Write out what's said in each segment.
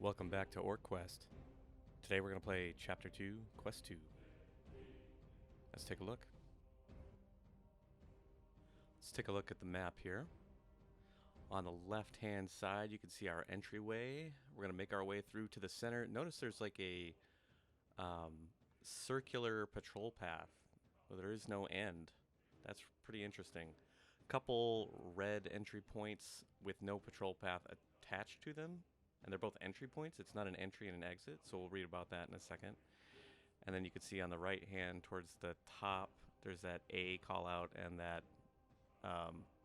Welcome back to OrcQuest. Today we're going to play Chapter 2, Quest 2. Let's take a look. Let's take a look at the map here. On the left-hand side, you can see our entryway. We're going to make our way through to the center. Notice there's like a circular patrol path where there is no end. That's pretty interesting. Couple red entry points with no patrol path attached to them. And they're both entry points. It's not an entry and an exit, so we'll read about that in a second. And then you can see on the right hand towards the top, there's that A call out and that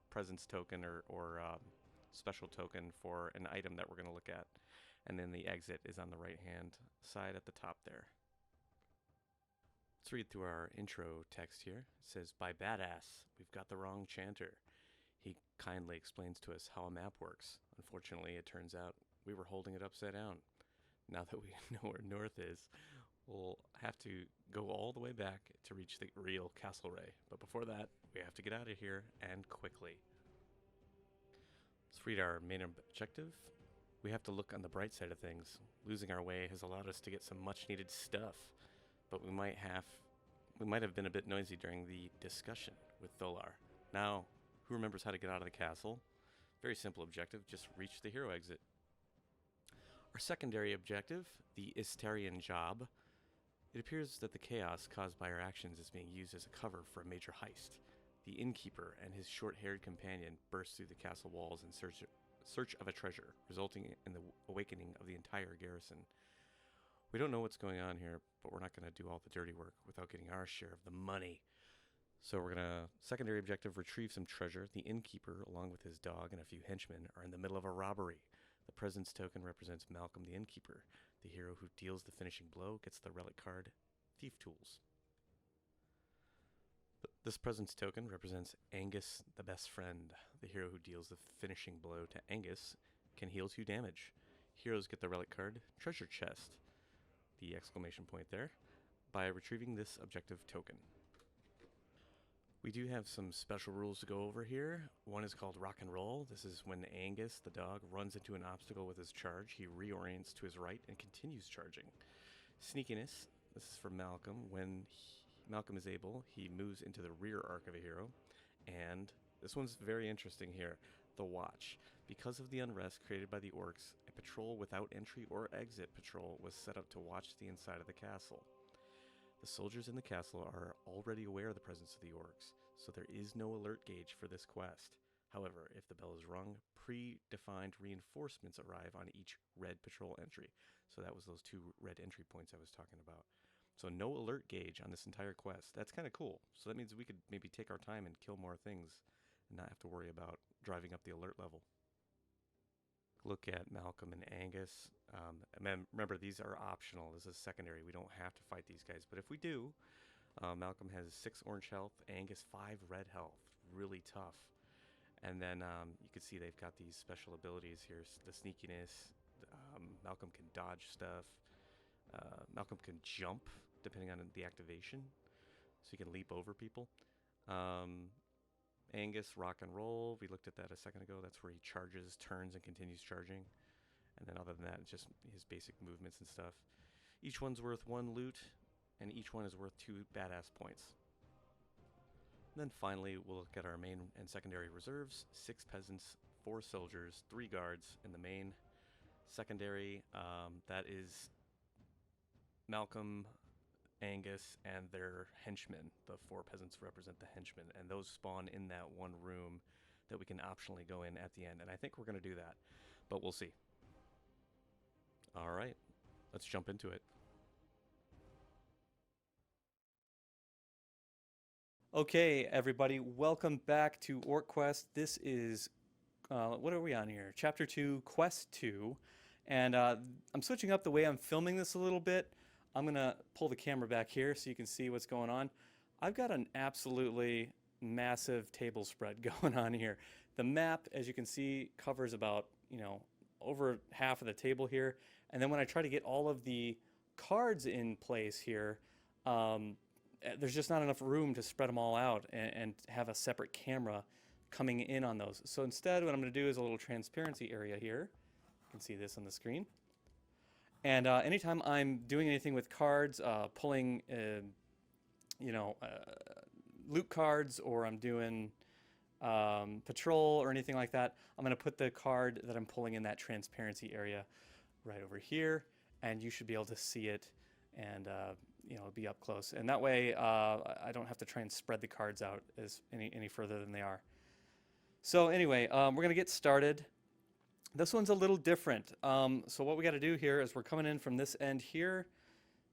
presence token or special token for an item that we're going to look at. And then the exit is on the right hand side at the top there. Let's read through our intro text here. It says, "By badass, we've got the wrong chanter. He kindly explains to us how a map works. Unfortunately, it turns out we were holding it upside down. Now that we know where north is, we'll have to go all the way back to reach the real Castlereagh. But before that, we have to get out of here, and quickly." Let's read our main objective. We have to look on the bright side of things. Losing our way has allowed us to get some much-needed stuff, but we might have been a bit noisy during the discussion with Tholar. Now, who remembers how to get out of the castle? Very simple objective, just reach the hero exit. Our secondary objective, the Istarian job. It appears that the chaos caused by our actions is being used as a cover for a major heist. The innkeeper and his short-haired companion burst through the castle walls in search of a treasure, resulting in the awakening of the entire garrison. We don't know what's going on here, but we're not going to do all the dirty work without getting our share of the money. So we're going to, secondary objective, retrieve some treasure. The innkeeper, along with his dog and a few henchmen, are in the middle of a robbery. The presence token represents Malcolm the innkeeper. The hero who deals the finishing blow gets the relic card, Thief Tools. This presence token represents Angus the best friend. The hero who deals the finishing blow to Angus can heal 2 damage. Heroes get the relic card, Treasure Chest, the exclamation point there, by retrieving this objective token. We do have some special rules to go over here. One is called Rock and Roll. This is when Angus, the dog, runs into an obstacle with his charge. He reorients to his right and continues charging. Sneakiness. This is for Malcolm. When Malcolm is able, he moves into the rear arc of a hero. And this one's very interesting here. The Watch. Because of the unrest created by the orcs, a patrol without entry or exit patrol was set up to watch the inside of the castle. The soldiers in the castle are already aware of the presence of the orcs, so there is no alert gauge for this quest. However, if the bell is rung, predefined reinforcements arrive on each red patrol entry. So that was those 2 red entry points I was talking about. So no alert gauge on this entire quest. That's kind of cool. So that means we could maybe take our time and kill more things and not have to worry about driving up the alert level. Look at Malcolm and Angus. Remember, these are optional. This is secondary. We don't have to fight these guys. But if we do, Malcolm has 6 orange health, Angus 5 red health. Really tough. And then you can see they've got these special abilities here. The sneakiness. Malcolm can dodge stuff. Malcolm can jump, depending on the activation. So he can leap over people. Angus, Rock and Roll. We looked at that a second ago. That's where he charges, turns, and continues charging. And then other than that, it's just his basic movements and stuff. Each one's worth 1 loot, and each one is worth 2 badass points. And then finally, we'll look at our main and secondary reserves. 6 peasants, 4 soldiers, 3 guards in the main. Secondary, that is Malcolm, Angus, and their henchmen. The 4 peasants represent the henchmen, and those spawn in that one room that we can optionally go in at the end. And I think we're going to do that, but we'll see. All right, let's jump into it. Okay, everybody, welcome back to OrcQuest. This is, what are we on here? Chapter 2, Quest 2. And I'm switching up the way I'm filming this a little bit. I'm going to pull the camera back here so you can see what's going on. I've got an absolutely massive table spread going on here. The map, as you can see, covers about, over half of the table here. And then when I try to get all of the cards in place here, there's just not enough room to spread them all out and have a separate camera coming in on those. So instead, what I'm going to do is a little transparency area here. You can see this on the screen. And anytime I'm doing anything with cards, pulling, loot cards, or I'm doing patrol or anything like that, I'm going to put the card that I'm pulling in that transparency area right over here, and you should be able to see it and be up close. And that way I don't have to try and spread the cards out any further than they are. So anyway, we're going to get started. This one's a little different. So what we got to do here is we're coming in from this end here,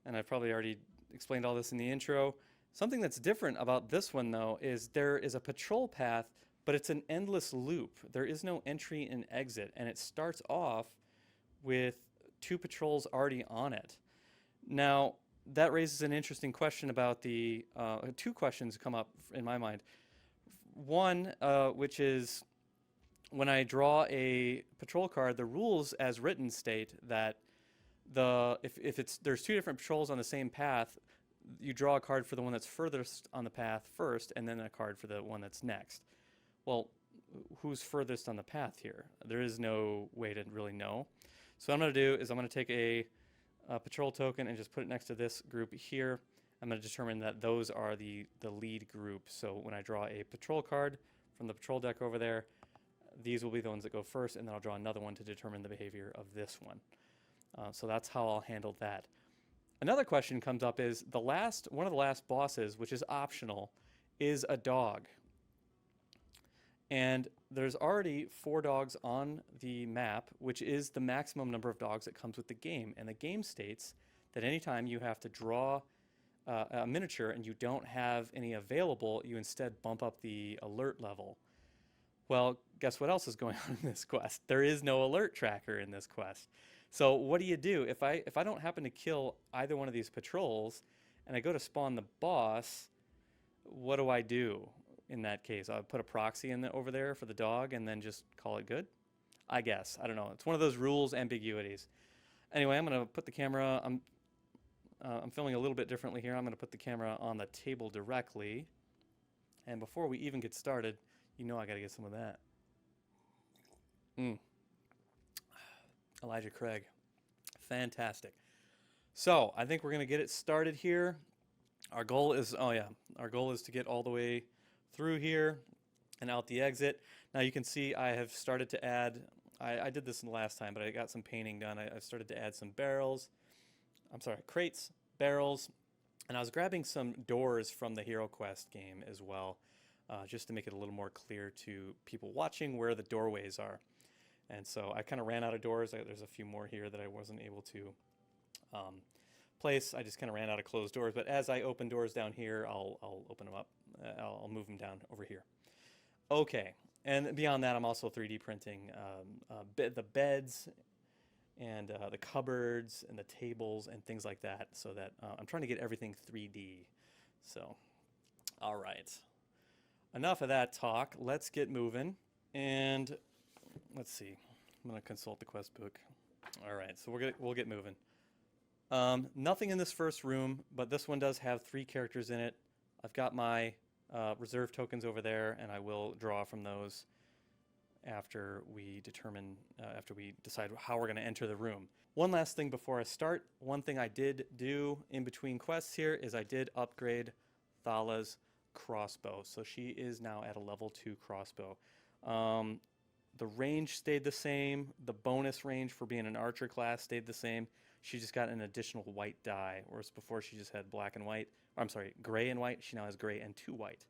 and I've probably already explained all this in the intro. Something that's different about this one, though, is there is a patrol path, but it's an endless loop. There is no entry and exit, and it starts off with 2 patrols already on it. Now, that raises an interesting question about the 2 questions come up in my mind. One, which is, when I draw a patrol card, the rules as written state that there's 2 different patrols on the same path, you draw a card for the one that's furthest on the path first, and then a card for the one that's next. Well, who's furthest on the path here? There is no way to really know. So what I'm going to do is I'm going to take a patrol token and just put it next to this group here. I'm going to determine that those are the lead group. So when I draw a patrol card from the patrol deck over there, these will be the ones that go first, and then I'll draw another one to determine the behavior of this one. So that's how I'll handle that. Another question comes up is one of the last bosses, which is optional, is a dog. And there's already 4 dogs on the map, which is the maximum number of dogs that comes with the game. And the game states that anytime you have to draw a miniature and you don't have any available, you instead bump up the alert level. Well, guess what else is going on in this quest? There is no alert tracker in this quest. So what do you do? If I don't happen to kill either one of these patrols and I go to spawn the boss, what do I do in that case? I'll put a proxy over there for the dog and then just call it good? I guess. I don't know. It's one of those rules ambiguities. Anyway, I'm going to put the camera, I'm filming a little bit differently here. I'm going to put the camera on the table directly. And before we even get started, I got to get some of that. Elijah Craig. Fantastic. So I think we're going to get it started here. Our goal is to get all the way through here and out the exit. Now you can see I have started to add, I did this in the last time, but I got some painting done. I started to add some crates, barrels, and I was grabbing some doors from the HeroQuest game as well, just to make it a little more clear to people watching where the doorways are. And so I kind of ran out of doors. There's a few more here that I wasn't able to place. I just kind of ran out of closed doors. But as I open doors down here, I'll open them up. I'll move them down over here. Okay. And beyond that, I'm also 3D printing the beds and the cupboards and the tables and things like that, so that I'm trying to get everything 3D. So, all right. Enough of that talk. Let's get moving. And let's see. I'm going to consult the quest book. All right, so we'll get moving. Nothing in this first room, but this one does have 3 characters in it. I've got my reserve tokens over there, and I will draw from those after we decide how we're going to enter the room. One last thing before I start. One thing I did do in between quests here is I did upgrade Thala's crossbow. So she is now at a level 2 crossbow. The range stayed the same. The bonus range for being an archer class stayed the same. She just got an additional white dye, whereas before she just had black and white. Or, I'm sorry, gray and white. She now has gray and 2 white.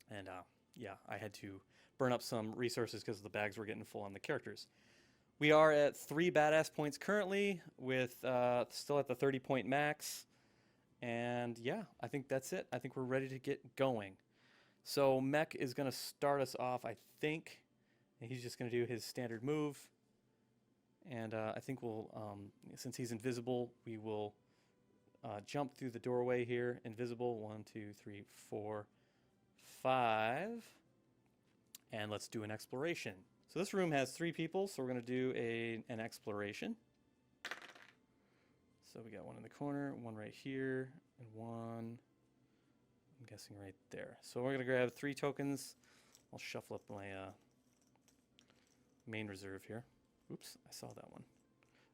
And yeah, I had to burn up some resources because the bags were getting full on the characters. We are at 3 badass points currently, with still at the 30-point max. And yeah, I think that's it. I think we're ready to get going. So Mech is going to start us off, I think. And he's just going to do his standard move. And I think we'll, since he's invisible, we will jump through the doorway here. Invisible, 1, 2, 3, 4, 5. And let's do an exploration. So this room has 3 people, so we're going to do an exploration. So we got one in the corner, one right here, and one, I'm guessing, right there. So we're going to grab 3 tokens. I'll shuffle up my main reserve here. Oops, I saw that one.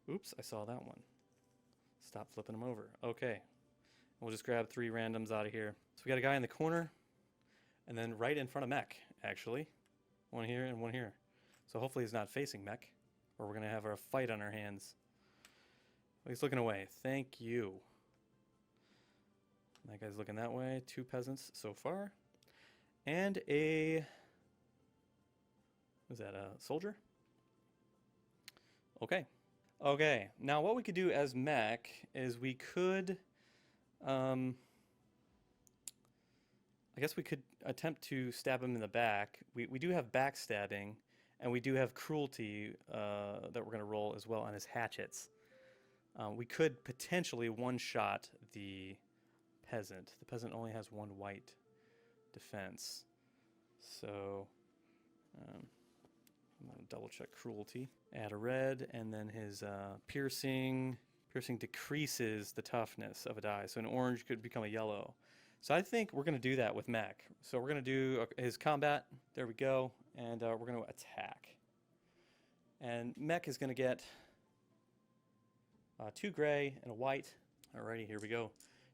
Oops, I saw that one. Stop flipping them over. Okay. We'll just grab 3 randoms out of here. So we got a guy in the corner, and then right in front of Mech, actually. One here and one here. So hopefully he's not facing Mech, or we're going to have a fight on our hands. He's looking away. Thank you. That guy's looking that way. 2 peasants so far. And a... was that a soldier? Okay. Okay. Now what we could do as Mech is we could... I guess we could attempt to stab him in the back. We do have backstabbing, and we do have cruelty that we're going to roll as well on his hatchets. We could potentially one-shot the peasant. The peasant only has 1 white defense. So I'm going to double-check cruelty. Add a red, and then his piercing decreases the toughness of a die. So an orange could become a yellow. So I think we're going to do that with Mech. So we're going to do his combat. There we go. And we're going to attack. And Mech is going to get 2 gray and a white. Alrighty, here we go.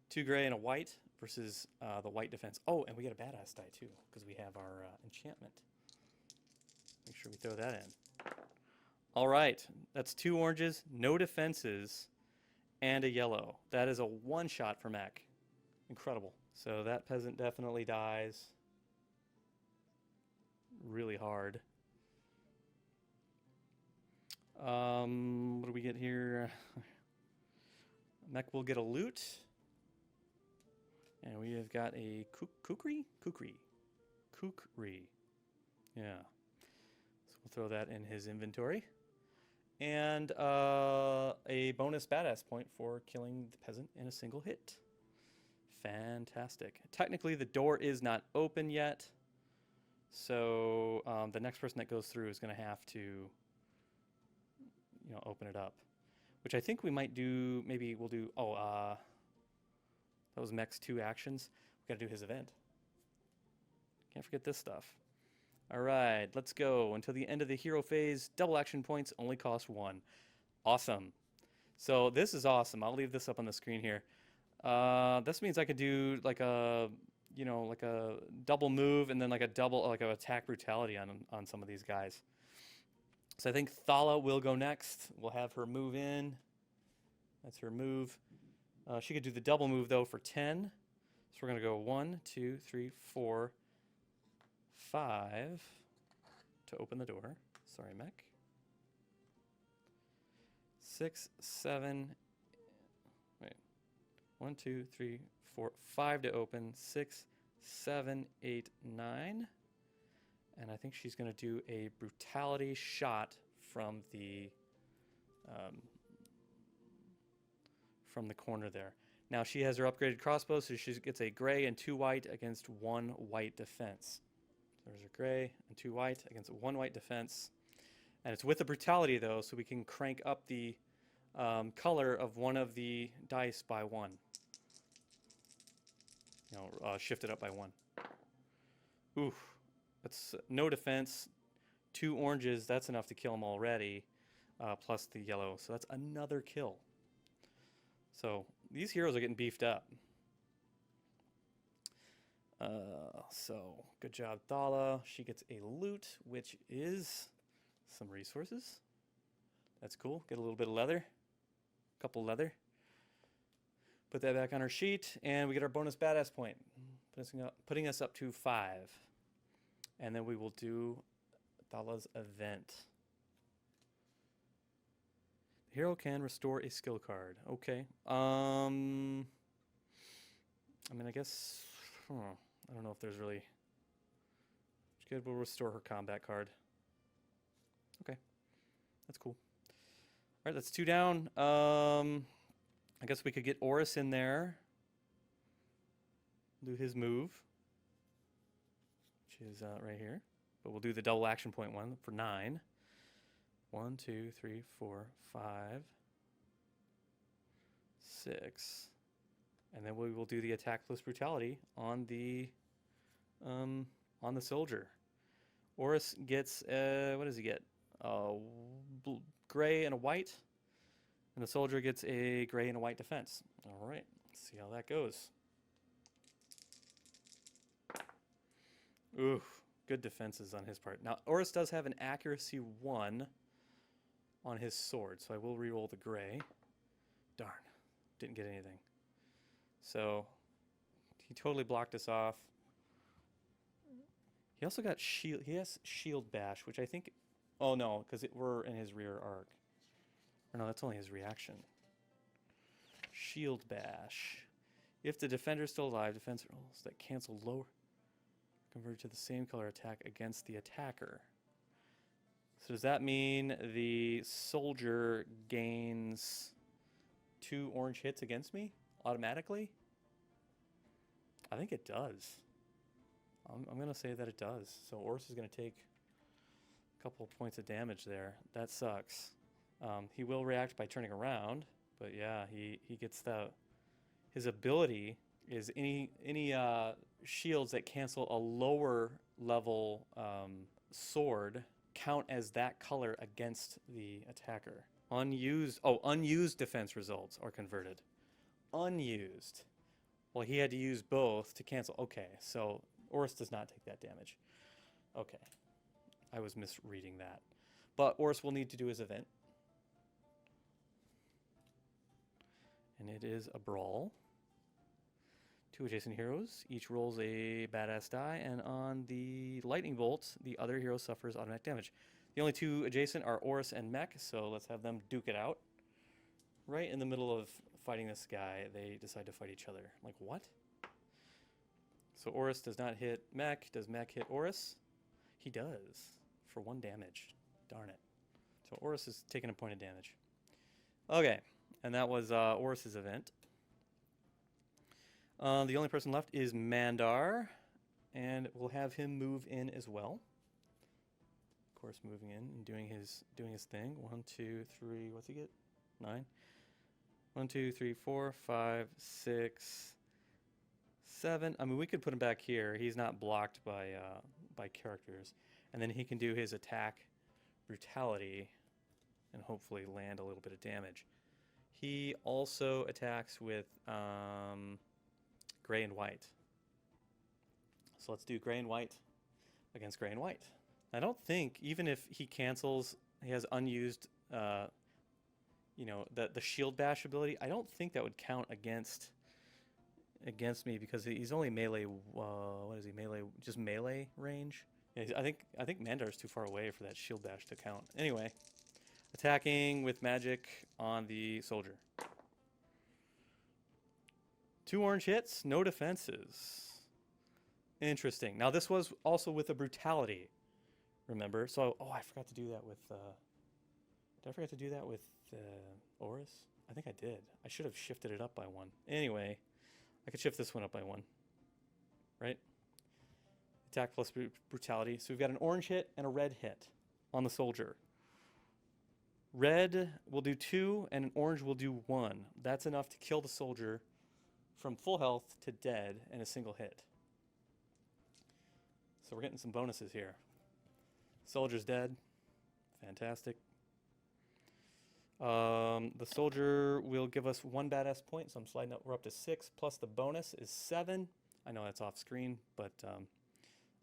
2 gray and a white versus the white defense. Oh, and we get a badass die too, because we have our enchantment. Make sure we throw that in. All right, that's 2 oranges, no defenses, and a yellow. That is a one-shot for Mech. Incredible. So that peasant definitely dies really hard. What do we get here? Mech will get a loot. And we have got a kukri? Kukri. Yeah. So we'll throw that in his inventory. And a bonus badass point for killing the peasant in a single hit. Fantastic. Technically, the door is not open yet. So the next person that goes through is going to have to, open it up. Which I think we might do, maybe we'll do, that was Mech's 2 actions. We got to do his event. Can't forget this stuff. All right, let's go. Until the end of the hero phase, double action points only cost 1. Awesome. So this is awesome. I'll leave this up on the screen here. This means I could do like a, like a double move and then like a attack brutality on some of these guys. So I think Thala will go next. We'll have her move in. That's her move. She could do the double move though for 10. So we're gonna go 1, 2, 3, 4, 5 to open the door. Sorry, Mech. 6, 7. Wait. 1, 2, 3, 4, 5 to open. 6, 7, 8, 9. And I think she's going to do a brutality shot from the corner there. Now she has her upgraded crossbow, so she gets a gray and 2 white against 1 white defense. So there's her gray and 2 white against 1 white defense. And it's with the brutality though, so we can crank up the color of one of the dice by 1. Shift it up by 1. Oof. That's no defense, 2 oranges, that's enough to kill him already, plus the yellow. So that's another kill. So these heroes are getting beefed up. So good job, Thala. She gets a loot, which is some resources. That's cool. Get a little bit of leather, a couple leather. Put that back on our sheet, and we get our bonus badass point, putting us up to 5. And then we will do Thala's event. The hero can restore a skill card. Okay. I guess... I don't know if there's really... Good, we'll restore her combat card. Okay. That's cool. All right, that's 2 down. I guess we could get Oris in there. Do his move. Which is right here. But we'll do the double action point one for 9. 1, 2, 3, 4, 5, 6. And then we will do the attack plus brutality on the soldier. Oris gets, what does he get? Gray and a white. And the soldier gets a gray and a white defense. All right, let's see how that goes. Ooh, good defenses on his part. Now, Oris does have an accuracy 1 on his sword, so I will reroll the gray. Darn, didn't get anything. So he totally blocked us off. He also got shield. He has shield bash, which I think. Oh no, because we're in his rear arc. Or no, that's only his reaction. Shield bash. If the defender is still alive, defense rolls that cancel lower convert to the same color attack against the attacker. So does that mean the soldier gains 2 orange hits against me automatically? I think it does. I'm going to say that it does. So Oris is going to take a couple of points of damage there. That sucks. He will react by turning around, but yeah, he gets the... His ability is any shields that cancel a lower level sword count as that color against the attacker. Unused defense results are converted. Unused. Well, he had to use both to cancel. Okay, so Oris does not take that damage. Okay, I was misreading that. But Oris will need to do his event. And it is a brawl. 2 adjacent heroes. Each rolls a badass die, and on the lightning bolt, the other hero suffers automatic damage. The only 2 adjacent are Oris and Mech, so let's have them duke it out. Right in the middle of fighting this guy, they decide to fight each other. Like, what? So Oris does not hit Mech. Does Mech hit Oris? He does, for 1 damage. Darn it. So Oris is taking a point of damage. Okay, and that was Oris's event. The only person left is Mandar, and we'll have him move in as well. Of course, moving in and doing his thing. 1, 2, 3. What's he get? 9. 1, 2, 3, 4, 5, 6, 7. I mean, we could put him back here. He's not blocked by characters, and then he can do his attack brutality, and hopefully land a little bit of damage. He also attacks with gray and white. So let's do gray and white against gray and white. I don't think, even if he cancels, he has unused, the shield bash ability, I don't think that would count against me because he's only melee, what is he, melee, just melee range? Yeah, I think Mandar's too far away for that shield bash to count. Anyway, attacking with magic on the soldier. 2 orange hits, no defenses. Interesting. Now this was also with a brutality, remember? So, I forgot to do that with, did I forget to do that with Oris? I think I did. I should have shifted it up by 1. Anyway, I could shift this one up by 1, right? Attack plus brutality. So we've got an orange hit and a red hit on the soldier. Red will do 2 and an orange will do 1. That's enough to kill the soldier from full health to dead in a single hit. So we're getting some bonuses here. Soldier's dead. Fantastic. The soldier will give us 1 badass point, so I'm sliding up. We're up to 6, plus the bonus is 7. I know that's off screen, but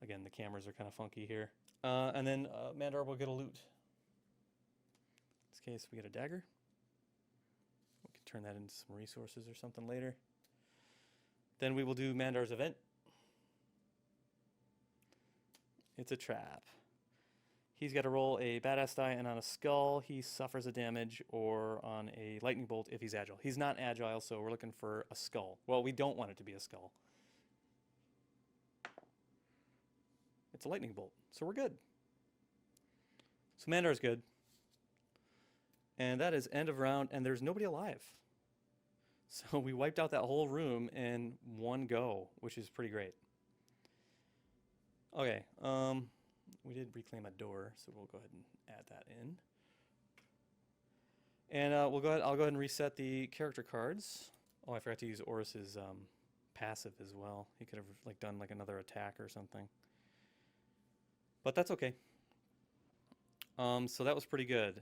again, the cameras are kind of funky here. And then Mandar will get a loot. In this case, we get a dagger. We can turn that into some resources or something later. Then we will do Mandar's event. It's a trap. He's got to roll a badass die, and on a skull, he suffers a damage, or on a lightning bolt if he's agile. He's not agile, so we're looking for a skull. Well, we don't want it to be a skull. It's a lightning bolt, so we're good. So Mandar's good. And that is end of round, and there's nobody alive. So we wiped out that whole room in 1 go, which is pretty great. Okay, we did reclaim a door, so we'll go ahead and add that in. And I'll go ahead and reset the character cards. Oh, I forgot to use Oris's passive as well. He could have done another attack or something. But that's okay. So that was pretty good.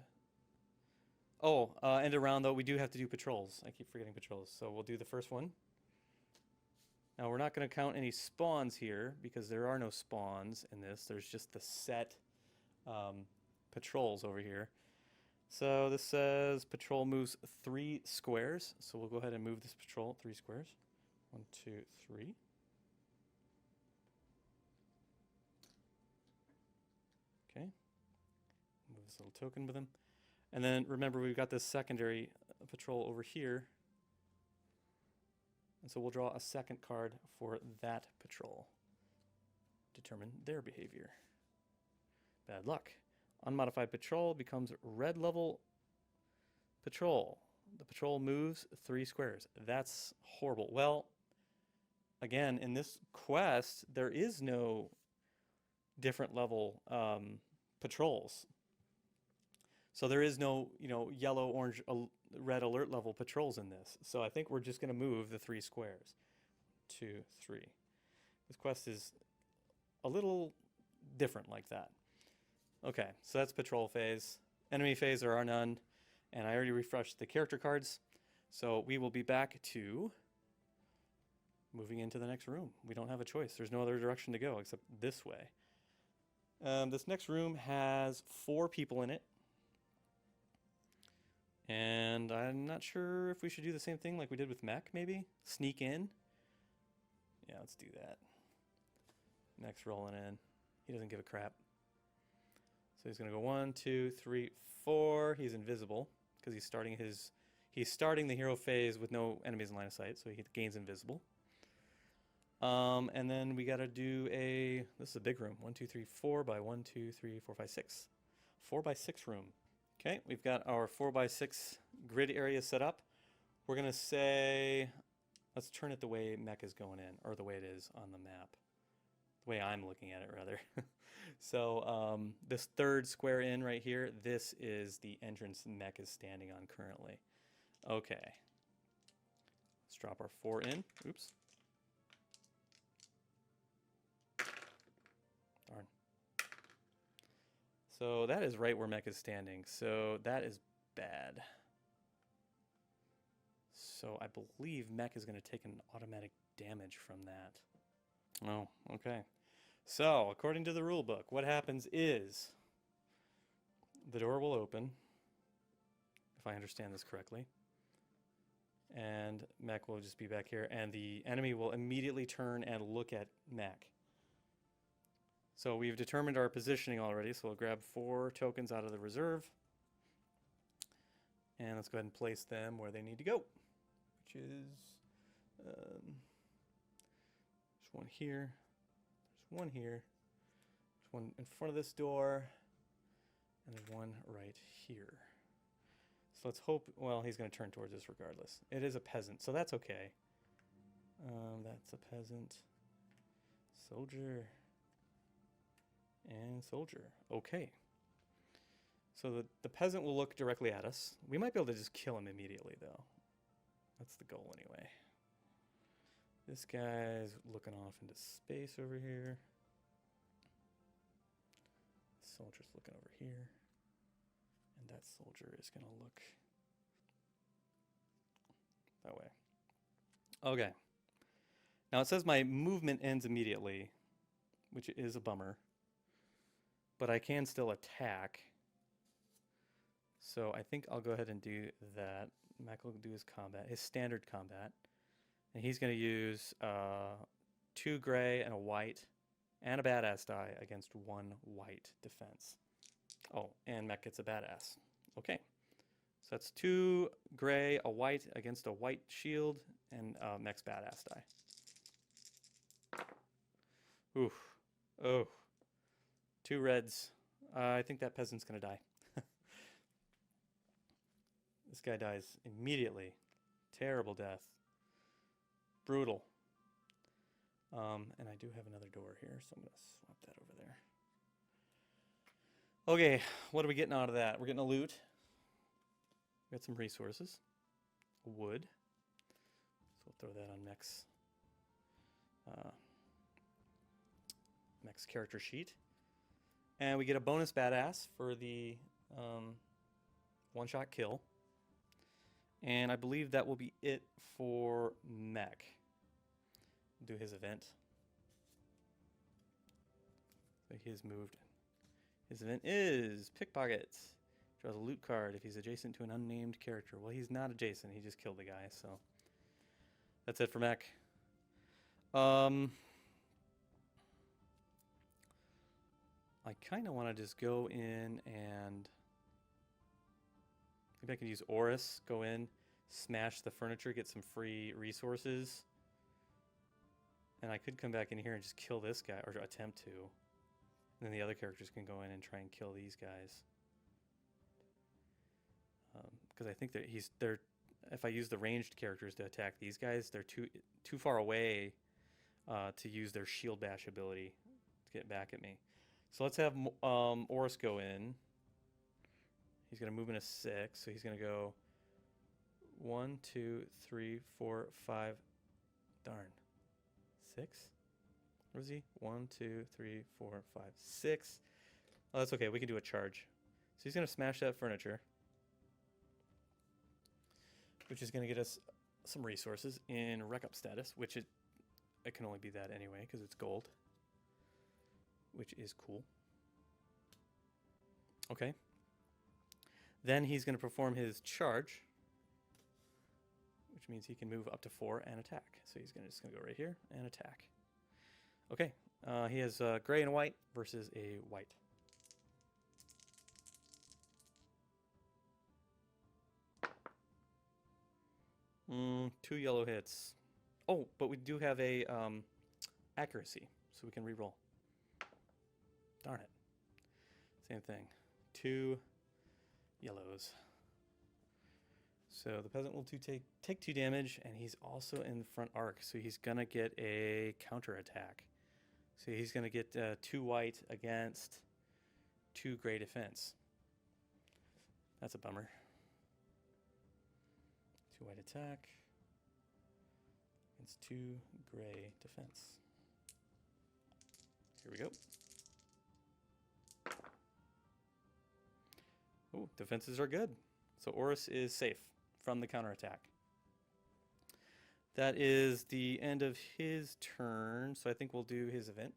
Oh, end of round though, we do have to do patrols. I keep forgetting patrols. So we'll do the first one. Now we're not going to count any spawns here because there are no spawns in this. There's just the set patrols over here. So this says patrol moves 3 squares. So we'll go ahead and move this patrol 3 squares. 1, 2, 3. Okay. Move this little token with him. And then remember, we've got this secondary patrol over here. And so we'll draw a second card for that patrol. Determine their behavior. Bad luck. Unmodified patrol becomes red level patrol. The patrol moves 3 squares. That's horrible. Well, again, in this quest, there is no different level patrols. So there is no, yellow, orange, red alert level patrols in this. So I think we're just going to move the 3 squares. 2, 3. This quest is a little different like that. Okay, so that's patrol phase. Enemy phase, there are none. And I already refreshed the character cards. So we will be back to moving into the next room. We don't have a choice. There's no other direction to go except this way. This next room has 4 people in it. And I'm not sure if we should do the same thing like we did with Mech, maybe? Sneak in? Yeah, let's do that. Mech's rolling in. He doesn't give a crap. So he's going to go 1, 2, 3, 4. He's invisible because he's starting the hero phase with no enemies in line of sight, so he gains invisible. And then we got to do this is a big room. 1, 2, 3, 4 by 1, 2, 3, 4, 5, 6. 4 by 6 room. Okay, we've got our 4 by 6 grid area set up. We're going to say, let's turn it the way Mech is going in, or the way it is on the map. The way I'm looking at it, rather. So this 3rd square in right here, this is the entrance Mech is standing on currently. Okay. Let's drop our 4 in. Oops. Darn. So that is right where Mech is standing. So that is bad. So I believe Mech is going to take an automatic damage from that. Oh, okay. So, according to the rule book, what happens is the door will open, if I understand this correctly, and Mech will just be back here, and the enemy will immediately turn and look at Mech. So we've determined our positioning already, so we'll grab 4 tokens out of the reserve, and let's go ahead and place them where they need to go, which is there's 1 here. There's 1 here. There's 1 in front of this door. And there's 1 right here. So let's hope, well, he's going to turn towards us regardless. It is a peasant, so that's okay. That's a peasant. Soldier. And soldier. Okay. So the peasant will look directly at us. We might be able to just kill him immediately, though. That's the goal, anyway. This guy's looking off into space over here. This soldier's looking over here. And that soldier is going to look that way. Okay. Now it says my movement ends immediately, which is a bummer. But I can still attack. So I think I'll go ahead and do that. Mac will do his combat, his standard combat. And he's going to use 2 gray and a white and a badass die against 1 white defense. Oh, and Mech gets a badass. Okay. So that's 2 gray, a white against a white shield, and Mech's badass die. Oof. Oh. 2 reds. I think that peasant's going to die. This guy dies immediately. Terrible death. Brutal. And I do have another door here, so I'm going to swap that over there. Okay, what are we getting out of that? We're getting a loot. We got some resources. Wood. So we'll throw that on Mech's character sheet. And we get a bonus badass for the one-shot kill. And I believe that will be it for Mech. Do his event. So he has moved. His event is Pickpockets. Draws a loot card if he's adjacent to an unnamed character. Well, he's not adjacent. He just killed the guy, so that's it for Mech. I kind of want to just go in and maybe I can use Oris, go in, smash the furniture, get some free resources. And I could come back in here and just kill this guy, or attempt to. And then the other characters can go in and try and kill these guys. Because I think that they're if I use the ranged characters to attack these guys, they're too far away to use their shield bash ability to get back at me. So let's have Oris go in. He's going to move in a 6, so he's going to go 1, 2, 3, 4, 5. Darn. 6? Where is he? 1, 2, 3, 4, 5, 6. Oh, that's okay. We can do a charge. So he's going to smash that furniture, which is going to get us some resources in Wreck Up status, which it can only be that anyway because it's gold, which is cool. Okay. Then he's going to perform his charge, which means he can move up to 4 and attack. So he's just going to go right here and attack. Okay. He has gray and white versus a white. Two yellow hits. Oh, but we do have a accuracy, so we can reroll. Darn it. Same thing. 2 yellows. So the peasant will take 2 damage, and he's also in front arc, so he's gonna get a counter attack. So he's gonna get 2 white against 2 gray defense. That's a bummer. 2 white attack against 2 gray defense. Here we go. Oh, defenses are good. So Oris is safe from the counterattack. That is the end of his turn, so I think we'll do his event.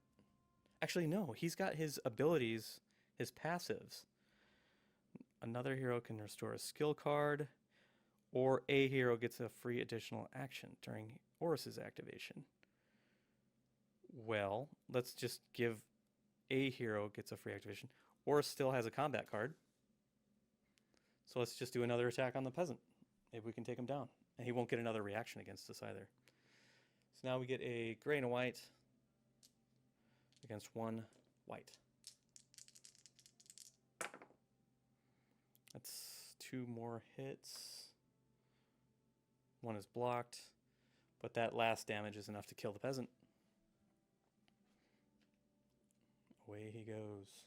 Actually, no, he's got his abilities, his passives. Another hero can restore a skill card, or a hero gets a free additional action during Oris's activation. Well, let's just give a hero gets a free activation. Oris still has a combat card. So let's just do another attack on the peasant. Maybe we can take him down. And he won't get another reaction against us either. So now we get a gray and a white against 1 white. That's 2 more hits. 1 is blocked, but that last damage is enough to kill the peasant. Away he goes.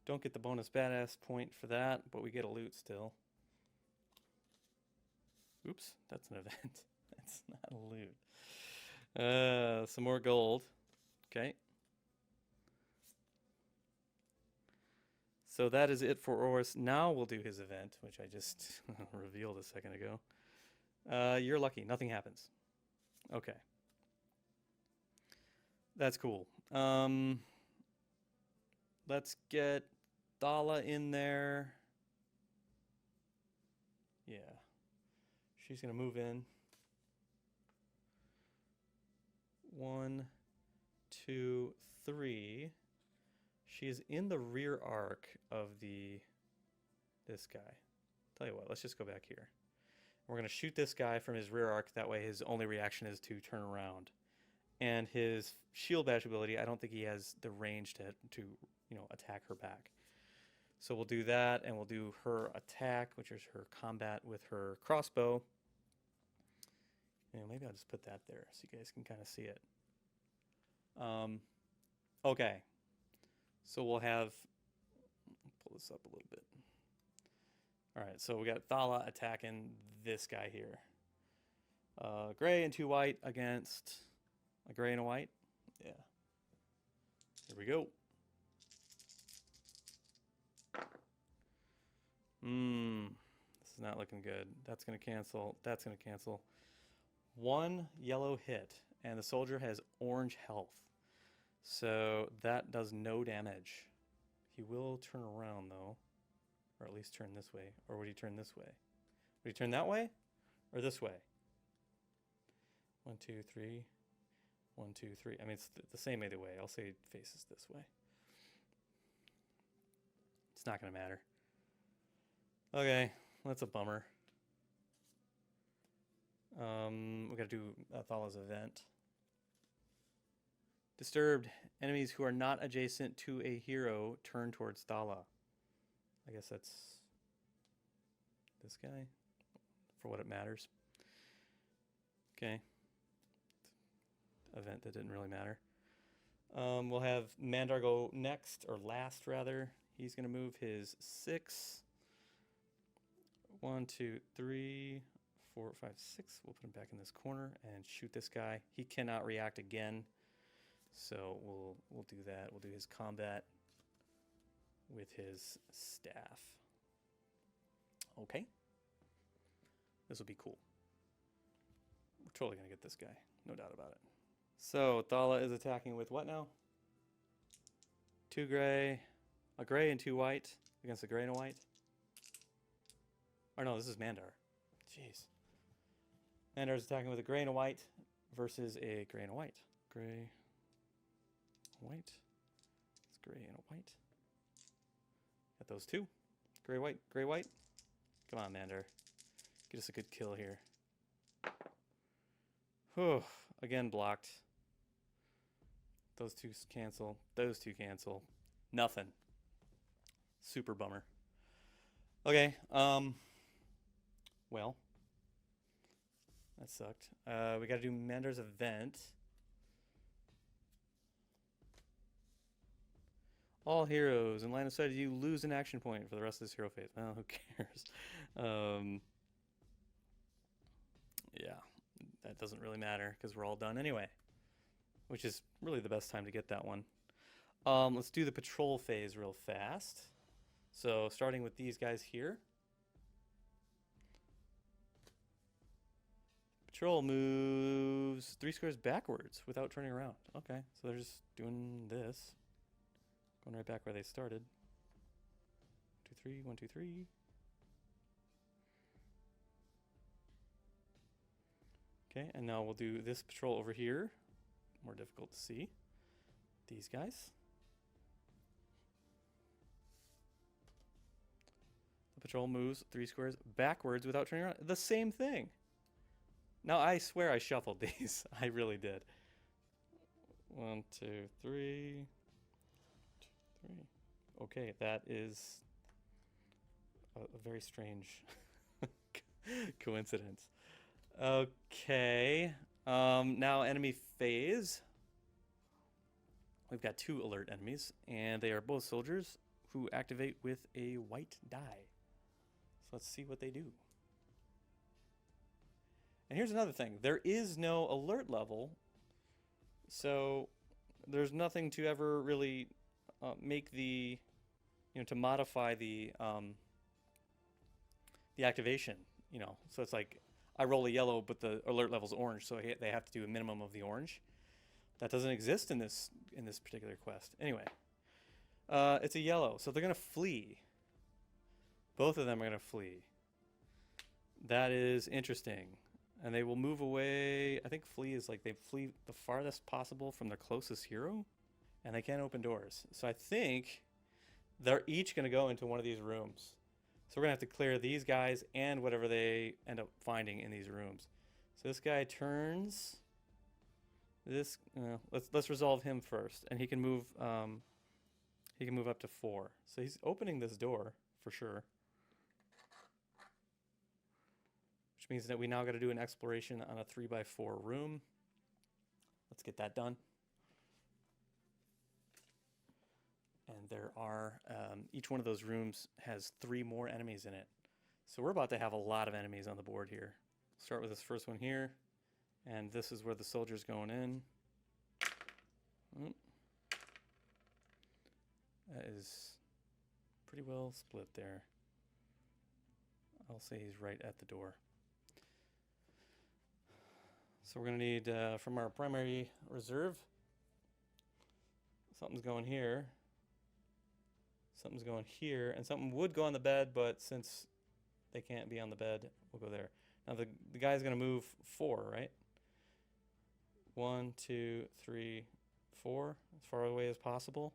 Don't get the bonus badass point for that, but we get a loot still. Oops, that's an event. That's not a loot. Some more gold. Okay. So that is it for Oris. Now we'll do his event, which I just revealed a second ago. You're lucky. Nothing happens. Okay. That's cool. Let's get Thala in there. Yeah. She's going to move in. 1, 2, 3. She is in the rear arc of this guy. Tell you what, let's just go back here. We're going to shoot this guy from his rear arc. That way his only reaction is to turn around. And his shield bash ability, I don't think he has the range to attack her back. So we'll do that, and we'll do her attack, which is her combat with her crossbow. And maybe I'll just put that there so you guys can kind of see it. Okay. So we'll have, pull this up a little bit. All right, so we got Thala attacking this guy here. Gray and 2 white against a gray and a white. Yeah. Here we go. This is not looking good. That's going to cancel. That's going to cancel. 1 yellow hit, and the soldier has orange health. So that does no damage. He will turn around, though. Or at least turn this way. Or would he turn this way? Would he turn that way? Or this way? 1, 2, 3. 1, 2, 3. I mean, it's the same either way. I'll say it faces this way. It's not going to matter. Okay, that's a bummer. We got to do Thala's event. Disturbed. Enemies who are not adjacent to a hero turn towards Thala. I guess that's this guy, for what it matters. Okay. Event that didn't really matter. We'll have Mandar go next, or last rather. He's going to move his 6. 1, 2, 3, 4, 5, 6. We'll put him back in this corner and shoot this guy. He cannot react again, so we'll do that. We'll do his combat with his staff. Okay. This will be cool. We're totally going to get this guy. No doubt about it. So, Thala is attacking with what now? 2 gray. A gray and 2 white against a gray and a white. Or no, this is Mandar. Jeez. Mandar is attacking with a gray and a white versus a gray and a white. Gray, white. It's gray and a white. Got those 2. Gray, white, gray, white. Come on, Mandar. Get us a good kill here. Whew. Again blocked. Those 2 cancel. Those 2 cancel. Nothing. Super bummer. Okay. Well. That sucked. We got to do Mandar's event. All heroes in line of sight, you lose an action point for the rest of this hero phase. Well, who cares? Yeah, that doesn't really matter because we're all done anyway, which is really the best time to get that one. Let's do the patrol phase real fast. So starting with these guys here. Patrol moves 3 squares backwards without turning around. Okay, so they're just doing this. Going right back where they started. 2, 3, 1, 2, 3. Okay, and now we'll do this patrol over here. More difficult to see. These guys. The patrol moves 3 squares backwards without turning around. The same thing. Now, I swear I shuffled these. I really did. 1, 2, 3. 2, 3. Okay, that is a very strange coincidence. Okay. Now enemy phase. We've got 2 alert enemies, and they are both soldiers who activate with a white die. So let's see what they do. And here's another thing. There is no alert level, so there's nothing to ever really make the, to modify the activation, So it's like I roll a yellow, but the alert level's orange, so they have to do a minimum of the orange. That doesn't exist in this particular quest. Anyway, it's a yellow, so they're gonna flee. Both of them are gonna flee. That is interesting. And they will move away. I think flee is like they flee the farthest possible from their closest hero. And they can't open doors. So I think they're each going to go into one of these rooms. So we're going to have to clear these guys and whatever they end up finding in these rooms. So this guy turns. This let's resolve him first, and he can move up to 4. So he's opening this door for sure. Which means that we now got to do an exploration on a 3x4 room. Let's get that done. And there are, each one of those rooms has 3 more enemies in it. So we're about to have a lot of enemies on the board here. Start with this first one here. And this is where the soldier's going in. That is pretty well split there. I'll say he's right at the door. So we're going to need, from our primary reserve, something's going here, something's going here, and something would go on the bed, but since they can't be on the bed, we'll go there. Now the guy's going to move 4, right? 1, 2, 3, 4, as far away as possible.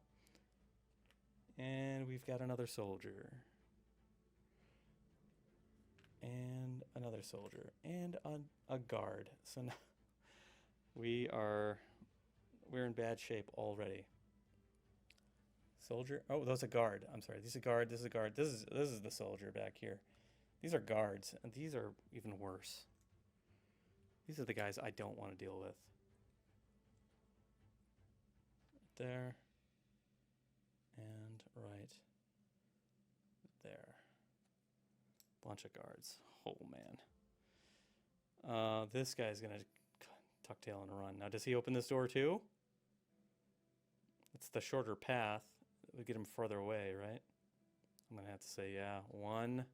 And we've got another soldier. And another soldier. And a guard. So now we're in bad shape already. Soldier. Oh, that's a guard. I'm sorry. This is a guard. This is a guard. This is the soldier back here. These are guards, and these are even worse. These are the guys I don't want to deal with. There. And right there. Bunch of guards. Oh, man. This guy's going to tuck tail and run. Now, does he open this door too? It's the shorter path. It would get him further away, right? I'm going to have to say, yeah. 1.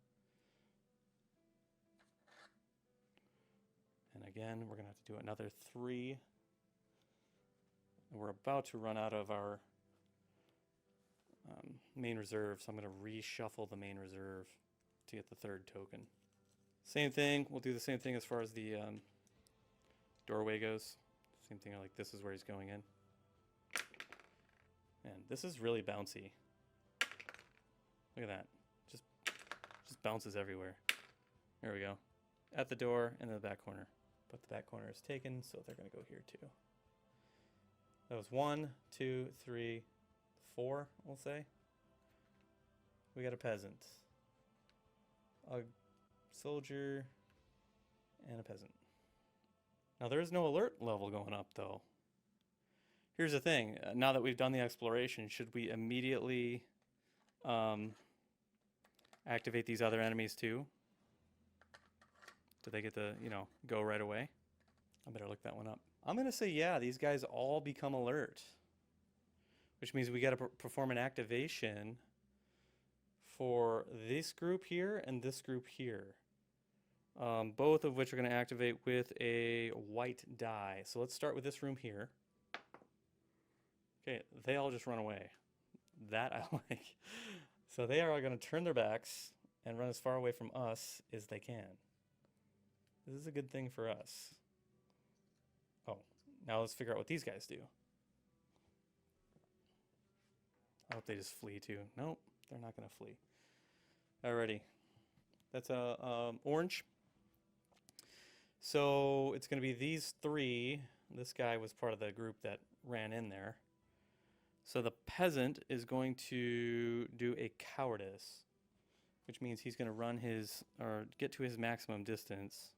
And again, we're going to have to do another 3. And we're about to run out of our main reserve, so I'm going to reshuffle the main reserve to get the 3rd token. Same thing. We'll do the same thing as far as the doorway goes. Same thing, like this is where he's going in. And this is really bouncy. Look at that. Just bounces everywhere. There we go. At the door and in the back corner. But the back corner is taken, so they're going to go here too. That was 1, 2, 3, 4, we'll say. We got a peasant, a soldier, and a peasant. Now there is no alert level going up though. Here's the thing, now that we've done the exploration, should we immediately activate these other enemies too? Do they get to, go right away? I better look that one up. I'm going to say, yeah, these guys all become alert. Which means we got to perform an activation for this group here and this group here. Both of which are going to activate with a white die. So let's start with this room here. Okay, they all just run away. That I like. So they are going to turn their backs and run as far away from us as they can. This is a good thing for us. Oh, now let's figure out what these guys do. I hope they just flee too. Nope, they're not going to flee. Alrighty. That's orange. So it's going to be these 3. This guy was part of the group that ran in there. So the peasant is going to do a cowardice, which means he's going to run or get to his maximum distance,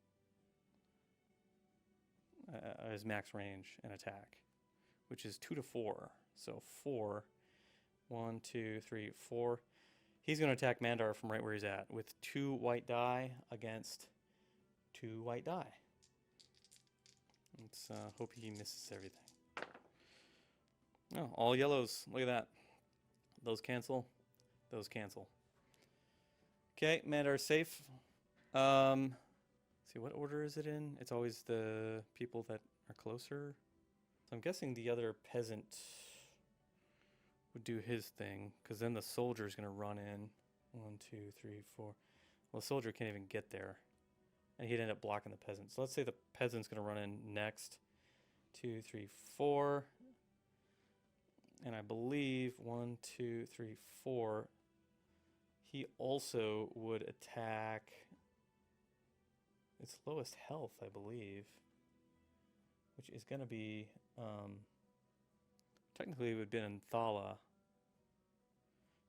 his max range and attack, which is 2 to 4. So 4, 1, 2, 3, 4. He's going to attack Mandar from right where he's at with 2 white die against 2 white die. Let's hope he misses everything. Oh, all yellows. Look at that. Those cancel. Those cancel. Okay, Mandar's safe. See, what order is it in? It's always the people that are closer. So I'm guessing the other peasant would do his thing, because then the soldier is going to run in. 1, 2, 3, 4. Well, the soldier can't even get there, and he'd end up blocking the peasant. So let's say the peasant's going to run in next. 2, 3, 4. And I believe 1, 2, 3, 4. He also would attack its lowest health, I believe, which is going to be, technically it would have been Thala.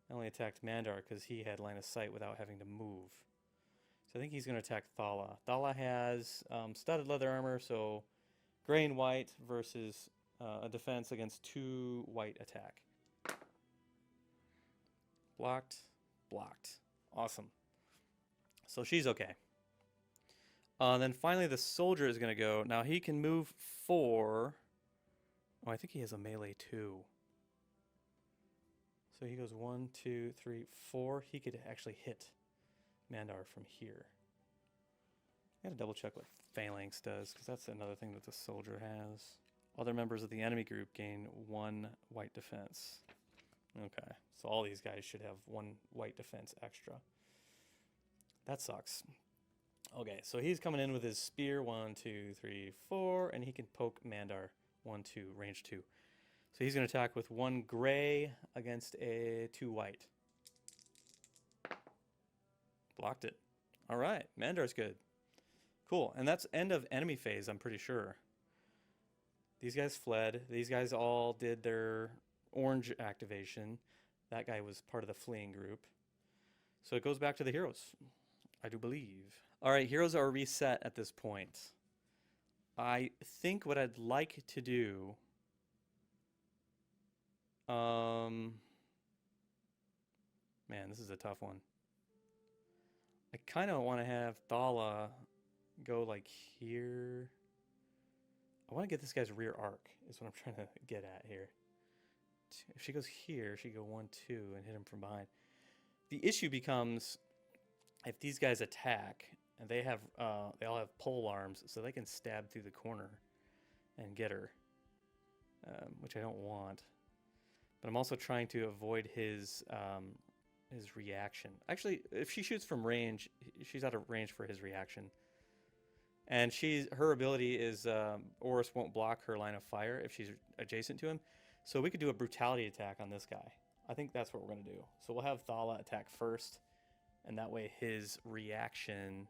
I only attacked Mandar because he had line of sight without having to move. So I think he's going to attack Thala. Thala has studded leather armor, so gray and white versus a defense against 2 white attack. Blocked, blocked. Awesome. So she's okay. Then finally the soldier is going to go. Now he can move 4. Oh, I think he has a melee 2. So he goes 1, 2, 3, 4. He could actually hit Mandar from here. I gotta double check what Phalanx does, because that's another thing that the soldier has. Other members of the enemy group gain 1 white defense. Okay, so all these guys should have 1 white defense extra. That sucks. Okay, so he's coming in with his spear, 1, 2, 3, 4, and he can poke Mandar, 1, 2, range 2. So he's going to attack with 1 gray against a 2 white. Blocked it. All right, Mandar's good. Cool, and that's end of enemy phase, I'm pretty sure. These guys fled. These guys all did their orange activation. That guy was part of the fleeing group. So it goes back to the heroes, I do believe. All right, heroes are reset at this point. I think what I'd like to do... man, this is a tough one. I kind of want to have Thala go like here. I want to get this guy's rear arc, is what I'm trying to get at here. If she goes here, she go 1, 2, and hit him from behind. The issue becomes if these guys attack, and they all have pole arms, so they can stab through the corner and get her, which I don't want. But I'm also trying to avoid his reaction. Actually, if she shoots from range, she's out of range for his reaction. And her ability is Oris won't block her line of fire if she's adjacent to him. So we could do a brutality attack on this guy. I think that's what we're going to do. So we'll have Thala attack first, and that way his reaction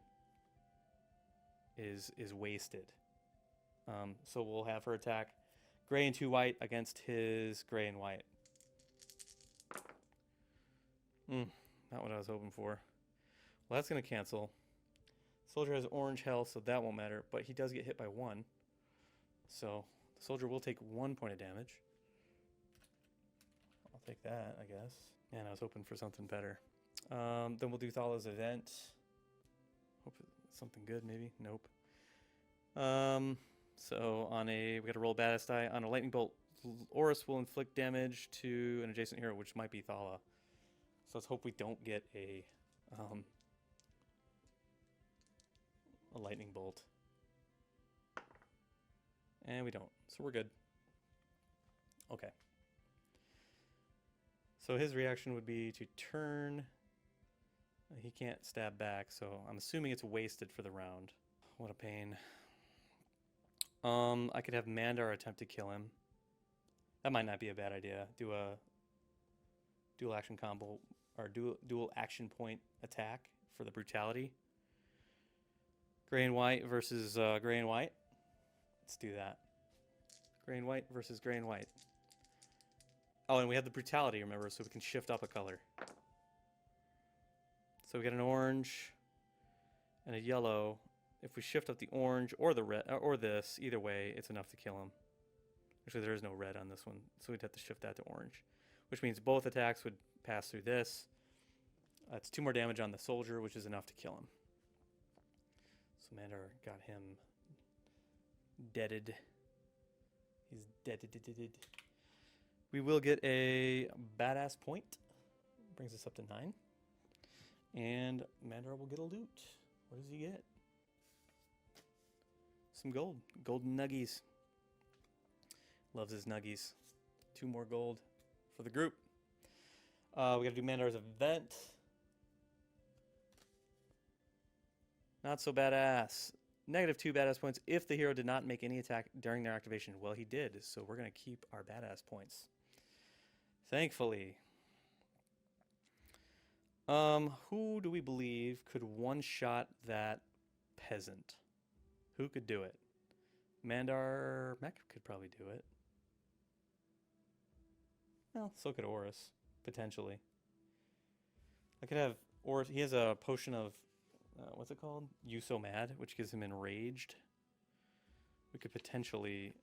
is wasted. So we'll have her attack gray and 2 white against his gray and white. Not what I was hoping for. Well, that's going to cancel. Soldier has orange health, so that won't matter, but he does get hit by 1. So the soldier will take 1 point of damage. I'll take that, I guess. Man, I was hoping for something better. Then we'll do Thala's event. Hope it's something good, maybe. Nope. So we got to roll badass die. On a lightning bolt, Oris will inflict damage to an adjacent hero, which might be Thala. So let's hope we don't get a lightning bolt. And we don't, so we're good. Okay. So his reaction would be to turn. He can't stab back, so I'm assuming it's wasted for the round. What a pain. I could have Mandar attempt to kill him. That might not be a bad idea. Do a dual action combo, or dual action point attack for the brutality. Gray and white versus gray and white. Let's do that. Gray and white versus gray and white. Oh, and we have the brutality, remember, so we can shift up a color. So we get an orange and a yellow. If we shift up the orange or the red, or this, either way, it's enough to kill him. Actually, there is no red on this one, so we'd have to shift that to orange, which means both attacks would pass through this. That's 2 more damage on the soldier, which is enough to kill him. So Mandar got him deaded. He's deaded. We will get a badass point. Brings us up to 9. And Mandar will get a loot. What does he get? Some gold. Golden nuggies. Loves his nuggies. 2 more gold for the group. We got to do Mandar's event. Not so badass. -2 badass points if the hero did not make any attack during their activation. Well, he did, so we're going to keep our badass points. Thankfully. Who do we believe could one-shot that peasant? Who could do it? Mandar Mech could probably do it. Well, so could Oris, potentially. I could have Oris. He has a potion of, what's it called? You So Mad, which gives him enraged. We could potentially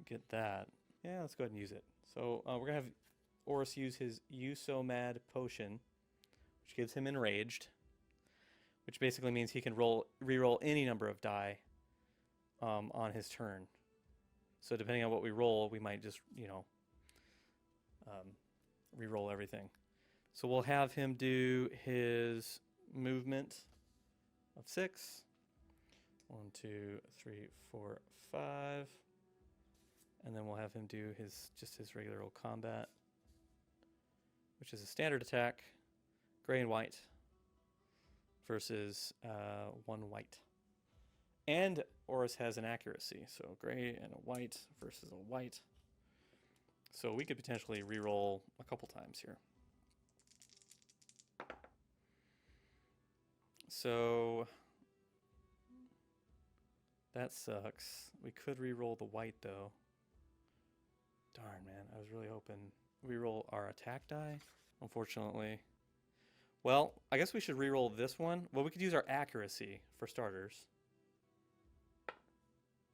get that. Yeah, let's go ahead and use it. So we're going to have Oris use his You So Mad potion, which gives him enraged, which basically means he can re-roll any number of die on his turn. So depending on what we roll, we might just, re-roll everything. So we'll have him do his movement of 6. 1, 2, 3, 4, 5. And then we'll have him do just his regular old combat, which is a standard attack, gray and white, versus 1 white. And Horus has an accuracy, so gray and a white versus a white. So we could potentially reroll a couple times here. So that sucks. We could reroll the white though. Darn, man, I was really hoping. Reroll our attack die, unfortunately. Well, I guess we should reroll this one. Well, we could use our accuracy for starters.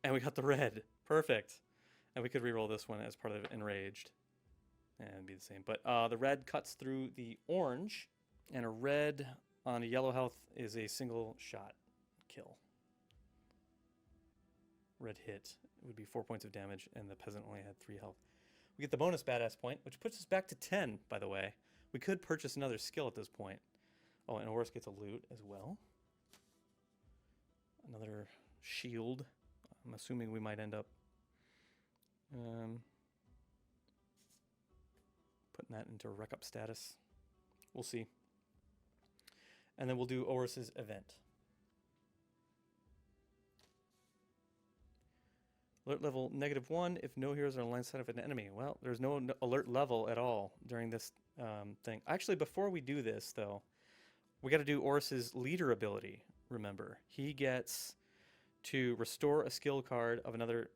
And we got the red. Perfect. And we could reroll this one as part of Enraged. And be the same. But the red cuts through the orange. And a red on a yellow health is a single shot kill. Red hit. It would be 4 points of damage. And the peasant only had 3 health. We get the bonus badass point, which puts us back to 10, by the way. We could purchase another skill at this point. Oh, and Horus gets a loot as well. Another shield. I'm assuming we might end up putting that into rec up status. We'll see. And then we'll do Horus's event. Alert level -1 if no heroes are on line sight of an enemy. Well, there's no alert level at all during this thing. Actually, before we do this, though, we got to do Horus's leader ability, remember. He gets to restore a skill card of another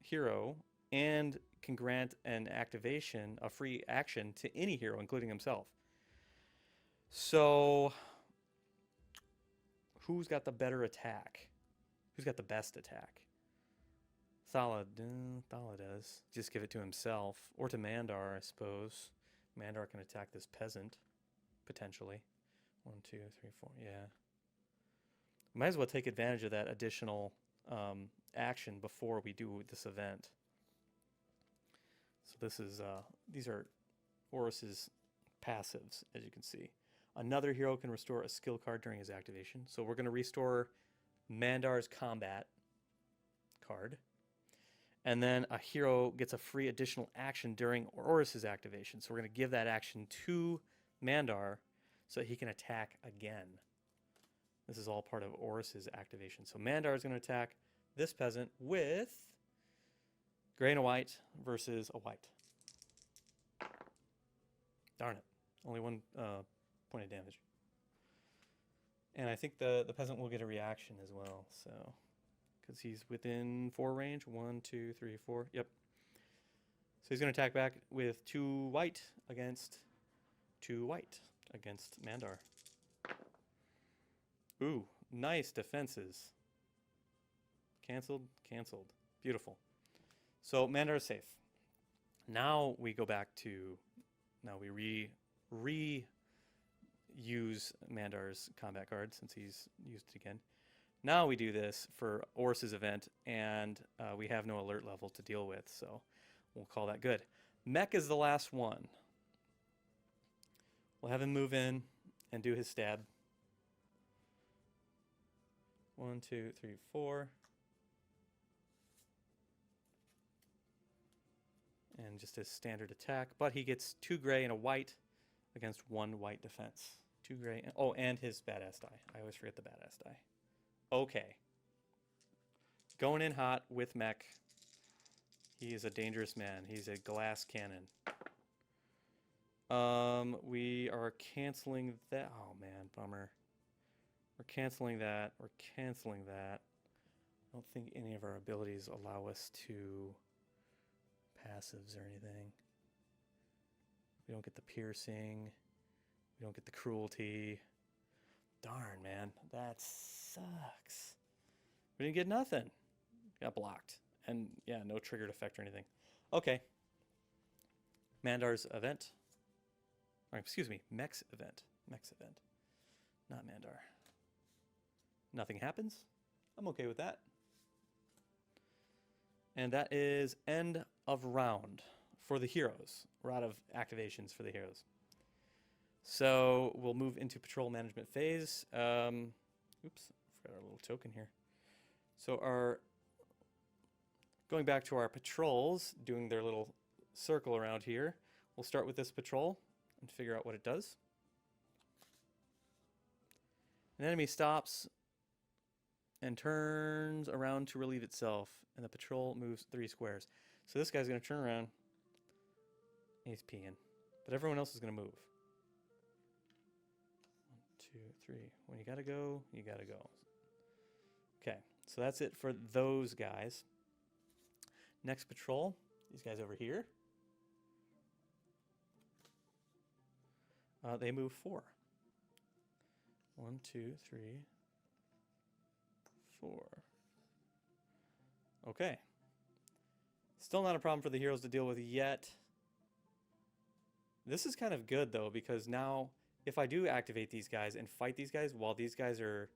hero and can grant an activation, a free action, to any hero, including himself. So, who's got the better attack? Who's got the best attack? Thala does. Just give it to himself. Or to Mandar, I suppose. Mandar can attack this peasant, potentially. 1, 2, 3, 4, yeah. Might as well take advantage of that additional action before we do this event. So this is these are Horus's passives, as you can see. Another hero can restore a skill card during his activation. So we're going to restore Mandar's combat card. And then a hero gets a free additional action during Horus's activation. So we're going to give that action to Mandar so he can attack again. This is all part of Horus's activation. So Mandar is going to attack this peasant with gray and a white versus a white. Darn it. Only 1 point of damage. And I think the peasant will get a reaction as well. So, because he's within 4 range. 1, 2, 3, 4. Yep. So he's going to attack back with 2 white against 2 white against Mandar. Ooh, nice defenses. Canceled, canceled. Beautiful. So Mandar is safe. Now we go back to, now we reuse Mandar's combat card since he's used it again. Now we do this for Horus's event, and we have no alert level to deal with, so we'll call that good. Mech is the last one. We'll have him move in and do his stab. 1, 2, 3, 4. And just his standard attack. But he gets 2 gray and a white against 1 white defense. 2 gray. Oh, and his badass die. I always forget the badass die. Okay. Going in hot with mech. He is a dangerous man. He's a glass cannon. We are canceling that. Oh, man. Bummer. We're canceling that. We're canceling that. I don't think any of our abilities allow us to passives or anything. We don't get the piercing. We don't get the cruelty. Darn, man. That sucks. We didn't get nothing. Got blocked. And yeah, no triggered effect or anything. Okay. Mandar's event. Or excuse me, Mech's event. Mech's event. Not Mandar. Nothing happens. I'm okay with that. And that is end of round for the heroes. We're out of activations for the heroes. So we'll move into patrol management phase. Oops, forgot our little token here. So going back to our patrols, doing their little circle around here, we'll start with this patrol and figure out what it does. An enemy stops and turns around to relieve itself, and the patrol moves 3 squares. So this guy's going to turn around, and he's peeing. But everyone else is going to move. 1, 2, 3. When you got to go, you got to go. Okay, so that's it for those guys. Next patrol, these guys over here. They move 4. 1, 2, 3, 4. Okay. Still not a problem for the heroes to deal with yet. This is kind of good though, because now if I do activate these guys and fight these guys while these guys are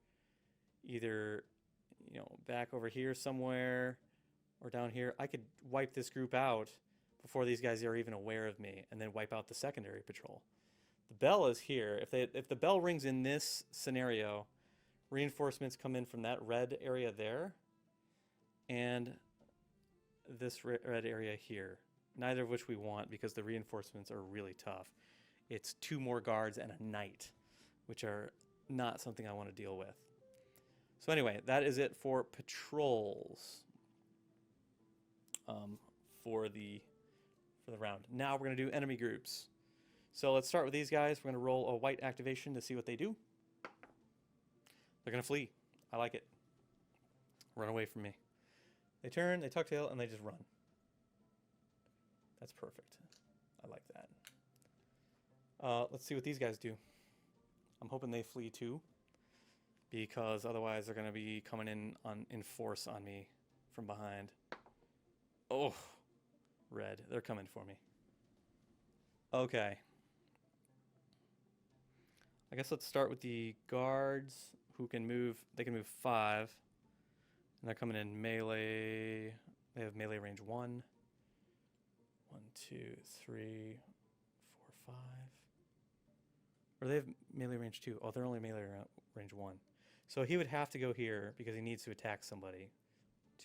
either, you know, back over here somewhere or down here, I could wipe this group out before these guys are even aware of me, and then wipe out the secondary patrol. The bell is here. If the bell rings in this scenario, reinforcements come in from that red area there and this red area here. Neither of which we want because the reinforcements are really tough. It's 2 more guards and a knight, which are not something I want to deal with. So anyway, that is it for patrols for the round. Now we're going to do enemy groups. So let's start with these guys. We're going to roll a white activation to see what they do. They're going to flee. I like it. Run away from me. They turn, they tuck tail, and they just run. That's perfect. I like that. Let's see what these guys do. I'm hoping they flee too, because otherwise they're going to be coming in force on me from behind. Oh, red. They're coming for me. Okay. I guess let's start with the guards who can move. They can move 5. And they're coming in melee. They have melee range 1. 1, 2, 3, 4, 5. Or they have melee range 2. Oh, they're only melee range 1. So he would have to go here because he needs to attack somebody.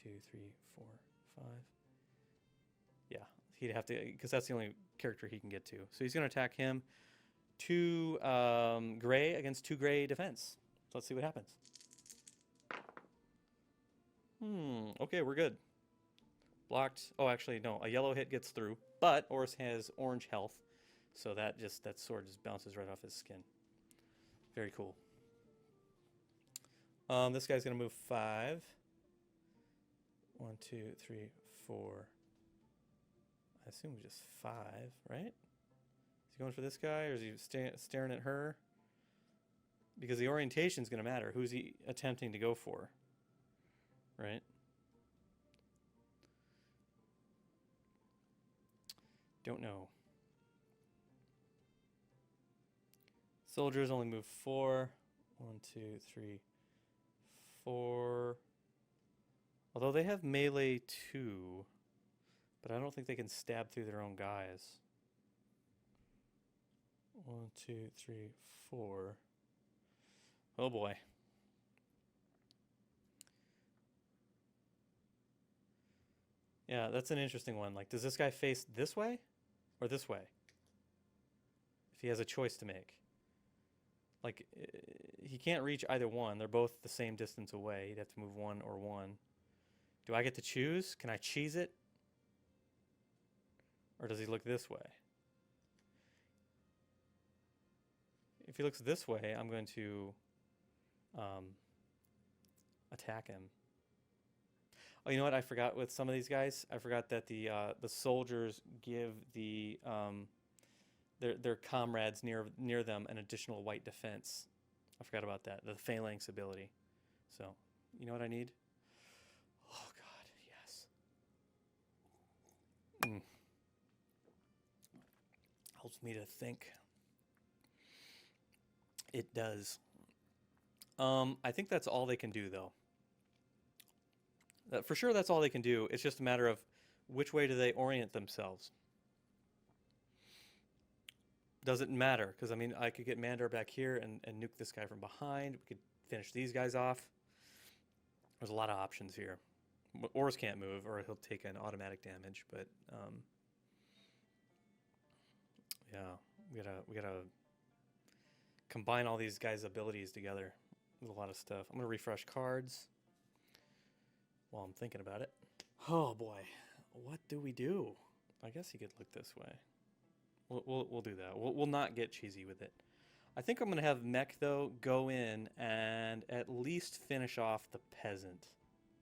2, 3, 4, 5. Yeah, he'd have to, because that's the only character he can get to. So he's going to attack him. 2 gray against 2 gray defense. So let's see what happens. Okay, we're good. Blocked. Oh, actually, no. A yellow hit gets through, but Oris has orange health, so that sword just bounces right off his skin. Very cool. This guy's gonna move 5. 1, 2, 3, 4. I assume just 5, right? Is he going for this guy, or is he staring at her? Because the orientation is going to matter. Who's he attempting to go for? Right? Don't know. Soldiers only move 4. 1, 2, 3, 4. Although they have melee 2, but I don't think they can stab through their own guys. 1, 2, 3, 4. Oh boy. Yeah, that's an interesting one. Like, does this guy face this way or this way? If he has a choice to make. Like, he can't reach either one. They're both the same distance away. He'd have to move 1 or 1. Do I get to choose? Can I cheese it? Or does he look this way? If he looks this way, I'm going to attack him. Oh, you know what? I forgot with some of these guys. I forgot that the soldiers give the their comrades near them an additional white defense. I forgot about that. The phalanx ability. So, you know what I need? Oh God, yes. Helps me to think. It does. I think that's all they can do, though. For sure, that's all they can do. It's just a matter of which way do they orient themselves. doesn't matter, because I mean, I could get Mandar back here and nuke this guy from behind. We could finish these guys off. There's a lot of options here. Ors can't move, or he'll take an automatic damage. But yeah, we gotta combine all these guys' abilities together with a lot of stuff. I'm gonna refresh cards while I'm thinking about it. Oh boy, what do we do? I guess you could look this way. We'll do that. We'll not get cheesy with it. I think I'm gonna have Mech though go in and at least finish off the peasant.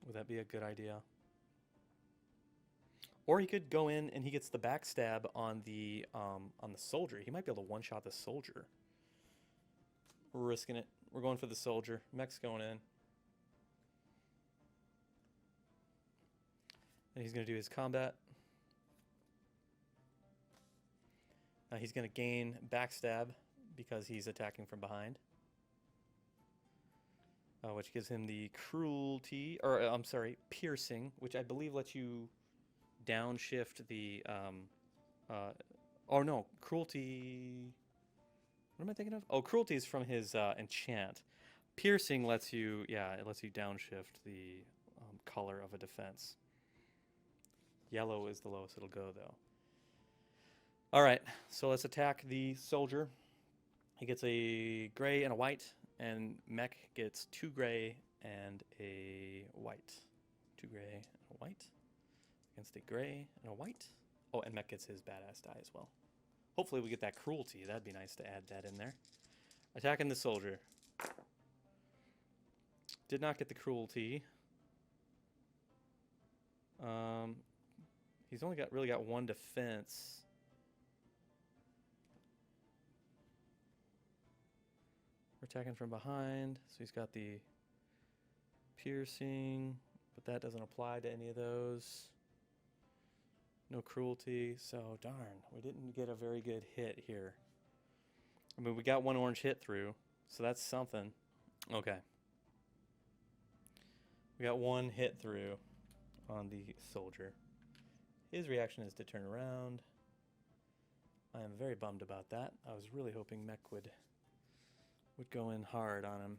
Would that be a good idea? Or he could go in and he gets the backstab on the soldier. He might be able to one-shot the soldier. We're risking it. We're going for the soldier. Mech's going in. And he's going to do his combat. He's going to gain backstab because he's attacking from behind. Which gives him the cruelty, or I'm sorry, piercing, which I believe lets you downshift the, oh no, cruelty, what am I thinking of? Oh, cruelty is from his enchant. Piercing lets you, yeah, it lets you downshift the color of a defense. Yellow is the lowest it'll go, though. All right, so let's attack the soldier. He gets a gray and a white, and Mech gets 2 gray and a white. 2 gray and a white against a gray and a white. Oh, and Mech gets his badass die as well. Hopefully we get that cruelty. That'd be nice to add that in there. Attacking the soldier. Did not get the cruelty. He's only really got 1 defense. We're attacking from behind, so he's got the piercing, but that doesn't apply to any of those. No cruelty, so darn, we didn't get a very good hit here. I mean, we got 1 orange hit through, so that's something. Okay. We got 1 hit through on the soldier. His reaction is to turn around. I am very bummed about that. I was really hoping Mech would go in hard on him.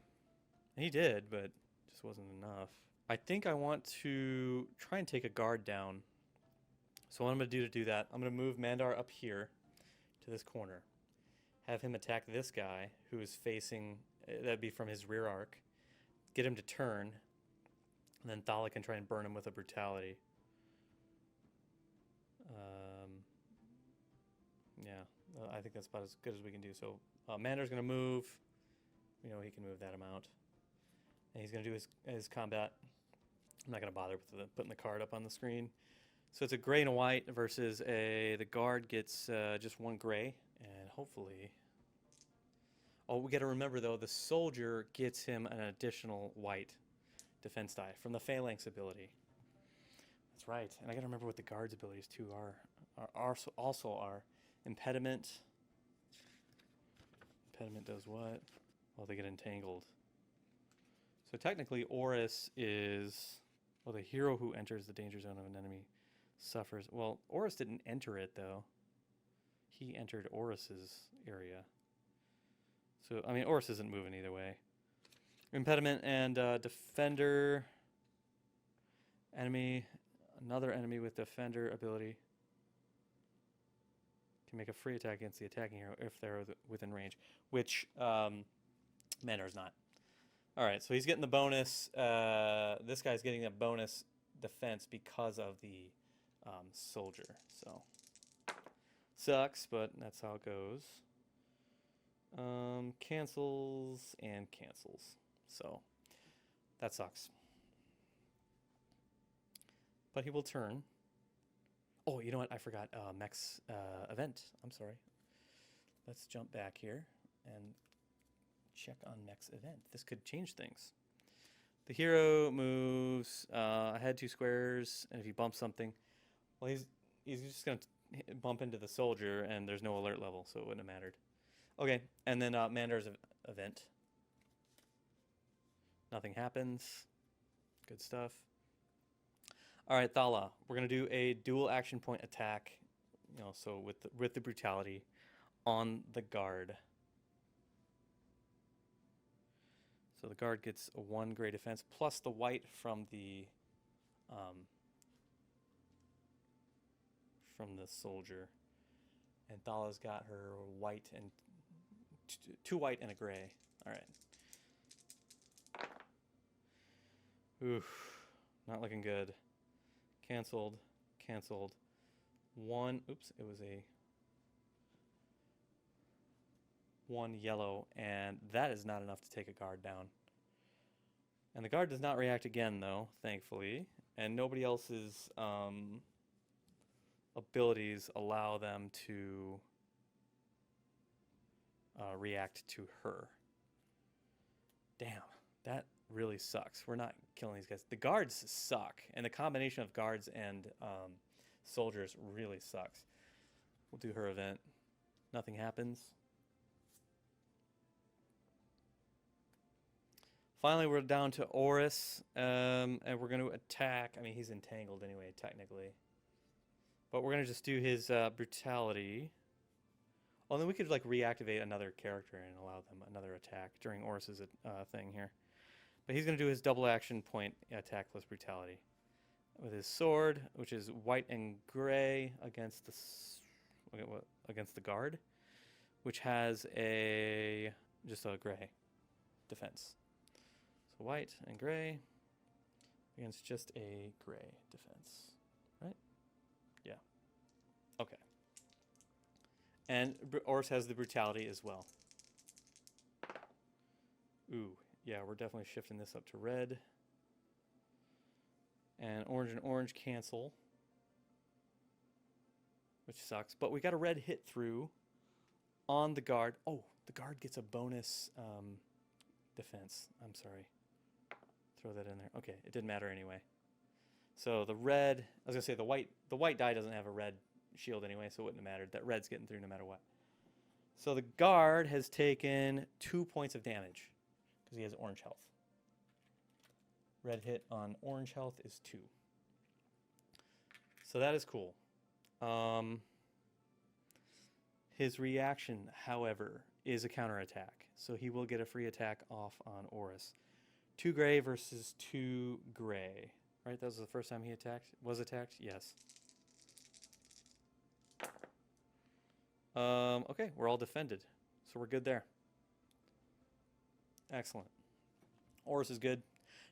And he did, but just wasn't enough. I think I want to try and take a guard down. So what I'm going to do that, I'm going to move Mandar up here to this corner. Have him attack this guy who is facing, that'd be from his rear arc. Get him to turn. And then Thala can try and burn him with a brutality. Yeah, I think that's about as good as we can do. So Mandar's going to move. We know he can move that amount. And he's going to do his combat. I'm not going to bother with putting the card up on the screen. So it's a gray and a white versus the guard gets just 1 gray. And hopefully... Oh, we got to remember, though, the soldier gets him an additional white defense die from the Phalanx ability. That's right. And I got to remember what the guard's abilities, too, also are. Impediment. Impediment does what? Well, they get entangled. So technically, Oris is... Well, the hero who enters the danger zone of an enemy suffers... Well, Oris didn't enter it, though. He entered Oris's area. So, I mean, Oris isn't moving either way. Impediment and Defender. Enemy. Another enemy with Defender ability can make a free attack against the attacking hero if they're within range, which Mandar's not. All right, so he's getting the bonus. This guy's getting a bonus defense because of the soldier. So sucks, but that's how it goes. Cancels and cancels. So that sucks. But he will turn. Oh, you know what? I forgot Mech's event. I'm sorry. Let's jump back here and check on Mech's event. This could change things. The hero moves ahead 2 squares, and if he bumps something, well, he's just going to bump into the soldier, and there's no alert level, so it wouldn't have mattered. Okay, and then Mandar's event. Nothing happens. Good stuff. All right, Thala, we're going to do a dual action point attack, you know, so with the brutality on the guard. So the guard gets a 1 gray defense plus the white from the soldier. And Thala's got her white and 2 white and a gray. All right. Oof, not looking good. Canceled, canceled. 1, oops, it was a 1 yellow, and that is not enough to take a guard down. And the guard does not react again, though, thankfully. And nobody else's abilities allow them to react to her. Damn, that really sucks. We're not killing these guys. The guards suck, and the combination of guards and soldiers really sucks. We'll do her event. Nothing happens. Finally, we're down to Horus, and we're going to attack. I mean, he's entangled anyway, technically. But we're going to just do his brutality. Oh, then we could like reactivate another character and allow them another attack during Horus's thing here. But he's going to do his double action point attack plus brutality. With his sword, which is white and gray against the guard, which has just a gray defense. So white and gray against just a gray defense, right? Yeah. Okay. And Horus has the brutality as well. Ooh, yeah, we're definitely shifting this up to red. And orange cancel, which sucks. But we got a red hit through on the guard. Oh, the guard gets a bonus defense. I'm sorry. Throw that in there. Okay, it didn't matter anyway. So the red, I was gonna say the white die doesn't have a red shield anyway, so it wouldn't have mattered. That red's getting through no matter what. So the guard has taken 2 points of damage because he has orange health. Red hit on orange health is 2. So that is cool. His reaction, however, is a counterattack. So he will get a free attack off on Horus. 2 gray versus 2 gray. Right? That was the first time he was attacked? Yes. Okay, we're all defended. So we're good there. Excellent. Horus is good.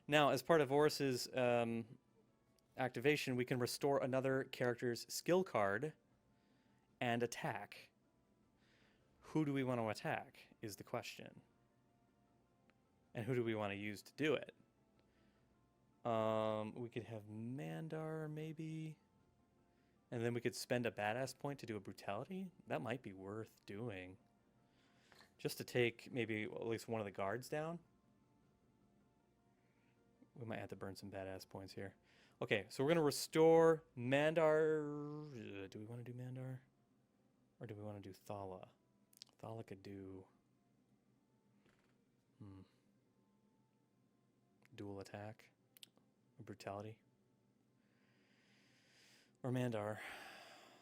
Now, as part of Horus's activation, we can restore another character's skill card and attack. Who do we want to attack is the question. And who do we want to use to do it? We could have Mandar, maybe. And then we could spend a badass point to do a brutality. That might be worth doing. Just to take maybe at least one of the guards down. We might have to burn some badass points here. Okay, so we're going to restore Mandar. Do we want to do Mandar? Or do we want to do Thala? Thala could do... dual attack. Or brutality. Or Mandar.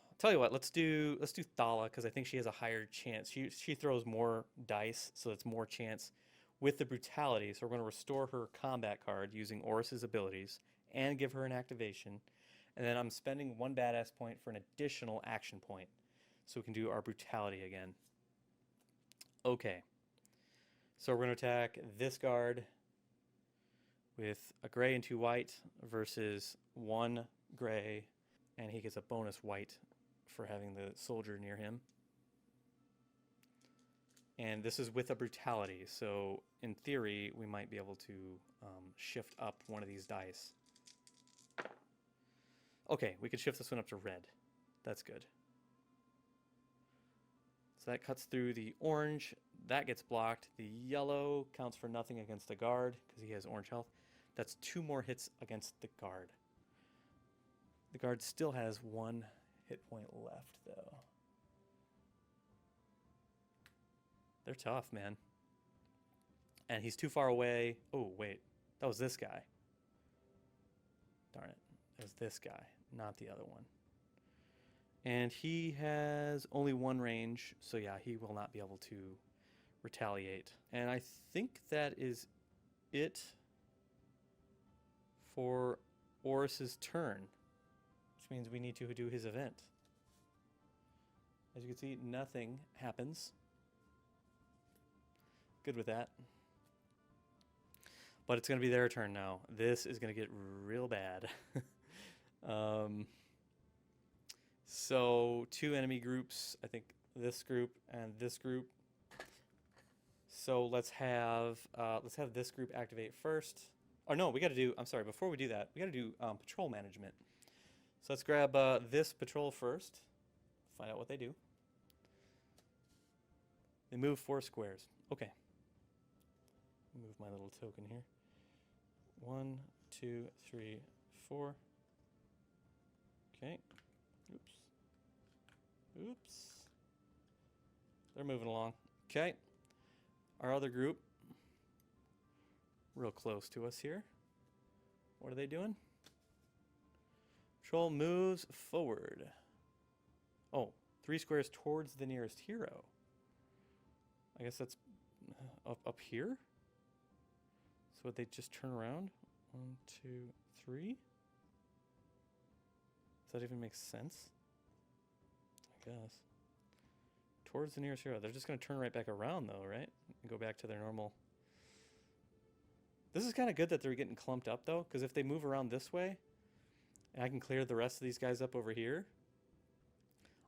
I'll tell you what, let's do Thala, because I think she has a higher chance. She throws more dice, so it's more chance with the brutality. So we're going to restore her combat card using Horus's abilities and give her an activation. And then I'm spending 1 badass point for an additional action point. So we can do our brutality again. Okay. So we're going to attack this guard with a gray and 2 white versus 1 gray. And he gets a bonus white for having the soldier near him. And this is with a brutality, so in theory, we might be able to shift up one of these dice. Okay, we could shift this one up to red. That's good. So that cuts through the orange. That gets blocked. The yellow counts for nothing against the guard because he has orange health. That's 2 more hits against the guard. The guard still has 1 hit point left, though. They're tough, man. And he's too far away. Oh, wait. That was this guy. Darn it. It was this guy, not the other one. And he has only one range, so yeah, he will not be able to retaliate. And I think that is it for Oris's turn, which means we need to do his event. As you can see, nothing happens. Good with that. But it's going to be their turn now. This is going to get real bad. So 2 enemy groups, I think this group and this group. So let's have this group activate first. Oh no, we got to do, I'm sorry, before we do that, we got to do patrol management. So let's grab this patrol first, find out what they do. They move 4 squares. Okay. Move my little token here. 1, 2, 3, 4. Okay. Oops. Oops. They're moving along. Okay. Our other group, real close to us here. What are they doing? Patrol moves forward. Oh, 3 squares towards the nearest hero. I guess that's up here. So would they just turn around? 1, 2, 3. Does that even make sense? I guess. Towards the nearest hero. They're just going to turn right back around though, right? And go back to their normal. This is kind of good that they're getting clumped up though, because if they move around this way, and I can clear the rest of these guys up over here,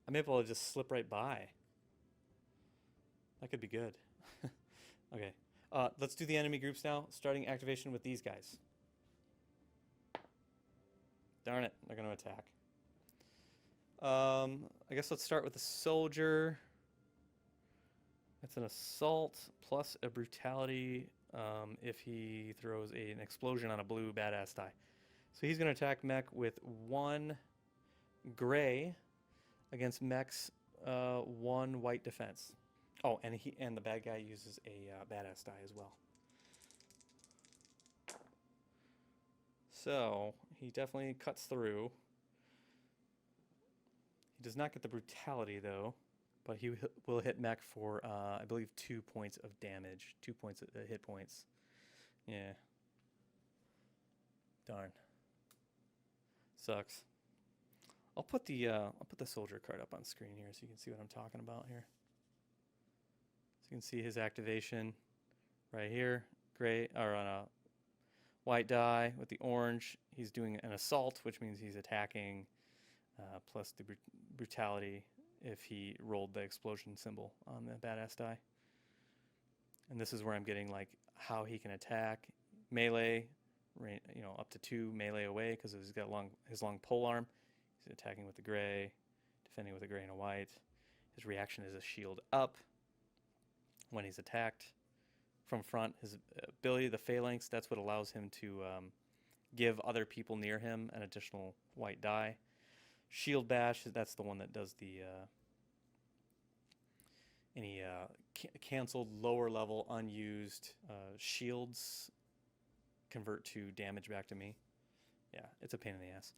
I'm able to just slip right by. That could be good. Okay. Let's do the enemy groups now, starting activation with these guys. Darn it, they're going to attack. I guess let's start with the soldier. It's an assault plus a brutality if he throws an explosion on a blue badass die. So he's going to attack mech with 1 gray against mech's 1 white defense. Oh, and the bad guy uses a badass die as well. So he definitely cuts through. He does not get the brutality though, but he will hit mech for I believe 2 points of damage, 2 points of hit points. Yeah. Darn. Sucks. I'll put the soldier card up on screen here so you can see what I'm talking about here. So you can see his activation right here, gray or on a white die with the orange. He's doing an assault, which means he's attacking plus the brutality if he rolled the explosion symbol on the badass die. And this is where I'm getting like how he can attack melee, you know, up to 2 melee away because he's got his long pole arm. He's attacking with the gray, defending with a gray and a white. His reaction is a shield up when he's attacked from front. His ability, the phalanx, that's what allows him to give other people near him an additional white die. Shield bash, that's the one that does the any canceled lower level unused shields convert to damage back to me. Yeah, it's a pain in the ass.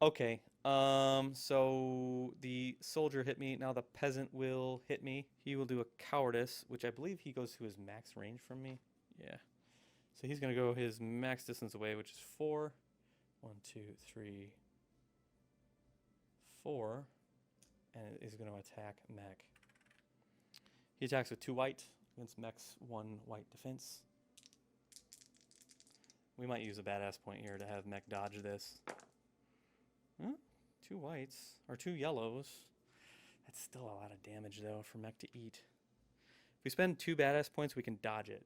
Okay, so the soldier hit me. Now the peasant will hit me. He will do a cowardice, which I believe he goes to his max range from me. Yeah. So he's going to go his max distance away, which is 4. 1, 2, 3, 4. And is going to attack mech. He attacks with 2 white against mech's 1 white defense. We might use a badass point here to have mech dodge this. Huh? 2 whites, or 2 yellows. That's still a lot of damage though for mech to eat. If we spend 2 badass points, we can dodge it.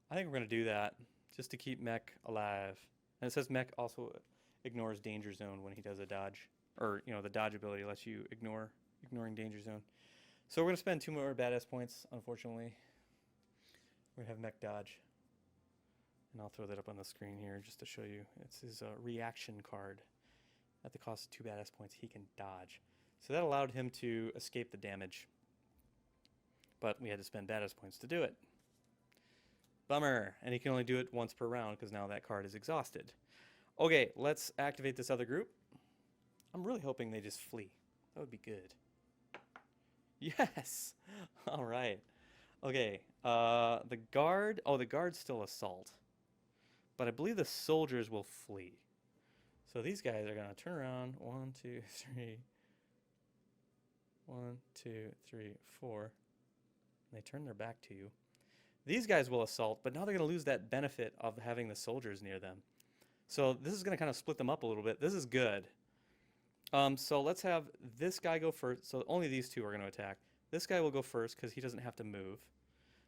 I think we're going to do that just to keep mech alive. And it says mech also ignores danger zone when he does a dodge. Or, you know, the dodge ability lets you ignoring danger zone. So we're going to spend 2 more badass points, unfortunately. We're going to have mech dodge. And I'll throw that up on the screen here just to show you. It's his reaction card. At the cost of 2 badass points, he can dodge. So that allowed him to escape the damage. But we had to spend badass points to do it. Bummer. And he can only do it once per round because now that card is exhausted. Okay, let's activate this other group. I'm really hoping they just flee. That would be good. Yes! All right. Okay. The guard. Oh, the guard's still assault. But I believe the soldiers will flee. So these guys are going to turn around. 1, 2, 3. 1, 2, 3, 4. And they turn their back to you. These guys will assault, but now they're going to lose that benefit of having the soldiers near them. So this is going to kind of split them up a little bit. This is good. So let's have this guy go first. So only these two are going to attack. This guy will go first because he doesn't have to move.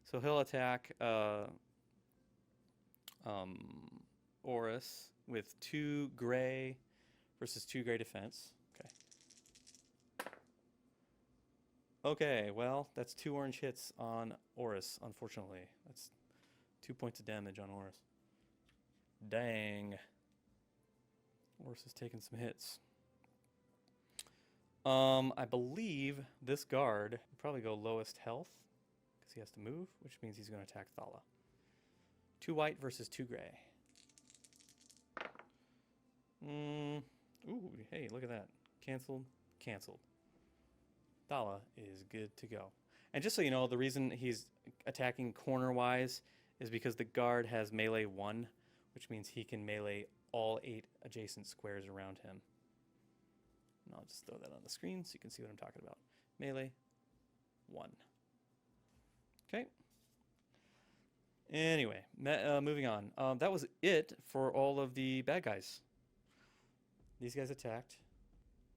So he'll attack Horus with 2 gray versus 2 gray defense. Okay. Okay, well, that's 2 orange hits on Horus, unfortunately. That's 2 points of damage on Horus. Dang. Horus has taken some hits. I believe this guard will probably go lowest health because he has to move, which means he's going to attack Thala. 2 white versus 2 gray. Ooh, hey, look at that. Canceled, canceled. Thala is good to go. And just so you know, the reason he's attacking corner-wise is because the guard has melee 1, which means he can melee all 8 adjacent squares around him. And I'll just throw that on the screen so you can see what I'm talking about. Melee 1. Okay. Anyway, moving on. That was it for all of the bad guys. These guys attacked.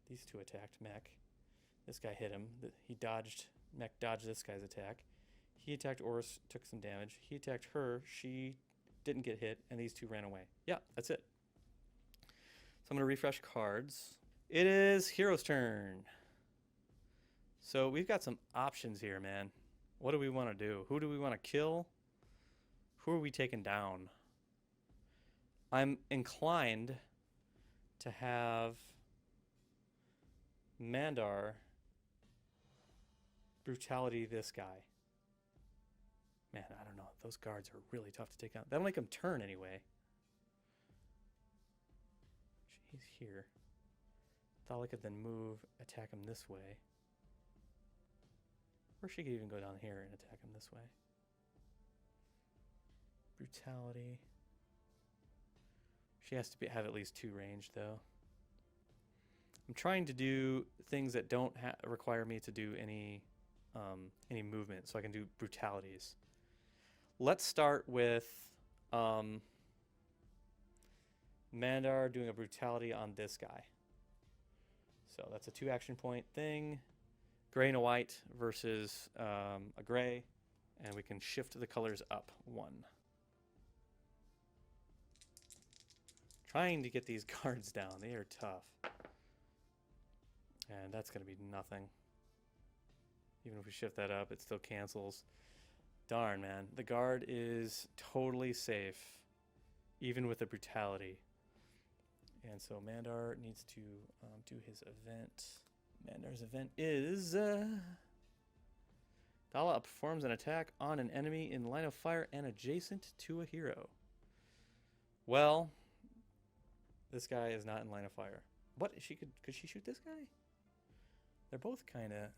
These 2 attacked Mech. This guy hit him. He dodged. Mech dodged this guy's attack. He attacked Horus, took some damage. He attacked her. She didn't get hit, and these 2 ran away. Yeah, that's it. So I'm going to refresh cards. It is Hero's turn. So we've got some options here, man. What do we want to do? Who do we want to kill? Who are we taking down? I'm inclined to have Mandar brutality this guy. Man, I don't know. Those guards are really tough to take out. That'll make him turn anyway. He's here. Thought I could then move, attack him this way. Or she could even go down here and attack him this way. Brutality. She has to have at least 2 range, though. I'm trying to do things that don't require me to do any movement, so I can do brutalities. Let's start with Mandar doing a brutality on this guy. So that's a 2 action point thing. Gray and a white versus a gray. And we can shift the colors up 1. Trying to get these guards down. They are tough. And that's going to be nothing. Even if we shift that up, it still cancels. Darn, man. The guard is totally safe, even with the brutality. And so Mandar needs to do his event. Mandar's event is... Thala performs an attack on an enemy in line of fire and adjacent to a hero. Well, this guy is not in line of fire. What? Could she shoot this guy? They're both kind of...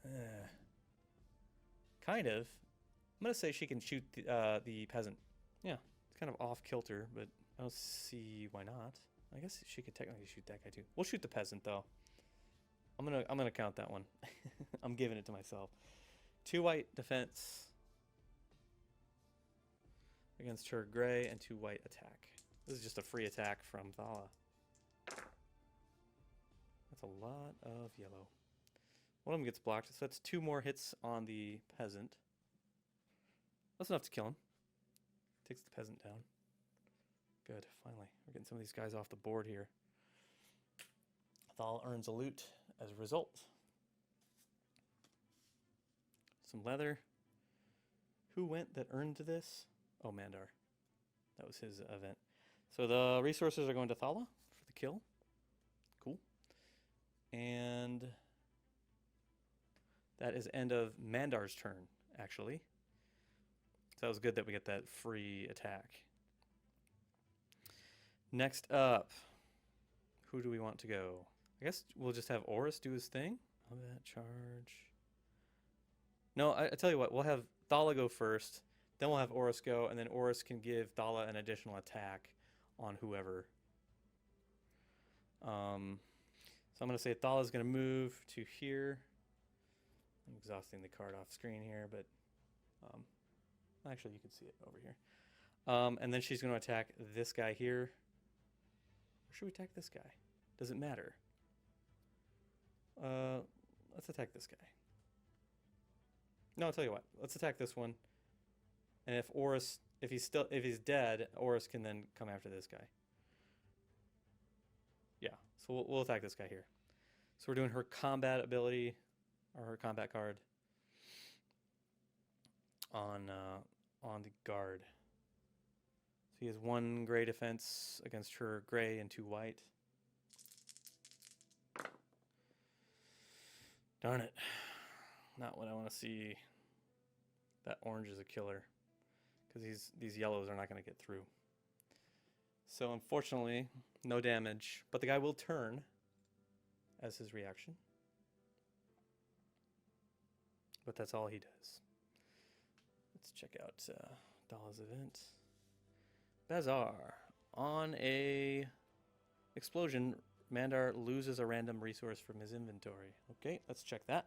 Kind of. I'm going to say she can shoot the peasant. Yeah, it's kind of off-kilter, but I don't see why not. I guess she could technically shoot that guy too. We'll shoot the peasant though. I'm gonna count that one. I'm giving it to myself. 2 white defense against her gray and 2 white attack. This is just a free attack from Thala. That's a lot of yellow. One of them gets blocked, so that's 2 more hits on the peasant. That's enough to kill him. Takes the peasant down. Good, finally. We're getting some of these guys off the board here. Thal earns a loot as a result. Some leather. Who went that earned this? Oh, Mandar. That was his event. So the resources are going to Thala for the kill. Cool. And that is end of Mandar's turn, actually. So that was good that we get that free attack. Next up, who do we want to go? I guess we'll just have Horus do his thing. Combat charge. No, I tell you what, we'll have Thala go first, then we'll have Oris go, and then Oris can give Thala an additional attack on whoever. So I'm going to say Thala's going to move to here. I'm exhausting the card off screen here, but actually you can see it over here. And then she's going to attack this guy here. Or should we attack this guy? Does it matter? Let's attack this guy. No, I'll tell you what. Let's attack this one. And if he's dead, Oris can then come after this guy. Yeah, so we'll attack this guy here. So we're doing her combat ability, or her combat card, on the guard. So he has 1 gray defense against her gray and 2 white. Darn it. Not what I want to see. That orange is a killer, because these yellows are not going to get through. So unfortunately, no damage, but the guy will turn as his reaction. But that's all he does. Let's check out Thala's event. Bazaar. On a explosion, Mandar loses a random resource from his inventory. Okay, let's check that.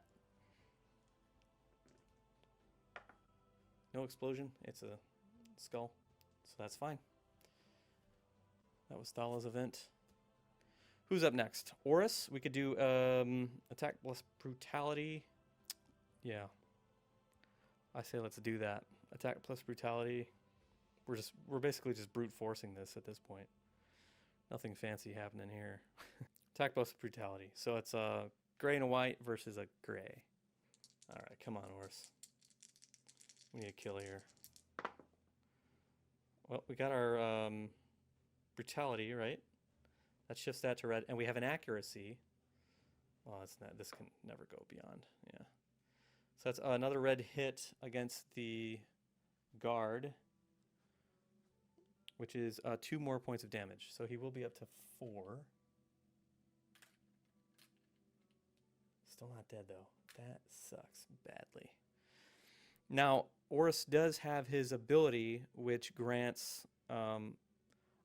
No explosion, it's a skull, so that's fine. That was Thala's event. Who's up next? Oris. We could do attack plus brutality. Yeah. I say let's do that. Attack plus brutality. We're basically just brute forcing this at this point. Nothing fancy happening here. Attack plus brutality. So it's a gray and a white versus a gray. All right, come on, Oris. We need a kill here. Well, we got our brutality, right? That shifts that to red, and we have an accuracy. Well, it's not. This can never go beyond. Yeah. So that's another red hit against the guard, which is 2 more points of damage. So he will be up to 4. Still not dead though. That sucks badly. Now, Oris does have his ability, which grants a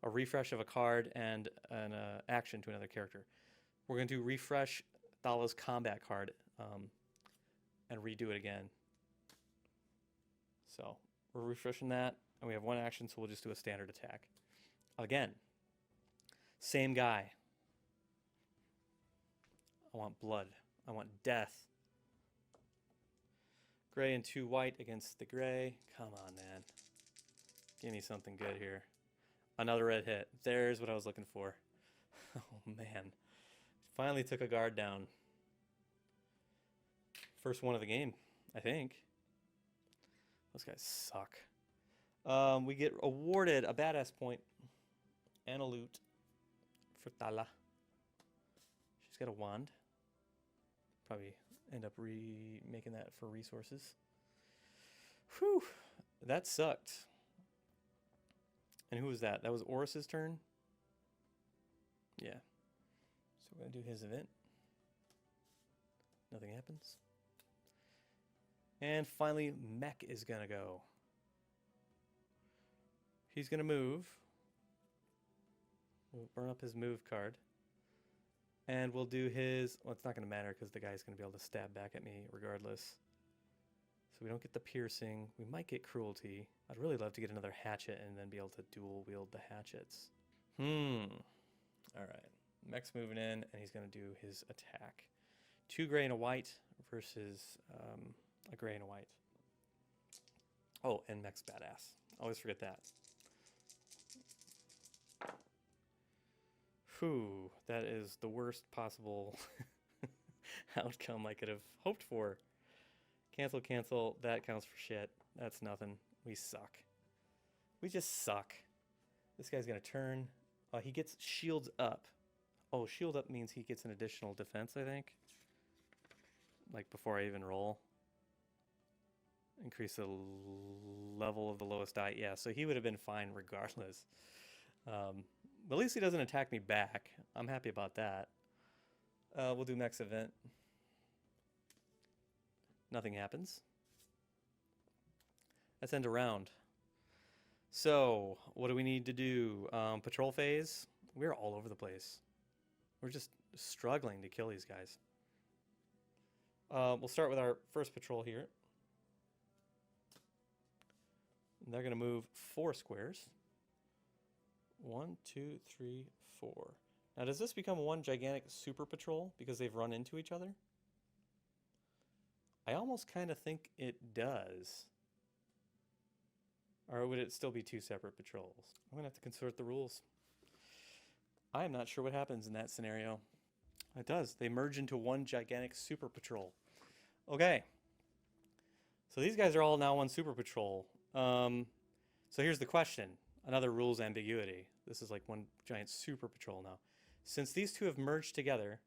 refresh of a card and an action to another character. We're going to refresh Thala's combat card and redo it again. So we're refreshing that, and we have 1 action, so we'll just do a standard attack. Again, same guy. I want blood. I want death. Gray and 2 white against the gray. Come on, man. Give me something good here. Another red hit. There's what I was looking for. Oh, man. Finally took a guard down. First one of the game, I think. Those guys suck. We get awarded a badass point and a loot for Thala. She's got a wand. Probably end up making that for resources. Whew, that sucked. And who was that? That was Oris's turn? Yeah. So we're going to do his event. Nothing happens. And finally, Mech is going to go. He's going to move. We'll burn up his move card. And we'll do his... Well, it's not going to matter because the guy's going to be able to stab back at me regardless. So we don't get the piercing. We might get cruelty. I'd really love to get another hatchet and then be able to dual wield the hatchets. All right. Mech's moving in, and he's going to do his attack. 2 gray and a white versus a gray and a white. Oh, and Mech's badass. Always forget that. Whew, that is the worst possible outcome I could have hoped for. Cancel, cancel. That counts for shit. That's nothing. We suck. We just suck. This guy's going to turn. He gets shields up. Oh, shield up means he gets an additional defense, I think. Like before I even roll. Increase the level of the lowest die. Yeah, so he would have been fine regardless. At least he doesn't attack me back. I'm happy about that. We'll do Mech's event. Nothing happens. Let's end a round. So, what do we need to do? Patrol phase. We're all over the place. We're just struggling to kill these guys. We'll start with our first patrol here. They're going to move 4 squares. 1, 2, 3, 4. Now, does this become one gigantic super patrol because they've run into each other? I almost kind of think it does. Or would it still be 2 separate patrols? I'm going to have to consort the rules. I am not sure what happens in that scenario. It does. They merge into one gigantic super patrol. Okay. So these guys are all now one super patrol. So here's the question. Another rules ambiguity. This is like one giant super patrol now. Since these two have merged together,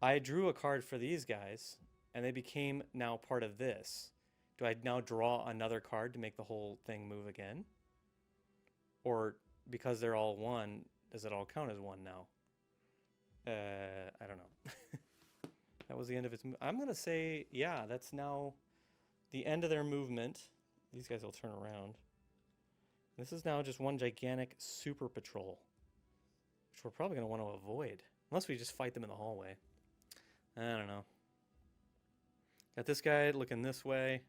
I drew a card for these guys, and they became now part of this. Do I now draw another card to make the whole thing move again? Or because they're all one, does it all count as one now? I don't know. That was the end of its move. I'm going to say, yeah, that's now the end of their movement. These guys will turn around. This is now just one gigantic super patrol, which we're probably going to want to avoid. Unless we just fight them in the hallway. I don't know. Got this guy looking this way.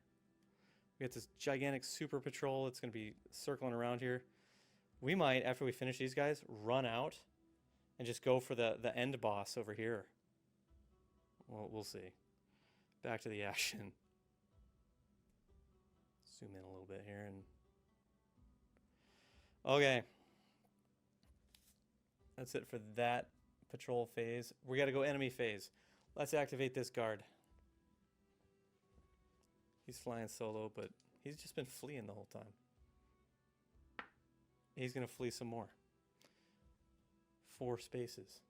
We got this gigantic super patrol. It's going to be circling around here. We might, after we finish these guys, run out and just go for the end boss over here. Well, we'll see. Back to the action. Zoom in a little bit here. Okay. That's it for that patrol phase. We got to go enemy phase. Let's activate this guard. He's flying solo, but he's just been fleeing the whole time. He's going to flee some more. 4 spaces.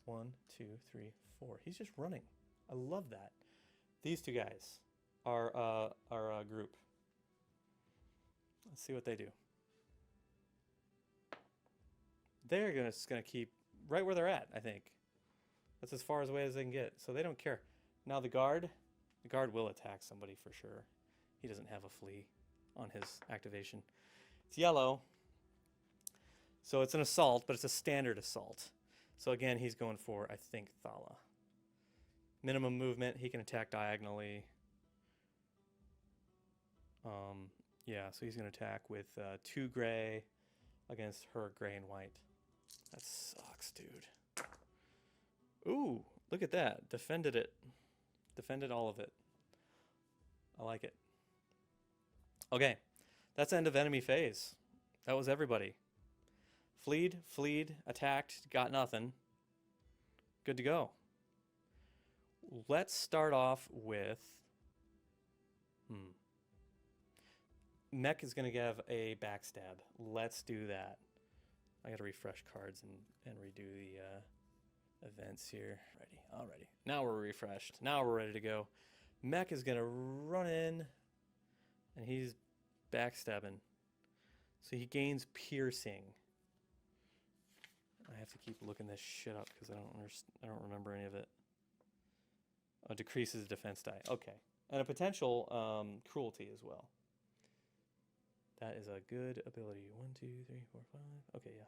1, 2, 3, 4. He's just running. I love that. These two guys are our group. Let's see what they do. They're just going to keep right where they're at, I think. That's as far away as they can get. So they don't care. Now the guard will attack somebody for sure. He doesn't have a flee on his activation. It's yellow. So it's an assault, but it's a standard assault. So again, he's going for, I think, Thala. Minimum movement, he can attack diagonally. Yeah, so he's going to attack with 2 gray against her gray and white. That sucks, dude. Ooh, look at that. Defended it. Defended all of it. I like it. Okay, that's the end of enemy phase. That was everybody. Fleed, attacked, got nothing. Good to go. Let's start off with... Mech is going to give a backstab. Let's do that. I got to refresh cards and redo the events here. Alrighty. Now we're refreshed. Now we're ready to go. Mech is going to run in, and he's backstabbing. So he gains piercing. I have to keep looking this shit up because I don't remember any of it. Oh, decreases defense die. Okay. And a potential cruelty as well. That is a good ability. 1, 2, 3, 4, 5. Okay, yeah.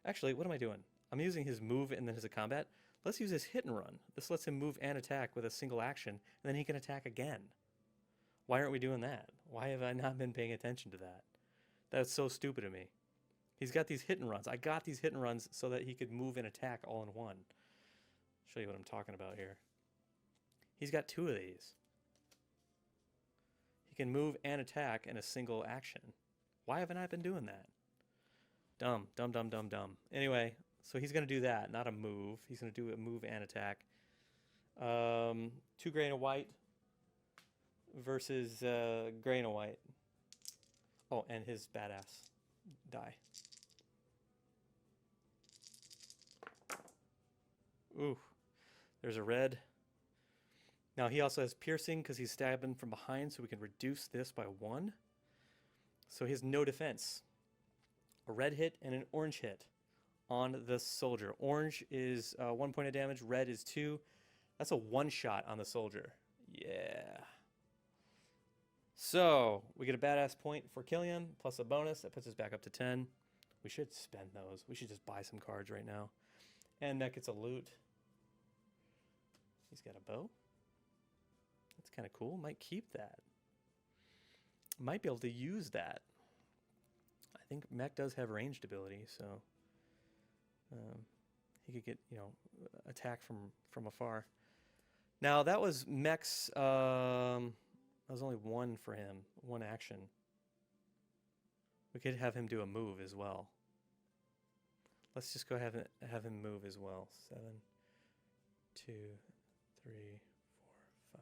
Actually, what am I doing? I'm using his move and then his combat. Let's use his hit and run. This lets him move and attack with a single action, and then he can attack again. Why aren't we doing that? Why have I not been paying attention to that? That's so stupid to me. He's got these hit and runs. I got these hit and runs so that he could move and attack all in one. Show you what I'm talking about here. He's got 2 of these. He can move and attack in a single action. Why haven't I been doing that? Dumb. Anyway, so he's going to do that, not a move. He's going to do a move and attack. 2 gray and a white versus gray and a white. Oh, and his badass die. Ooh, there's a red. Now he also has piercing because he's stabbing from behind, so we can reduce this by 1. So he has no defense. A red hit and an orange hit on the soldier. Orange is 1 point of damage, red is 2. That's a one-shot on the soldier. Yeah. So, we get a badass point for Killian, plus a bonus. That puts us back up to 10. We should spend those. We should just buy some cards right now. And Mech gets a loot. He's got a bow. That's kind of cool. Might keep that. Might be able to use that. I think Mech does have ranged ability, so he could get, you know, attack from afar. Now that was Mech's. That was only one for him, one action. We could have him do a move as well. Let's just go have him move as well. 7, 2, 3, 4, 5.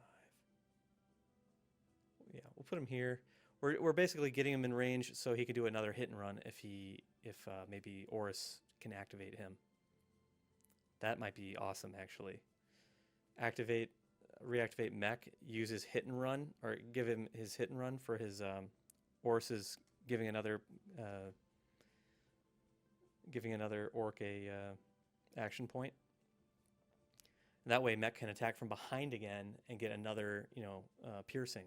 Yeah, we'll put him here. We're basically getting him in range so he could do another hit and run if maybe Oris can activate him. That might be awesome, actually. Reactivate Mech, use his hit and run, or give him his hit and run for his Oris's giving another orc a action point. And that way Mech can attack from behind again and get another, you know, piercing.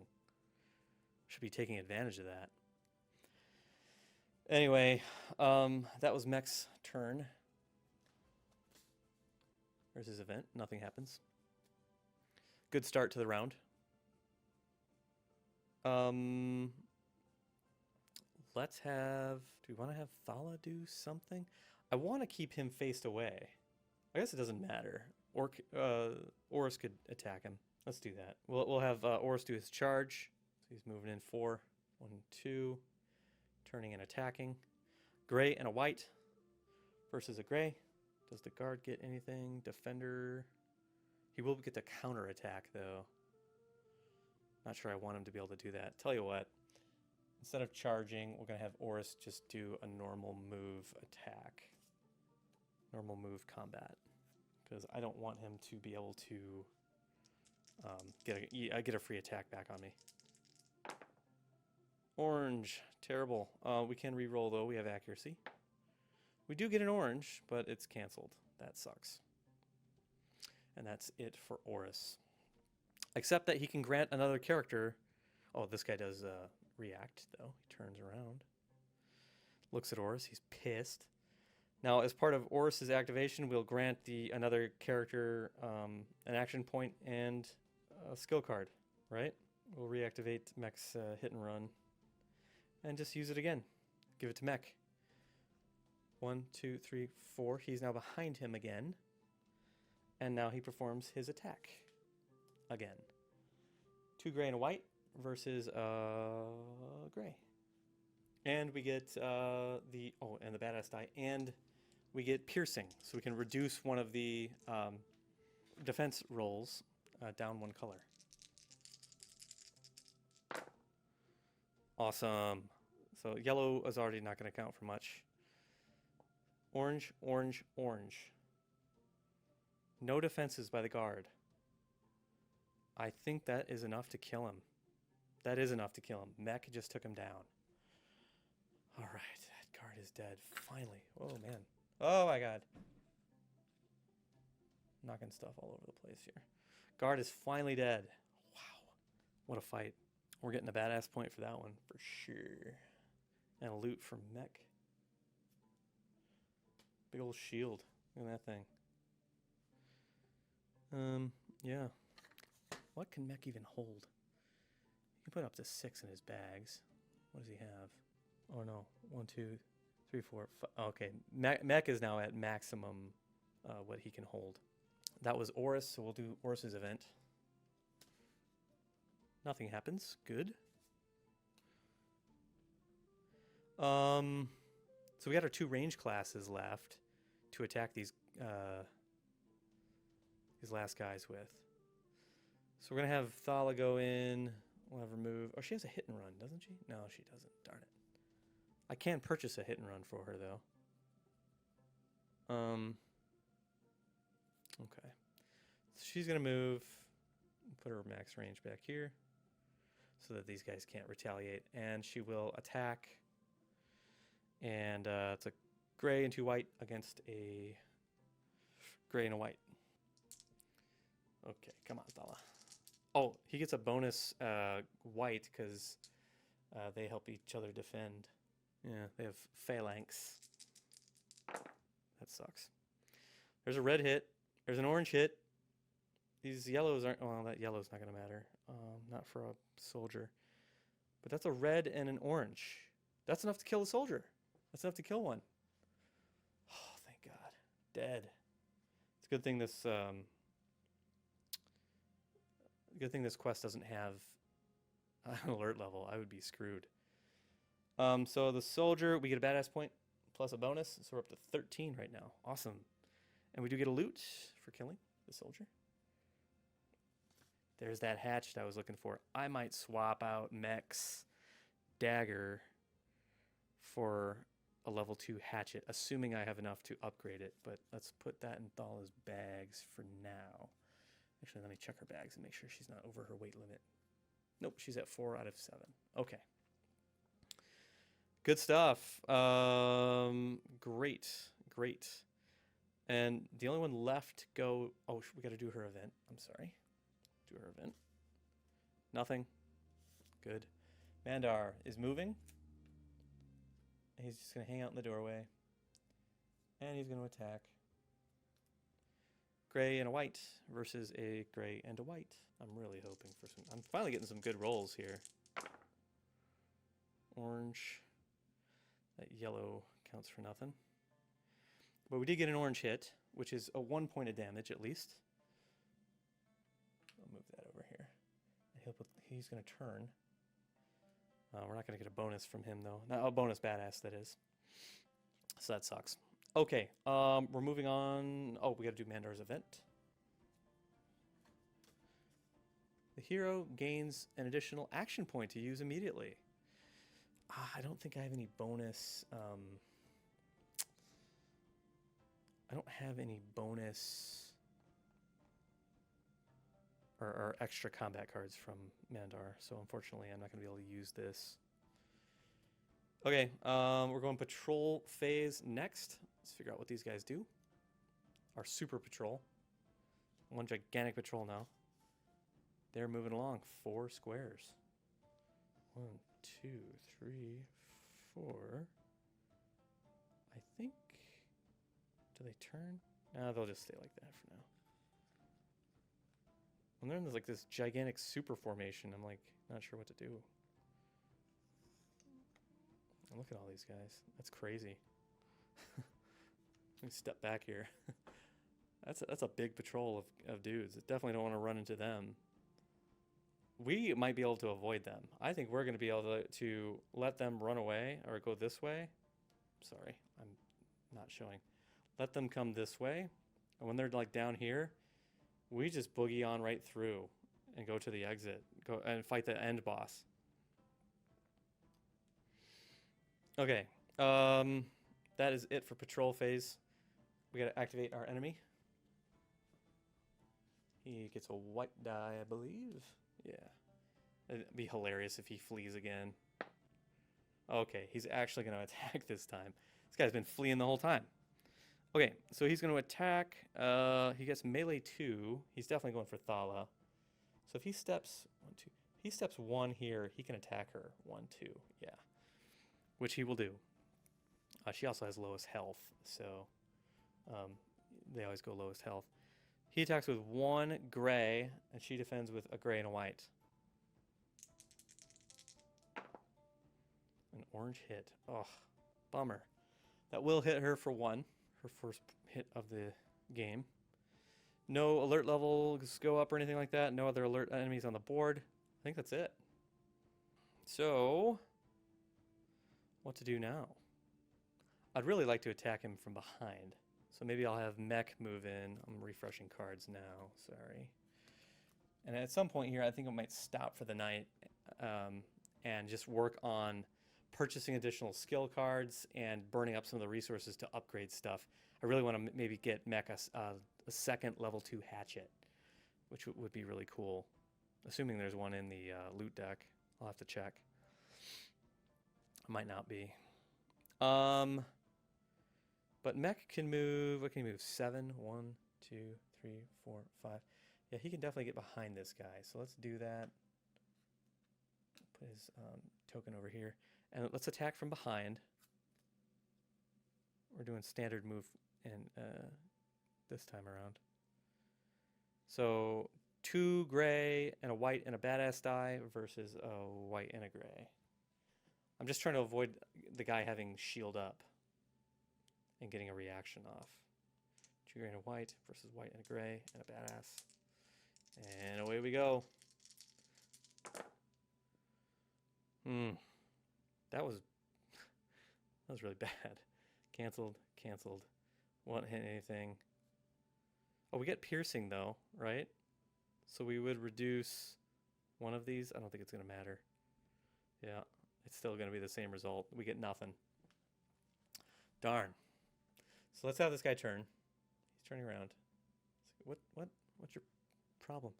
Should be taking advantage of that. Anyway, that was Mech's turn. Where's his event? Nothing happens. Good start to the round. Let's have... Do we want to have Thala do something? I want to keep him faced away. I guess it doesn't matter. Oris could attack him. Let's do that. We'll have Oris do his charge. So he's moving in 4. 1, 2. Turning and attacking. Gray and a white versus a gray. Does the guard get anything? Defender... He will get to counter attack, though. Not sure I want him to be able to do that. Tell you what, instead of charging, we're going to have Oris just do a normal move attack. Normal move combat. Because I don't want him to be able to get a free attack back on me. Orange. Terrible. We can re-roll, though. We have accuracy. We do get an orange, but it's canceled. That sucks. And that's it for Oris. Except that he can grant another character. Oh, this guy does react, though. He turns around. Looks at Oris. He's pissed. Now, as part of Oris's activation, we'll grant another character an action point and a skill card, right? We'll reactivate Mech's hit and run. And just use it again. Give it to Mech. 1, 2, 3, 4. He's now behind him again. And now he performs his attack again. 2 gray and a white versus gray. And we get and the badass die. And we get piercing. So we can reduce one of the defense rolls down 1 color. Awesome. So yellow is already not going to count for much. Orange, orange, orange. No defenses by the guard. I think that is enough to kill him. That is enough to kill him. Mech just took him down. All right, that guard is dead. Finally. Oh, man. Oh, my God. Knocking stuff all over the place here. Guard is finally dead. Wow. What a fight. We're getting a badass point for that one, for sure. And a loot from Mech. Big old shield. Look at that thing. Yeah. What can Mech even hold? He can put up to 6 in his bags. What does he have? Oh no. 1, 2, 3, 4, 5. Okay. Mech is now at maximum what he can hold. That was Oris, so we'll do Oris's event. Nothing happens. Good. So we got our 2 range classes left to attack these last guys with. So we're gonna have Thala go in. We'll have her move. Oh, she has a hit and run, doesn't she? No, she doesn't. Darn it. I can purchase a hit and run for her though. Okay. So she's gonna move. Put her max range back here, so that these guys can't retaliate, and she will attack. And it's a gray and 2 white against a gray and a white. Okay, come on, Thala. Oh, he gets a bonus white because they help each other defend. Yeah, they have phalanx. That sucks. There's a red hit. There's an orange hit. These yellows aren't... Well, that yellow's not going to matter. Not for a soldier. But that's a red and an orange. That's enough to kill a soldier. That's enough to kill one. Oh, thank God. Dead. It's a good thing this... Good thing this quest doesn't have an alert level. I would be screwed. So the soldier, we get a badass point plus a bonus. So we're up to 13 right now. Awesome. And we do get a loot for killing the soldier. There's that hatchet I was looking for. I might swap out Mech's dagger for a level 2 hatchet, assuming I have enough to upgrade it. But let's put that in Thala's bags for now. Actually, let me check her bags and make sure she's not over her weight limit. Nope, she's at 4 out of 7. Okay. Good stuff. Great. Great. And the only one left to go... Oh, we got to do her event. I'm sorry. Do her event. Nothing. Good. Mandar is moving. He's just going to hang out in the doorway. And he's going to attack. Gray and a white versus a gray and a white. I'm really hoping for some... I'm finally getting some good rolls here. Orange. That yellow counts for nothing. But we did get an orange hit, which is a 1 point of damage at least. I'll move that over here. He's going to turn. We're not going to get a bonus from him, though. Not a bonus badass, that is. So that sucks. Okay, we're moving on. Oh, we got to do Mandar's event. The hero gains an additional action point to use immediately. I don't think I have any bonus. I don't have any bonus or extra combat cards from Mandar, so unfortunately I'm not going to be able to use this. Okay, we're going patrol phase next. Let's figure out what these guys do. Our super patrol. One gigantic patrol now. They're moving along 4 squares. 1, 2, 3, 4. I think... Do they turn? No, they'll just stay like that for now. And then there's like this gigantic super formation. I'm like, not sure what to do. Look at all these guys. That's crazy. Let me step back here. That's a big patrol of dudes. Definitely don't want to run into them. We might be able to avoid them. I think we're going to be able to let them run away or go this way. Sorry, I'm not showing. Let them come this way. And when they're like down here, we just boogie on right through and go to the exit. Go and fight the end boss. Okay, that is it for patrol phase. We gotta activate our enemy. He gets a white die, I believe. Yeah. It'd be hilarious if he flees again. Okay, he's actually gonna attack this time. This guy's been fleeing the whole time. Okay, so he's gonna attack. He gets melee 2. He's definitely going for Thala. So if he steps 1, 2, he steps 1 here, he can attack her. 1, 2, yeah. Which he will do. She also has lowest health, so they always go lowest health. He attacks with 1 gray, and she defends with a gray and a white. An orange hit. Oh, bummer. That will hit her for 1, her first hit of the game. No alert levels go up or anything like that. No other alert enemies on the board. I think that's it. So... what to do now? I'd really like to attack him from behind. So maybe I'll have Mech move in. I'm refreshing cards now, sorry. And at some point here, I think I might stop for the night and just work on purchasing additional skill cards and burning up some of the resources to upgrade stuff. I really want to maybe get Mech a second level 2 hatchet, which would be really cool. Assuming there's one in the loot deck. I'll have to check. Might not be. But Mech can move, what can he move? 7, 1, 2, 3, 4, 5. Yeah, he can definitely get behind this guy. So let's do that. Put his token over here. And let's attack from behind. We're doing standard move in this time around. So 2 gray and a white and a badass die versus a white and a gray. I'm just trying to avoid the guy having shield up and getting a reaction off. 2 gray and a white versus white and a gray and a badass. And away we go. That was really bad. Canceled. Won't hit anything. Oh, we get piercing though, right? So we would reduce one of these. I don't think it's going to matter. Yeah, it's still going to be the same result. We get nothing. Darn. So let's have this guy turn. He's turning around. What's your problem?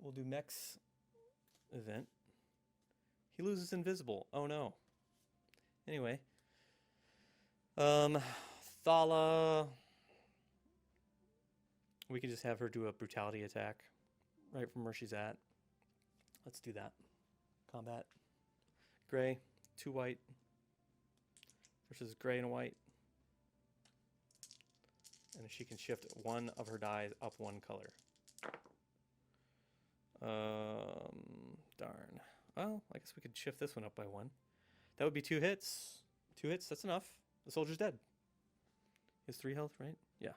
We'll do Mech's event. He loses invisible. Oh no. Anyway. Thala. We can just have her do a brutality attack right from where she's at. Let's do that. Combat. Gray, 2 white versus gray and a white. And she can shift one of her dies up 1 color. Darn. Well, I guess we could shift this one up by 1. That would be 2 hits. 2 hits, that's enough. The soldier's dead. He has 3 health, right? Yeah.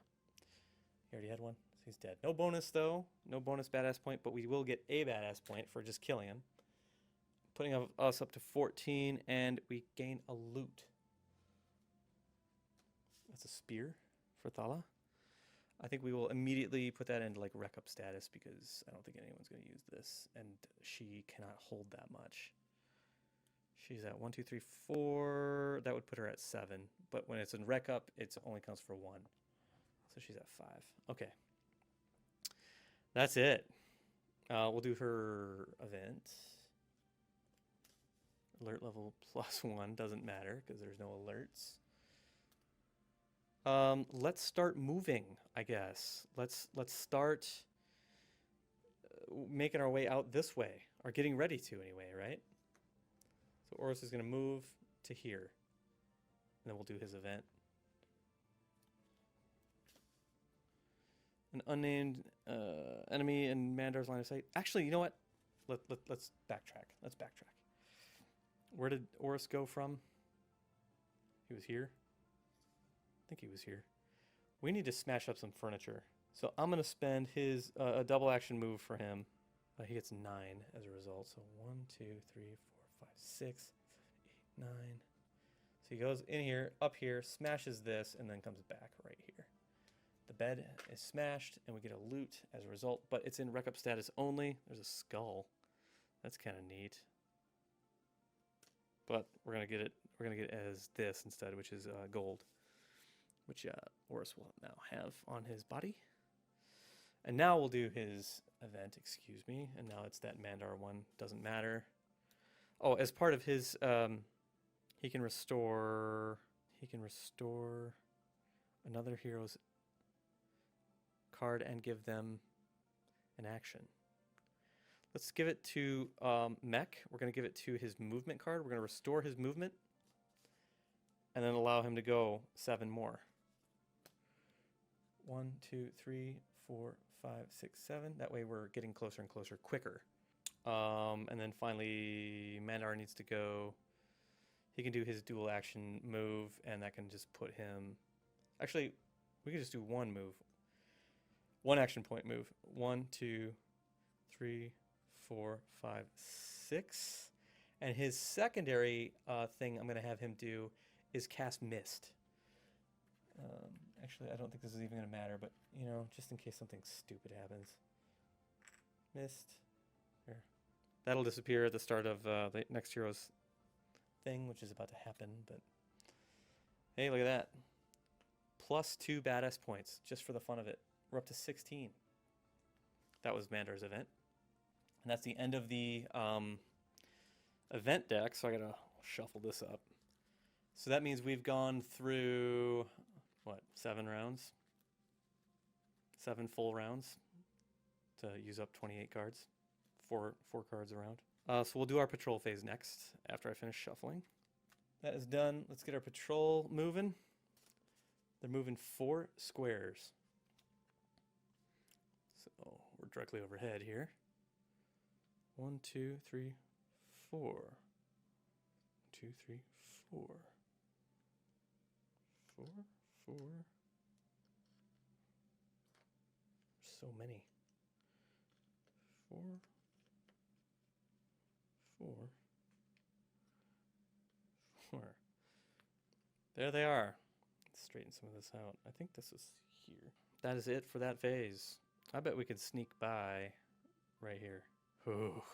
He already had 1, so he's dead. No bonus, though. No bonus badass point, but we will get a badass point for just killing him. Putting us up to 14, and we gain a loot. That's a spear for Thala. I think we will immediately put that into like rec up status because I don't think anyone's going to use this, and she cannot hold that much. She's at 1, 2, 3, 4. That would put her at 7, but when it's in rec up, it only counts for 1. So she's at 5. Okay, that's it. We'll do her event. Alert level +1 doesn't matter because there's no alerts. Let's start moving, I guess. Let's start making our way out this way, or getting ready to anyway, right? So Oros is going to move to here, and then we'll do his event. An unnamed enemy in Mandar's line of sight. Actually, you know what? Let's backtrack. Let's backtrack. Where did Oros go from? He was here. I think he was here. We need to smash up some furniture. So I'm going to spend his a double action move for him. He gets 9 as a result. So 1, 2, 3, 4, 5, 6, 7, 8, 9. So he goes in here, up here, smashes this, and then comes back right here. The bed is smashed, and we get a loot as a result, but it's in rec up status only. There's a skull. That's kind of neat. But we're gonna get it. We're gonna get it as this instead, which is gold, which Oris will now have on his body. And now we'll do his event. Excuse me. And now it's that Mandar one. Doesn't matter. Oh, as part of his, he can restore. He can restore another hero's card and give them an action. Let's give it to Mech. We're going to give it to his movement card. We're going to restore his movement and then allow him to go 7 more. 1, 2, 3, 4, 5, 6, 7. That way we're getting closer and closer quicker. And then finally, Mandar needs to go. He can do his dual action move, and that can just put him. Actually, we can just do 1 move. 1 action point move. 1, 2, 3, 4, 5, 6. And his secondary thing I'm going to have him do is cast Mist. Actually, I don't think this is even going to matter, but, you know, just in case something stupid happens. Mist. Here. That'll disappear at the start of the next hero's thing, which is about to happen, but hey, look at that. +2 badass points, just for the fun of it. We're up to 16. That was Mandar's event. And that's the end of the event deck, so I gotta shuffle this up. So that means we've gone through, what, 7 rounds? 7 full rounds? to use up 28 cards. Four cards around. So we'll do our patrol phase next after I finish shuffling. That is done. Let's get our patrol moving. They're moving 4 squares. So we're directly overhead here. 1, 2, 3, 4. 1, 2, 3, 4. 4, 4. So many. 4, 4, 4. There they are. Let's straighten some of this out. I think this is here. That is it for that phase. I bet we could sneak by right here. Oh,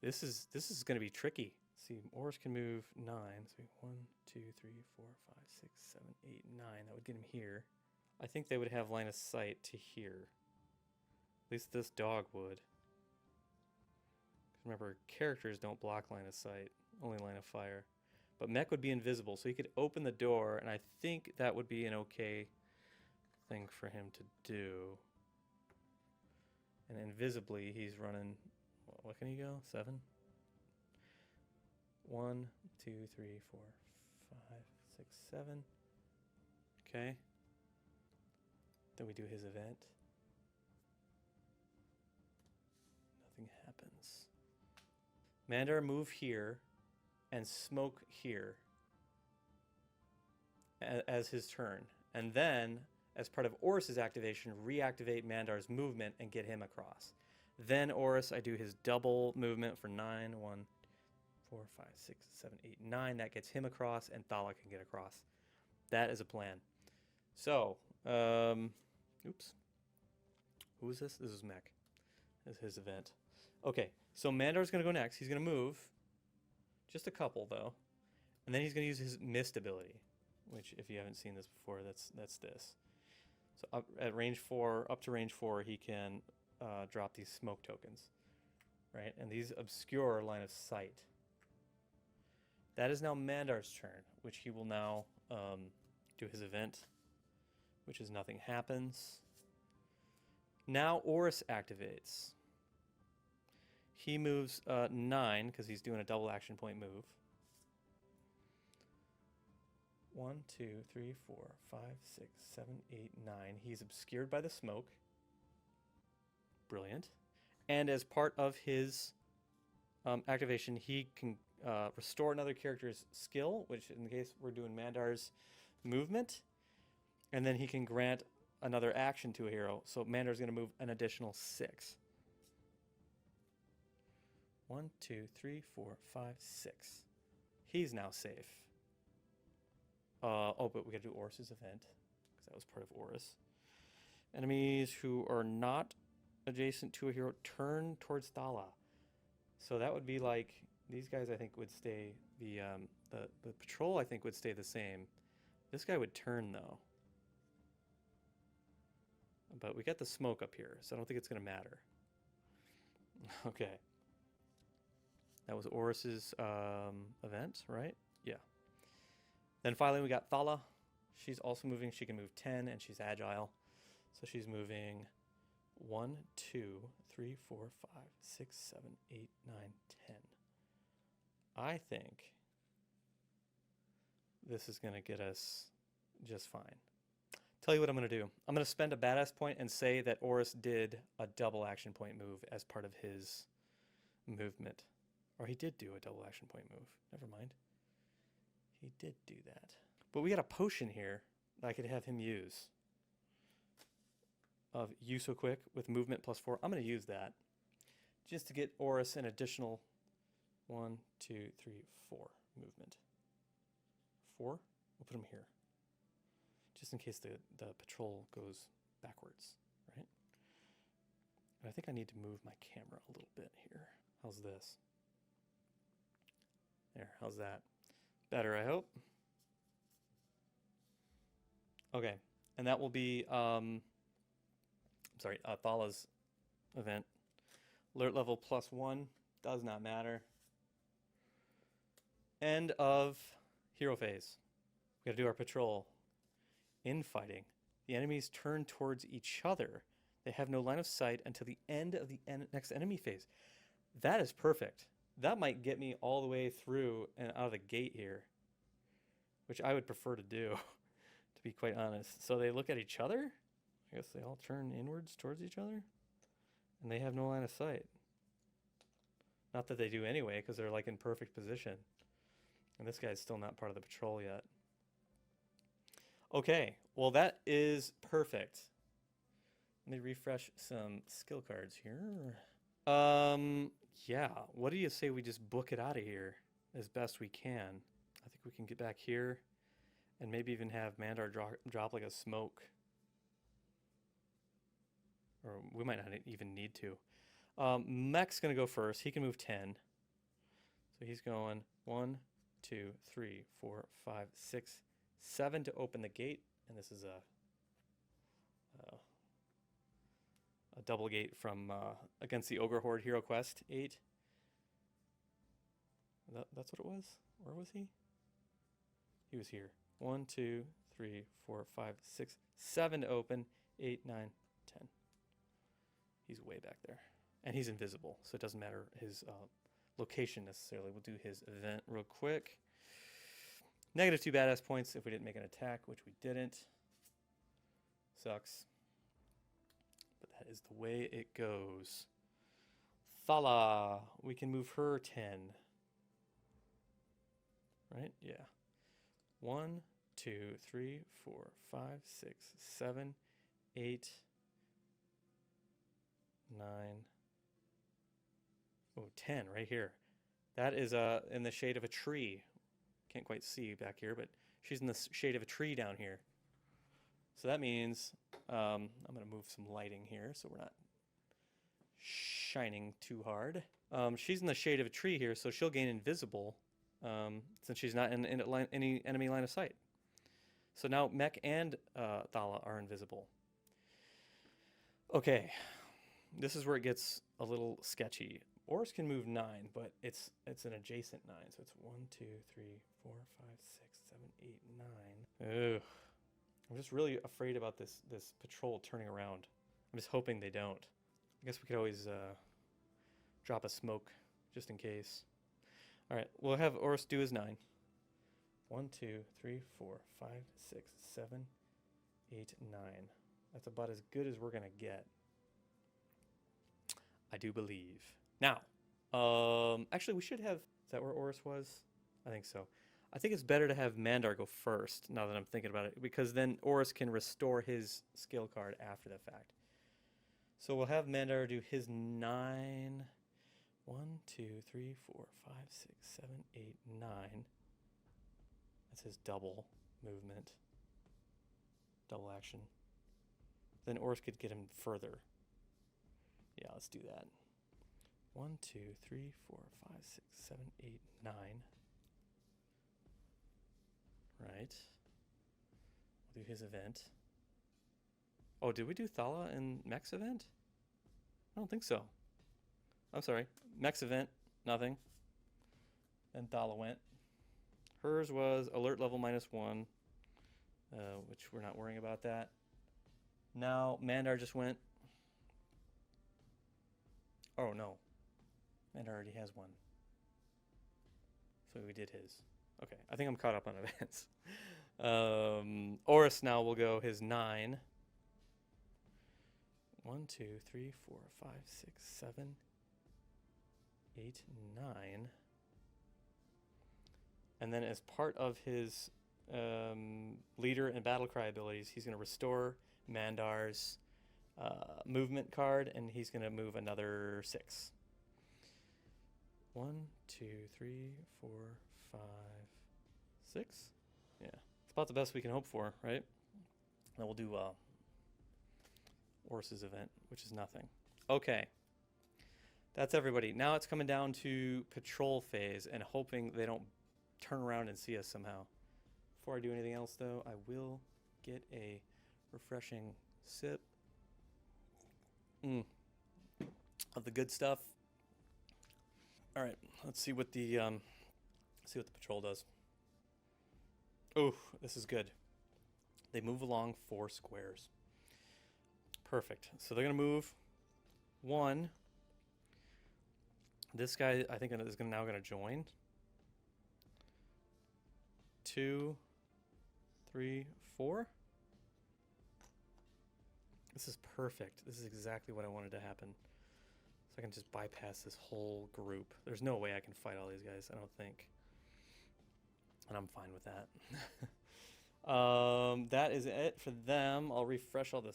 this is going to be tricky. Let's see, Oris can move 9. So 1, 2, 3, 4, 5, 6, 7, 8, 9. That would get him here. I think they would have line of sight to here. At least this dog would. Remember, characters don't block line of sight, only line of fire. But mech would be invisible, so he could open the door, and I think that would be an okay thing for him to do. And invisibly, he's running, what can he go? 7? 1, 2, 3, 4, 5, 6, 7. Okay. Then we do his event. Nothing happens. Mandar move here and smoke here as his turn. And then, as part of Oris's activation, reactivate Mandar's movement and get him across. Then Oris, I do his double movement for 9. 1, 4, 5, 6, 7, 8, 9. That gets him across, and Thala can get across. That is a plan. So, oops. Who is this? This is Mech. This is his event. Okay, so Mandar's going to go next. He's going to move. Just a couple, though. And then he's going to use his Mist ability, which, if you haven't seen this before, that's this. So up to range 4, he can drop these smoke tokens, right? And these obscure line of sight. That is now Mandar's turn, which he will now do his event, which is nothing happens. Now Oris activates. He moves 9 because he's doing a double action point move. 1, 2, 3, 4, 5, 6, 7, 8, 9. He's obscured by the smoke. Brilliant. And as part of his activation, he can restore another character's skill, which in the case we're doing Mandar's movement. And then he can grant another action to a hero. So Mandar's going to move an additional 6. 1, 2, 3, 4, 5, 6. He's now safe. Oh, but we got to do Oris's event, because that was part of Oris. Enemies who are not adjacent to a hero turn towards Thala. So that would be like, these guys I think would stay, the patrol I think would stay the same. This guy would turn though. But we got the smoke up here, so I don't think it's going to matter. Okay. That was Oris's event, right? Yeah. Then finally we got Thala. She's also moving. She can move 10, and she's agile. So she's moving 1, 2, 3, 4, 5, 6, 7, 8, 9, 10. I think this is going to get us just fine. Tell you what I'm going to do. I'm going to spend a badass point and say that Oris did a double action point move as part of his movement. Or he did do a double action point move. Never mind. He did do that. But we got a potion here that I could have him use. Of You So Quick with movement +4. I'm going to use that. Just to get Oris an additional 1, 2, 3, 4 movement. 4? We'll put him here. Just in case the patrol goes backwards, right? And I think I need to move my camera a little bit here. How's this? There, how's that? Better, I hope. Okay, and that will be, Thala's event. Alert level +1, does not matter. End of hero phase. We gotta do our patrol. Infighting. The enemies turn towards each other. They have no line of sight until the end of the next enemy phase. That is perfect. That might get me all the way through and out of the gate here, which I would prefer to do, to be quite honest. So they look at each other. I guess they all turn inwards towards each other, and they have no line of sight. Not that they do anyway, because they're like in perfect position. And this guy's still not part of the patrol yet. Okay, well that is perfect. Let me refresh some skill cards here. Yeah, what do you say we just book it out of here as best we can? I think we can get back here and maybe even have Mandar drop like a smoke. Or we might not even need to. Mech's going to go first. He can move 10. So he's going 1, 2, 3, 4, 5, 6, 7 to open the gate. And this is a double gate from against the Ogre Horde HeroQuest 8. That's what it was? Where was he? He was here. 1, 2, 3, 4, 5, 6, 7 to open. 8, 9, 10. He's way back there. And he's invisible, so it doesn't matter his location necessarily. We'll do his event real quick. -2 badass points if we didn't make an attack, which we didn't. Sucks. But that is the way it goes. Thala. We can move her 10. Right? Yeah. 1, 2, 3, 4, 5, 6, 7, 8, 9. Oh, 10 right here. That is in the shade of a tree. Can't quite see back here, but she's in the shade of a tree down here. So that means I'm going to move some lighting here so we're not shining too hard. She's in the shade of a tree here, so she'll gain invisible since she's not in any enemy line of sight. So now Mech and Thala are invisible. Okay, this is where it gets a little sketchy. Oris can move 9, but it's an adjacent 9, so it's 1, 2, 3, 4, 5, 6, 7, 8, 9. Ugh. I'm just really afraid about this patrol turning around. I'm just hoping they don't. I guess we could always drop a smoke just in case. All right, we'll have Oris do his 9. 1, 2, 3, 4, 5, 6, 7, 8, 9. That's about as good as we're gonna get, I do believe. Now, actually, we should have. Is that where Oris was? I think so. I think it's better to have Mandar go first. Now that I'm thinking about it, because then Oris can restore his skill card after the fact. So we'll have Mandar do his 9. 1, 2, 3, 4, 5, 6, 7, 8, 9. That's his double movement. Double action. Then Oris could get him further. Yeah, let's do that. 1, 2, 3, 4, 5, 6, 7, 8, 9. Right. We'll do his event. Oh, did we do Thala and Mech's event? I don't think so. I'm sorry. Mech's event, nothing. Then Thala went. Hers was alert level -1, which we're not worrying about that. Now Mandar just went. Oh no. Mandar already has one. So we did his. Okay, I think I'm caught up on events. Oris now will go his 9. 1, 2, 3, 4, 5, 6, 7, 8, 9. And then as part of his leader and battlecry abilities, he's going to restore Mandar's movement card, and he's going to move another 6. 1, 2, 3, 4, 5, 6. Yeah, it's about the best we can hope for, right? Then we'll do Oris's event, which is nothing. Okay, that's everybody. Now it's coming down to patrol phase and hoping they don't turn around and see us somehow. Before I do anything else, though, I will get a refreshing sip of the good stuff. All right, let's see what the patrol does. Oh, this is good. They move along 4 squares. Perfect. So they're going to move 1. This guy, I think, is now going to join. 2, 3, 4. This is perfect. This is exactly what I wanted to happen. So I can just bypass this whole group. There's no way I can fight all these guys, I don't think. And I'm fine with that. That is it for them. I'll refresh all the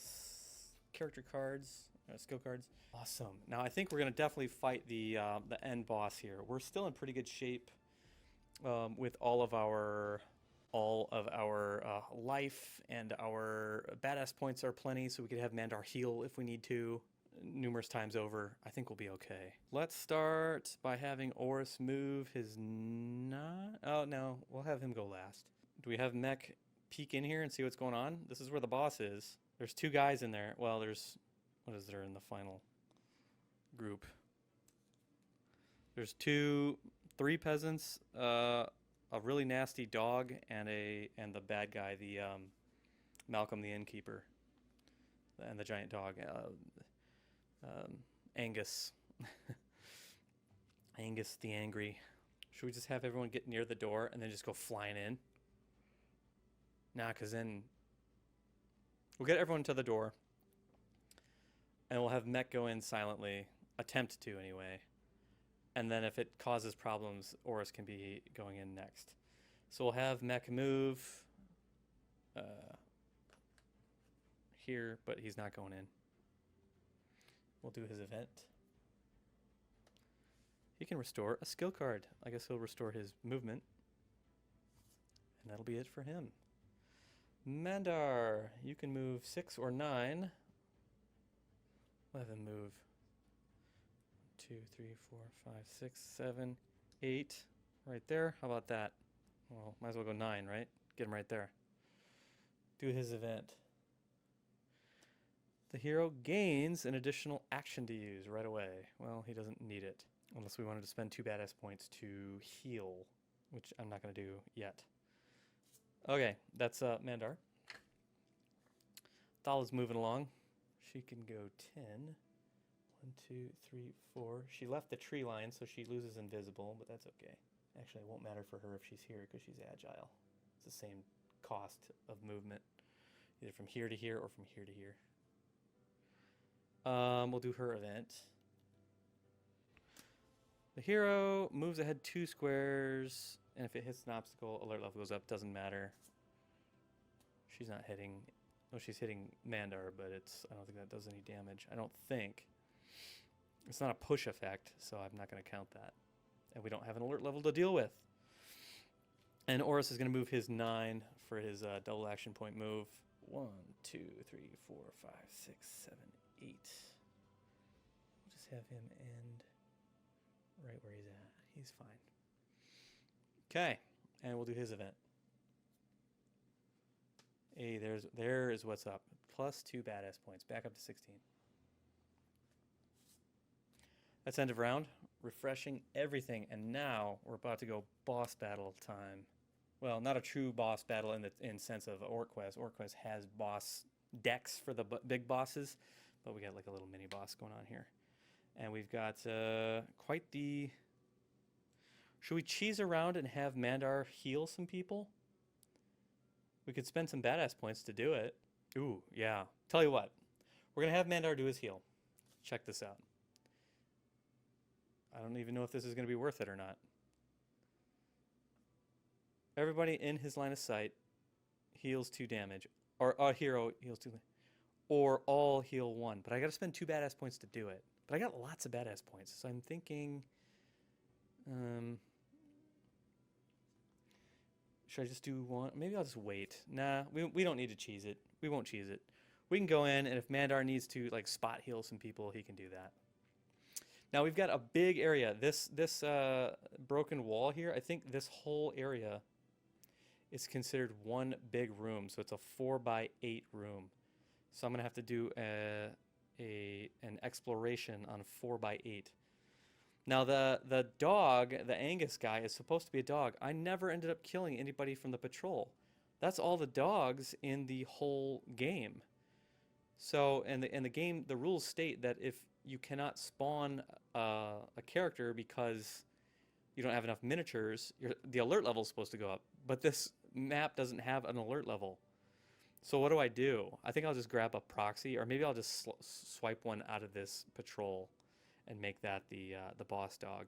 character cards, skill cards. Awesome. Now I think we're gonna definitely fight the end boss here. We're still in pretty good shape with all of our life, and our badass points are plenty, so we could have Mandar heal if we need to numerous times over. I think we'll be okay. Let's start by having Oris move his oh no, we'll have him go last. Do we have Mech peek in here and see what's going on? This is where the boss is. There's 2 guys in there. Well, there's, what is there in the final group? There's 3 peasants, a really nasty dog, and the bad guy, the Malcolm the innkeeper, and the giant dog, Angus. Angus the angry. Should we just have everyone get near the door and then just go flying in? Nah, because then we'll get everyone to the door, and we'll have Mech go in silently, attempt to anyway. And then if it causes problems, Oris can be going in next. So we'll have Mech move here, but he's not going in. We'll do his event. He can restore a skill card. I guess he'll restore his movement. And that'll be it for him. Mandar, you can move 6 or 9. Let him move 2, 3, 4, 5, 6, 7, 8. Right there. How about that? Well, might as well go 9, right? Get him right there. Do his event. The hero gains an additional action to use right away. Well, he doesn't need it. Unless we wanted to spend 2 badass points to heal, which I'm not going to do yet. Okay, that's Mandar. Thal is moving along. She can go 10. 1, 2, 3, 4. She left the tree line, so she loses invisible, but that's okay. Actually, it won't matter for her if she's here because she's agile. It's the same cost of movement, either from here to here or from here to here. We'll do her event. The hero moves ahead 2 squares, and if it hits an obstacle, alert level goes up. Doesn't matter. She's not hitting. Well, she's hitting Mandar, but I don't think that does any damage. I don't think. It's not a push effect, so I'm not going to count that. And we don't have an alert level to deal with. And Oris is going to move his 9 for his double action point move. 1, 2, 3, 4, 5, 6, 7, 8. We'll just have him end right where he's at. He's fine. Okay, and we'll do his event. Hey, there is what's up. Plus 2 badass points, back up to 16. That's end of round. Refreshing everything, and now we're about to go boss battle time. Well, not a true boss battle in sense of OrcQuest. OrcQuest has boss decks for the big bosses, but we got like a little mini boss going on here. And we've got quite the... Should we cheese around and have Mandar heal some people? We could spend some badass points to do it. Ooh, yeah. Tell you what. We're going to have Mandar do his heal. Check this out. I don't even know if this is going to be worth it or not. Everybody in his line of sight heals 2 damage. Or a hero heals 2. Or all heal 1. But I got to spend 2 badass points to do it. But I got lots of badass points. So I'm thinking... should I just do 1? Maybe I'll just wait. Nah, we don't need to cheese it. We won't cheese it. We can go in, and if Mandar needs to like spot heal some people, he can do that. Now we've got a big area. This broken wall here, I think this whole area is considered one big room. So it's a 4x8 room. So I'm going to have to do an exploration on 4x8. Now the dog, the Angus guy, is supposed to be a dog. I never ended up killing anybody from the patrol. That's all the dogs in the whole game. So, and the game, the rules state that if you cannot spawn a character because you don't have enough miniatures, the alert level is supposed to go up. But this map doesn't have an alert level. So what do? I think I'll just grab a proxy, or maybe I'll just swipe one out of this patrol and make that the boss dog.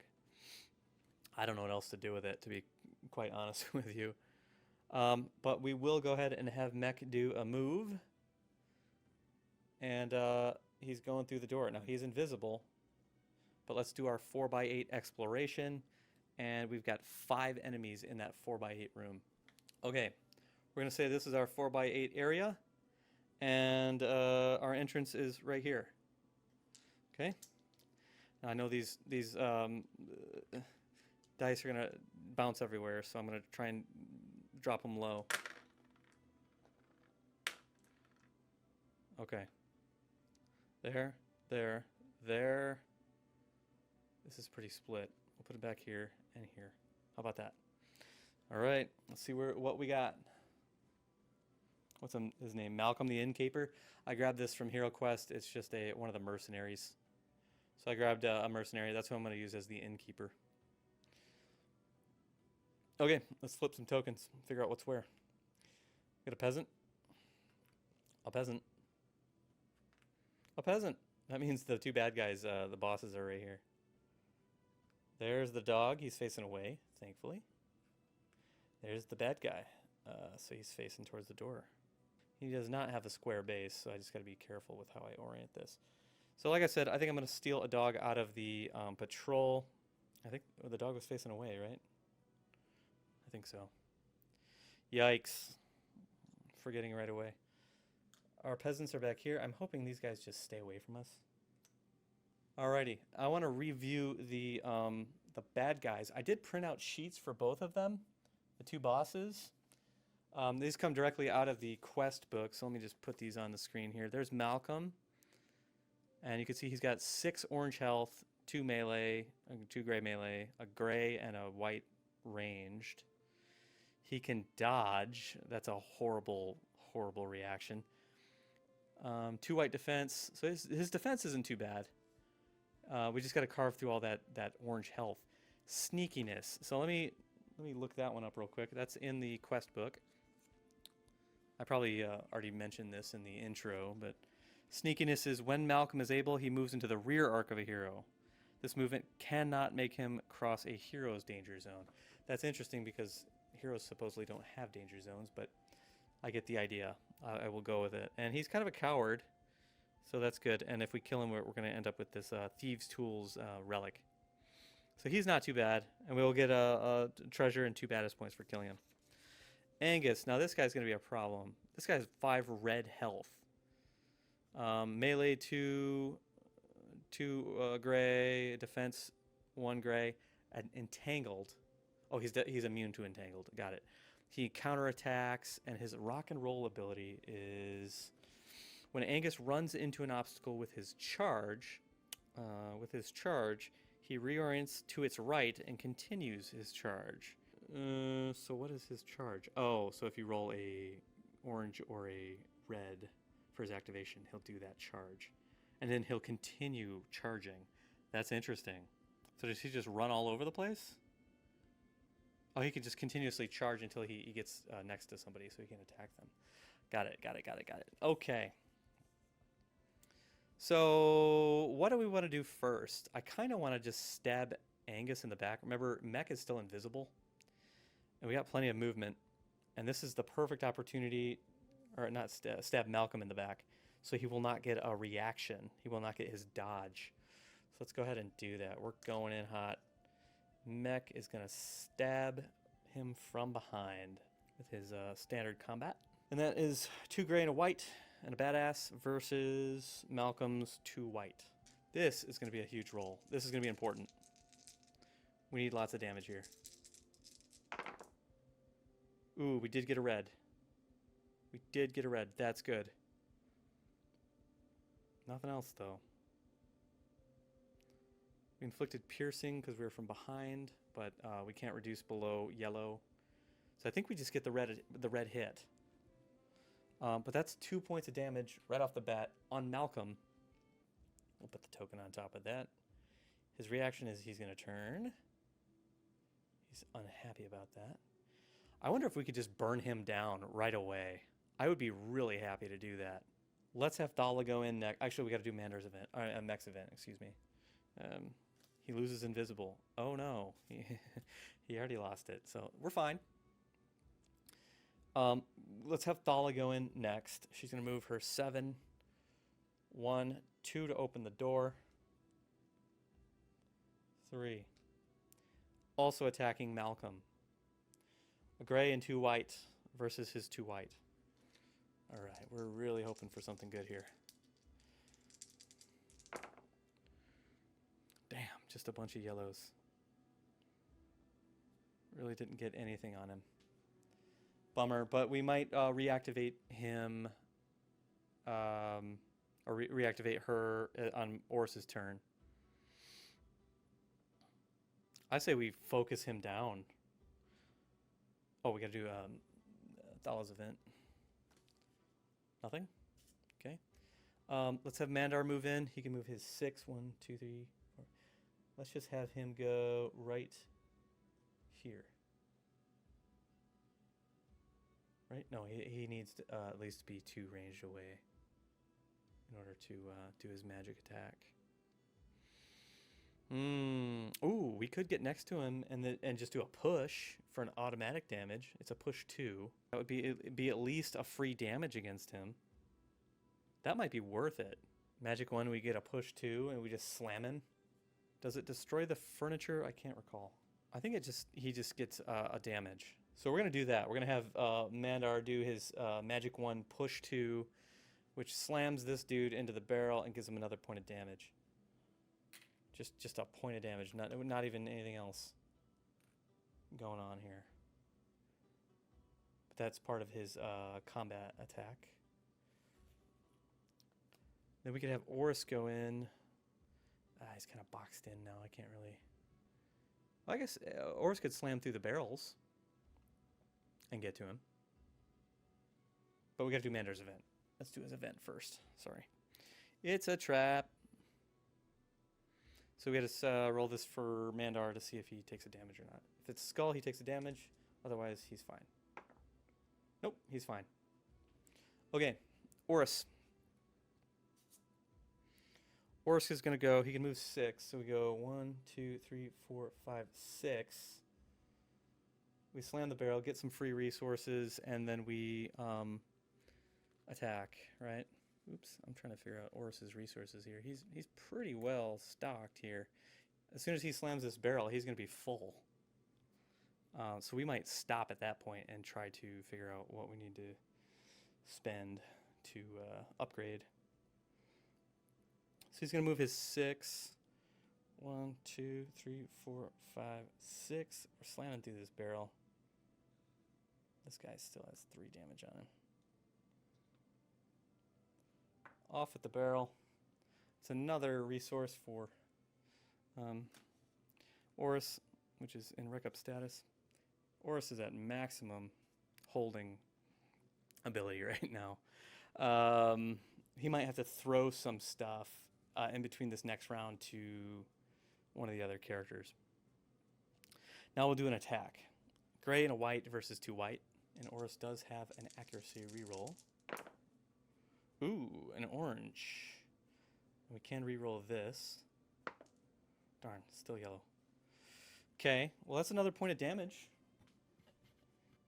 I don't know what else to do with it, to be quite honest with you. But we will go ahead and have Mech do a move. And he's going through the door. Now, he's invisible. But let's do our 4x8 exploration. And we've got 5 enemies in that 4x8 room. Okay, we're going to say this is our 4x8 area. And our entrance is right here. Okay. Now, I know these dice are going to bounce everywhere, so I'm going to try and drop them low. Okay. There, there, there. This is pretty split. We'll put it back here and here. How about that? All right, let's see what we got. What's his name? Malcolm the Innkeeper. I grabbed this from HeroQuest. It's just one of the mercenaries. So I grabbed a mercenary. That's who I'm going to use as the Innkeeper. Okay, let's flip some tokens. Figure out what's where. Got a peasant. A peasant. A peasant. That means the 2 bad guys, the bosses, are right here. There's the dog. He's facing away, thankfully. There's the bad guy. So he's facing towards the door. He does not have a square base, so I just got to be careful with how I orient this. So like I said, I think I'm going to steal a dog out of the patrol. I think the dog was facing away, right? I think so. Yikes. Forgetting right away. Our peasants are back here. I'm hoping these guys just stay away from us. Alrighty. I want to review the bad guys. I did print out sheets for both of them, the 2 bosses. These come directly out of the quest book, so let me just put these on the screen here. There's Malcolm. And you can see he's got 6 orange health, 2 melee, 2 gray melee, a gray and a white ranged. He can dodge. That's a horrible, horrible reaction. 2 white defense. So his defense isn't too bad. We just got to carve through all that orange health. Sneakiness. So let me look that one up real quick. That's in the quest book. I probably already mentioned this in the intro, but sneakiness is when Malcolm is able, he moves into the rear arc of a hero. This movement cannot make him cross a hero's danger zone. That's interesting because heroes supposedly don't have danger zones, but I get the idea. I will go with it. And he's kind of a coward, so that's good. And if we kill him, we're going to end up with this Thieves' Tools relic. So he's not too bad, and we will get a treasure and 2 baddest points for killing him. Angus. Now this guy's going to be a problem. This guy has 5 red health. Melee 2 gray, defense 1 gray, and entangled. Oh, he's immune to entangled. Got it. He counterattacks, and his rock and roll ability is when Angus runs into an obstacle with his charge. He reorients to its right and continues his charge. So what is his charge? Oh, so if you roll a orange or a red for his activation, he'll do that charge. And then he'll continue charging. That's interesting. So does he just run all over the place? Oh, he can just continuously charge until he gets next to somebody so he can attack them. Got it. Okay. So what do we want to do first? I kind of want to just stab Angus in the back. Remember, Mech is still invisible. And we got plenty of movement. And this is the perfect opportunity, or not stab Malcolm in the back. So he will not get a reaction. He will not get his dodge. So let's go ahead and do that. We're going in hot. Mech is going to stab him from behind with his standard combat. And that is 2 gray and a white and a badass versus Malcolm's 2 white. This is going to be a huge roll. This is going to be important. We need lots of damage here. Ooh, we did get a red. That's good. Nothing else, though. We inflicted piercing because we were from behind, but we can't reduce below yellow. So I think we just get the red hit. But that's 2 points of damage right off the bat on Malcolm. We'll put the token on top of that. His reaction is he's going to turn. He's unhappy about that. I wonder if we could just burn him down right away. I would be really happy to do that. Let's have Thala go in next. Actually, we got to do Mandar's event. Mech's event, excuse me. He loses invisible. Oh no, he already lost it. So we're fine. Let's have Thala go in next. She's going to move her 7, 1, 2 to open the door. 3. Also attacking Malcolm. A gray and 2 white versus his 2 white. All right, we're really hoping for something good here. Damn, just a bunch of yellows. Really didn't get anything on him. Bummer, but we might reactivate him, or reactivate her on Oris's turn. I say we focus him down. Oh, we gotta do Thala's event. Nothing? Okay. Let's have Mandar move in. He can move his 6, 1, 2, 3, 4. Let's just have him go right here. Right? No, he needs to at least be 2 ranged away in order to do his magic attack. Ooh, we could get next to him and just do a push for an automatic damage. It's a push 2. That would be at least a free damage against him. That might be worth it. Magic 1, we get a push 2 and we just slam him. Does it destroy the furniture? I can't recall. I think he just gets a damage. So we're gonna do that. We're gonna have Mandar do his Magic 1 push 2, which slams this dude into the barrel and gives him another point of damage. Just a point of damage, not even anything else going on here. But that's part of his combat attack. Then we could have Oris go in. He's kind of boxed in now. I can't really. Well, I guess Oris could slam through the barrels and get to him. But we got to do Mandar's event. Let's do his event first. Sorry. It's a trap. So we got to roll this for Mandar to see if he takes a damage or not. If it's skull, he takes a damage. Otherwise, he's fine. Nope, he's fine. Okay, Oris. Oris is going to go, he can move 6. So we go 1, 2, 3, 4, 5, 6. We slam the barrel, get some free resources, and then we attack, right? Oops, I'm trying to figure out Oris's resources here. He's pretty well stocked here. As soon as he slams this barrel, he's going to be full. So we might stop at that point and try to figure out what we need to spend to upgrade. So he's going to move his 6. 1, 2, 3, 4, 5, 6. We're slamming through this barrel. This guy still has 3 damage on him. Off at the barrel. It's another resource for Oris, which is in wreck up status. Oris is at maximum holding ability right now. He might have to throw some stuff in between this next round to one of the other characters. Now we'll do an attack. Gray and a white versus 2 white. And Oris does have an accuracy reroll. Ooh, an orange. We can reroll this. Darn, still yellow. Okay, well that's another point of damage.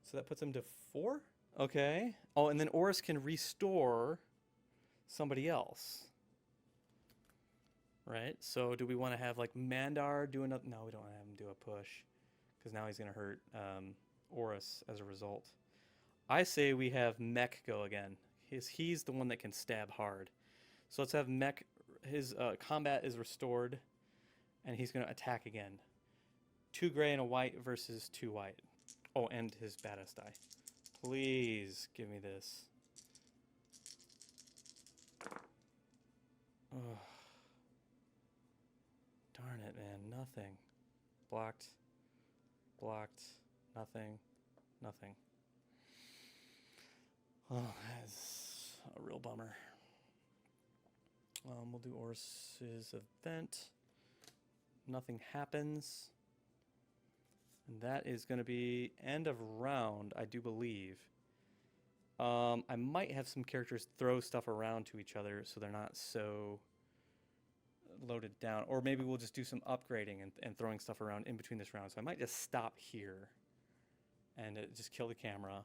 So that puts him to 4? Okay. Oh, and then Oris can restore somebody else. Right? So do we want to have like Mandar do another? No, we don't want to have him do a push. Because now he's going to hurt Oris as a result. I say we have Mech go again. He's the one that can stab hard. So let's have Mech, his combat is restored, and he's going to attack again. 2 gray and a white versus 2 white. Oh, and his badass die. Please give me this. Oh. Darn it, man. Nothing. Blocked. Blocked. Nothing. Nothing. Oh, that's a real bummer. We'll do Oris's event. Nothing happens. And that is going to be end of round, I do believe. I might have some characters throw stuff around to each other so they're not so loaded down. Or maybe we'll just do some upgrading and throwing stuff around in between this round. So I might just stop here and just kill the camera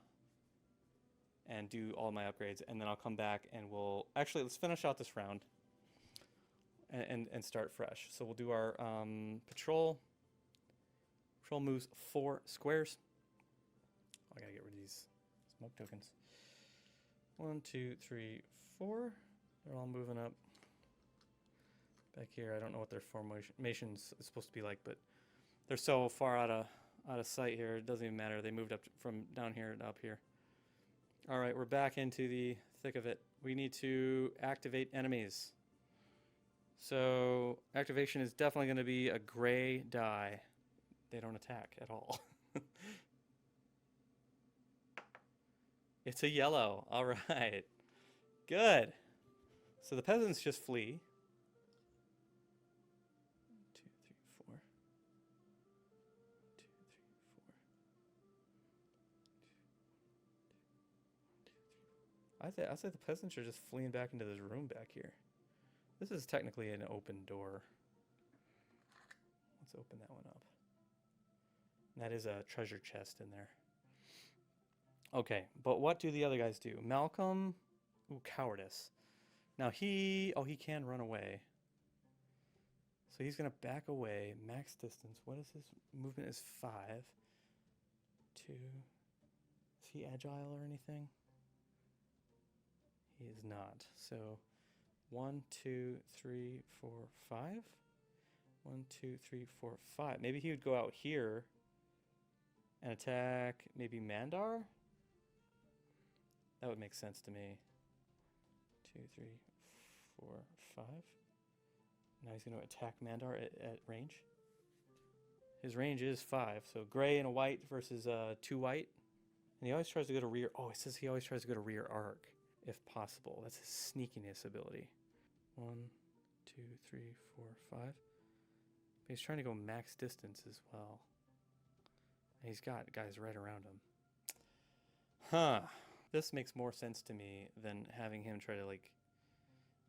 and do all my upgrades. And then I'll come back and we'll... Actually, let's finish out this round and start fresh. So we'll do our patrol. Patrol moves 4 squares. Oh, I gotta get rid of these smoke tokens. 1, 2, 3, 4. They're all moving up. Back here, I don't know what their formation is supposed to be like, but they're so far out of sight here, it doesn't even matter. They moved up from down here to up here. All right, we're back into the thick of it. We need to activate enemies. So activation is definitely going to be a gray die. They don't attack at all. It's a yellow. All right. Good. So the peasants just flee. 2, 3, 4. 2, 3, 4. I say the peasants are just fleeing back into this room back here. This is technically an open door. Let's open that one up. And that is a treasure chest in there. Okay, but what do the other guys do? Malcolm, ooh, cowardice. Now he can run away. So he's gonna back away, max distance. What is his movement is 5. 2, is he agile or anything? He is not. So 1, 2, 3, 4, 5. 1, 2, 3, 4, 5. Maybe he would go out here and attack maybe Mandar? That would make sense to me. 2, 3, 4, 5. Now he's going to attack Mandar at range. His range is 5. So gray and a white versus 2 white. And he always tries to go to rear. Oh, it says he always tries to go to rear arc if possible. That's his sneakiness ability. 1, 2, 3, 4, 5. But he's trying to go max distance as well. And he's got guys right around him. Huh. This makes more sense to me than having him try to, like,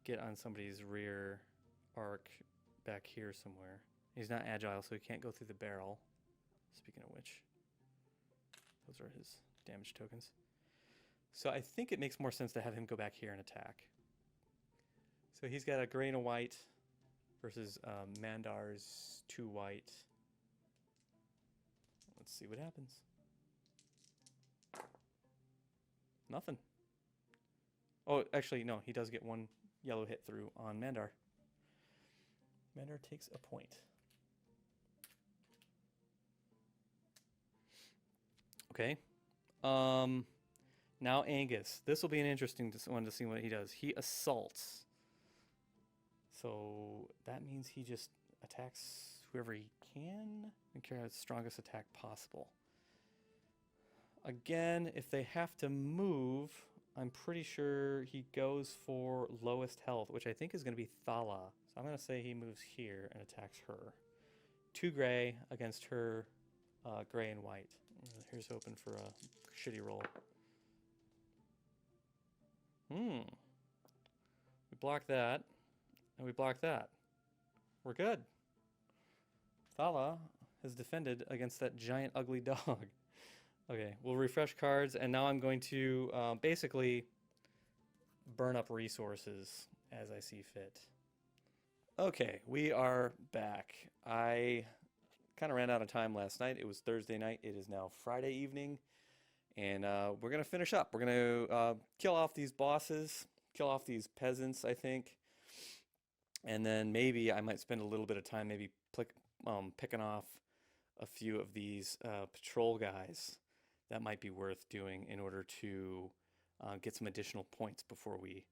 get on somebody's rear arc back here somewhere. He's not agile, so he can't go through the barrel. Speaking of which, those are his damage tokens. So I think it makes more sense to have him go back here and attack. So he's got a gray and a white versus Mandar's 2 white. Let's see what happens. Nothing. Oh, actually, no. He does get 1 yellow hit through on Mandar. Mandar takes a point. Okay. Now Angus. This will be an interesting one to see what he does. He assaults. So that means he just attacks whoever he can and carry out the strongest attack possible. Again, if they have to move, I'm pretty sure he goes for lowest health, which I think is going to be Thala. So I'm going to say he moves here and attacks her. 2 gray against her gray and white. Here's hoping for a shitty roll. We block that, and we block that. We're good. Thala has defended against that giant ugly dog. Okay, we'll refresh cards, and now I'm going to basically burn up resources as I see fit. Okay, we are back. I kind of ran out of time last night. It was Thursday night. It is now Friday evening, and we're going to finish up. We're going to kill off these bosses, kill off these peasants, I think, and then maybe I might spend a little bit of time maybe picking off a few of these patrol guys. That might be worth doing in order to get some additional points before we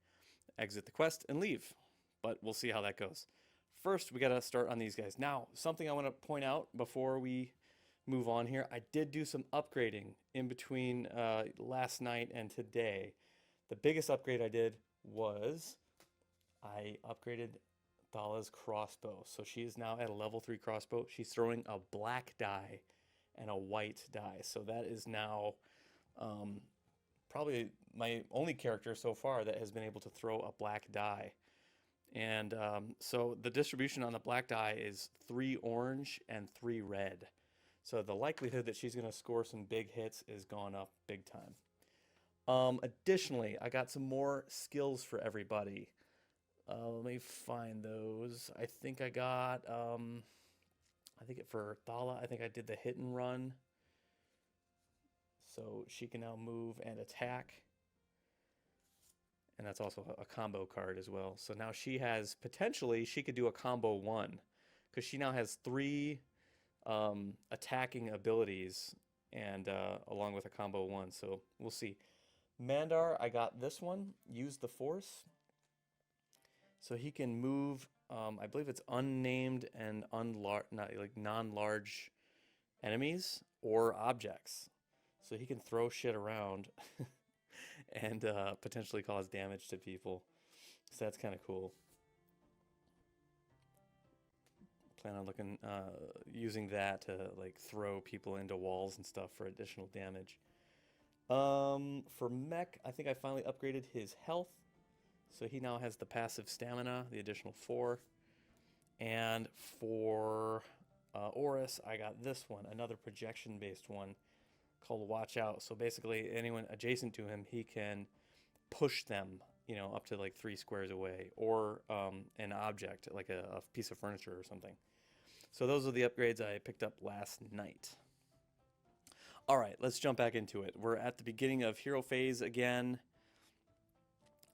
exit the quest and leave. But we'll see how that goes. First, we got to start on these guys. Now, something I want to point out before we move on here. I did do some upgrading in between last night and today. The biggest upgrade I did was I upgraded Thala's crossbow. So she is now at a level 3 crossbow. She's throwing a black die and a white die. So that is now probably my only character so far that has been able to throw a black die. And so the distribution on the black die is 3 orange and 3 red. So the likelihood that she's going to score some big hits is gone up big time. Additionally, I got some more skills for everybody. Let me find those. I think I got, I think for Thala, I think I did the hit and run. So she can now move and attack. And that's also a combo card as well. So now she has, potentially, she could do a combo 1. Because she now has 3 attacking abilities and along with a combo 1. So we'll see. Mandar, I got this one. Use the Force. So he can move, I believe it's unnamed and non-large enemies or objects. So he can throw shit around and potentially cause damage to people. So that's kind of cool. Plan on using that to like throw people into walls and stuff for additional damage. For Mech, I think I finally upgraded his health. So he now has the passive stamina, the additional 4. And for Horus, I got this one, another projection-based one called Watch Out. So basically, anyone adjacent to him, he can push them, up to like 3 squares away, or an object, like a piece of furniture or something. So those are the upgrades I picked up last night. All right, let's jump back into it. We're at the beginning of Hero Phase again.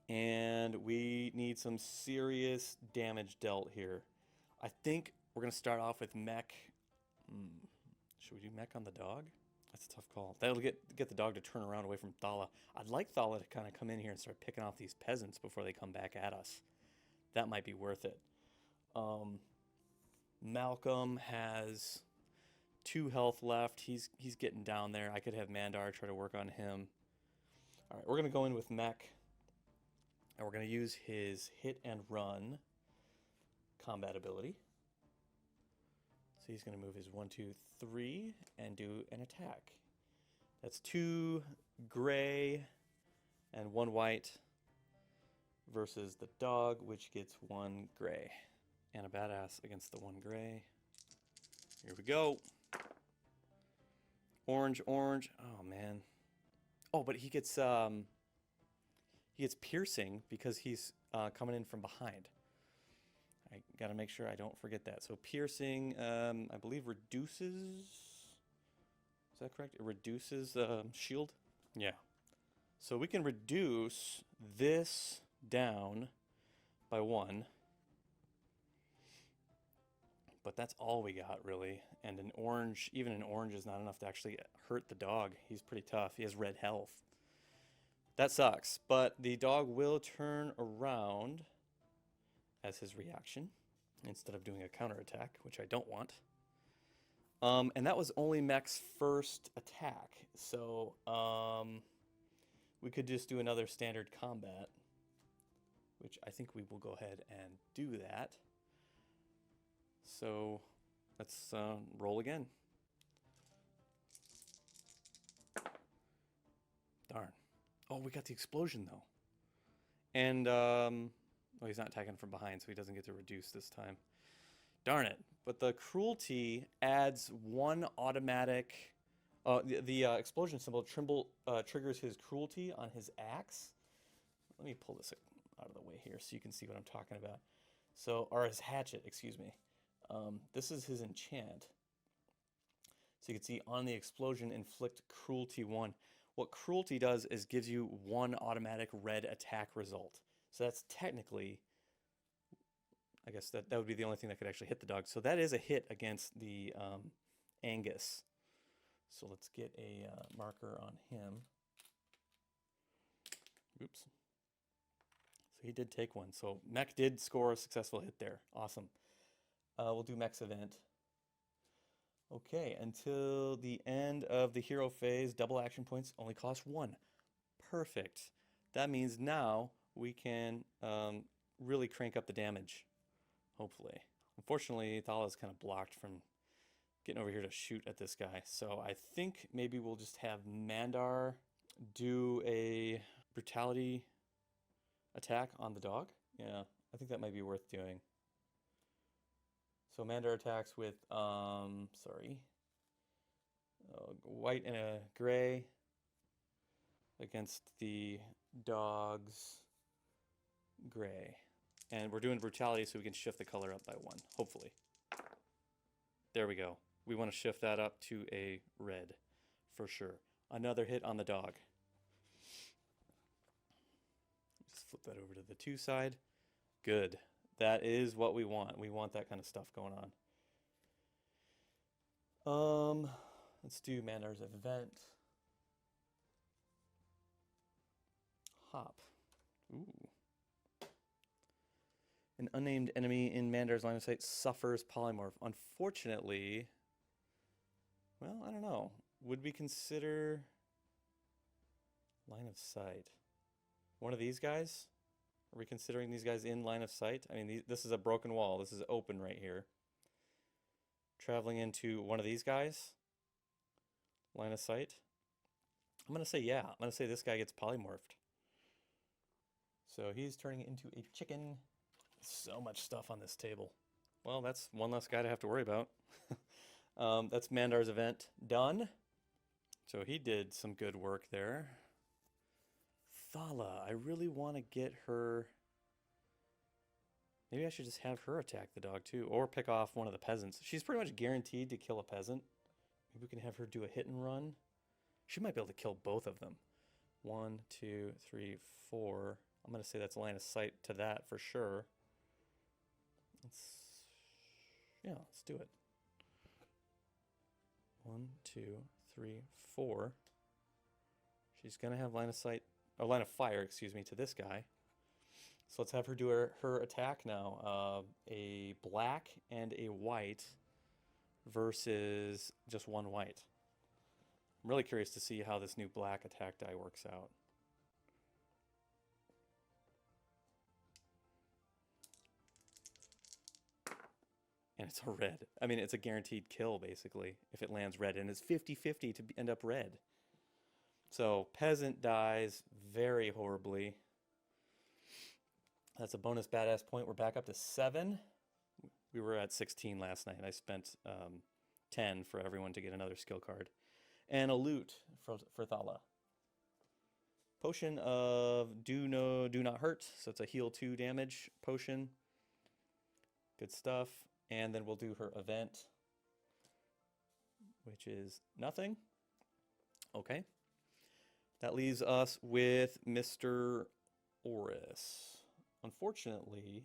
And we need some serious damage dealt here. I think we're going to start off with Mech. Should we do Mech on the dog? That's a tough call. That'll get the dog to turn around away from Thala. I'd like Thala to kind of come in here and start picking off these peasants before they come back at us. That might be worth it. Malcolm has 2 health left. He's getting down there. I could have Mandar try to work on him. All right, we're going to go in with Mech. And we're going to use his hit and run combat ability. So he's going to move his 1, 2, 3 and do an attack. That's 2 gray and 1 white versus the dog, which gets 1 gray. And a badass against the 1 gray. Here we go. Orange, orange. Oh, man. Oh, but he gets piercing because he's coming in from behind. I got to make sure I don't forget that. So piercing, I believe reduces... Is that correct? It reduces shield? Yeah. So we can reduce this down by 1. But that's all we got, really. And an orange, even an orange is not enough to actually hurt the dog. He's pretty tough. He has red health. That sucks, but the dog will turn around as his reaction instead of doing a counterattack, which I don't want. And that was only Mech's first attack, so we could just do another standard combat, which I think we will go ahead and do that. So let's roll again. Darn. Oh, we got the explosion, though. And, well, he's not attacking from behind, so he doesn't get to reduce this time. Darn it. But the cruelty adds 1 automatic... the explosion symbol triggers his cruelty on his axe. Let me pull this out of the way here so you can see what I'm talking about. So, or his hatchet, excuse me. This is his enchant. So you can see on the explosion, inflict cruelty 1. What cruelty does is gives you 1 automatic red attack result. So that's technically, I guess that would be the only thing that could actually hit the dog. So that is a hit against the Angus. So let's get a marker on him. Oops. So he did take 1. So Mech did score a successful hit there. Awesome. We'll do Mech's event. Okay, until the end of the hero phase, double action points only cost 1. Perfect. That means now we can really crank up the damage, hopefully. Unfortunately, Thala's kind of blocked from getting over here to shoot at this guy. So I think maybe we'll just have Mandar do a brutality attack on the dog. Yeah, I think that might be worth doing. So Mandar attacks with, white and a gray against the dog's gray. And we're doing brutality so we can shift the color up by 1, hopefully. There we go. We want to shift that up to a red for sure. Another hit on the dog. Just flip that over to the 2 side. Good. That is what we want. We want that kind of stuff going on. Let's do Mandar's event. Hop. Ooh. An unnamed enemy in Mandar's line of sight suffers polymorph. Unfortunately, well, I don't know. Would we consider line of sight? One of these guys? Are we considering these guys in line of sight? I mean, this is a broken wall. This is open right here. Traveling into one of these guys? Line of sight? I'm going to say yeah. I'm going to say this guy gets polymorphed. So he's turning into a chicken. So much stuff on this table. Well, that's one less guy to have to worry about. That's Mandar's event done. So he did some good work there. Thala, I really want to get her. Maybe I should just have her attack the dog too, or pick off one of the peasants. She's pretty much guaranteed to kill a peasant. Maybe we can have her do a hit and run. She might be able to kill both of them. 1, 2, 3, 4. I'm going to say that's line of sight to that for sure. Let's do it. 1, 2, 3, 4. She's going to have line of sight, or line of fire, excuse me, to this guy. So let's have her do her attack now. A black and a white versus just 1 white. I'm really curious to see how this new black attack die works out. And it's a red. I mean, it's a guaranteed kill, basically, if it lands red. And it's 50-50 to end up red. So, peasant dies very horribly. That's a bonus badass point. We're back up to 7. We were at 16 last night. I spent 10 for everyone to get another skill card. And a loot for Thala. Potion of do not hurt. So it's a heal 2 damage potion. Good stuff. And then we'll do her event, which is nothing. Okay. That leaves us with Mr. Oris. Unfortunately,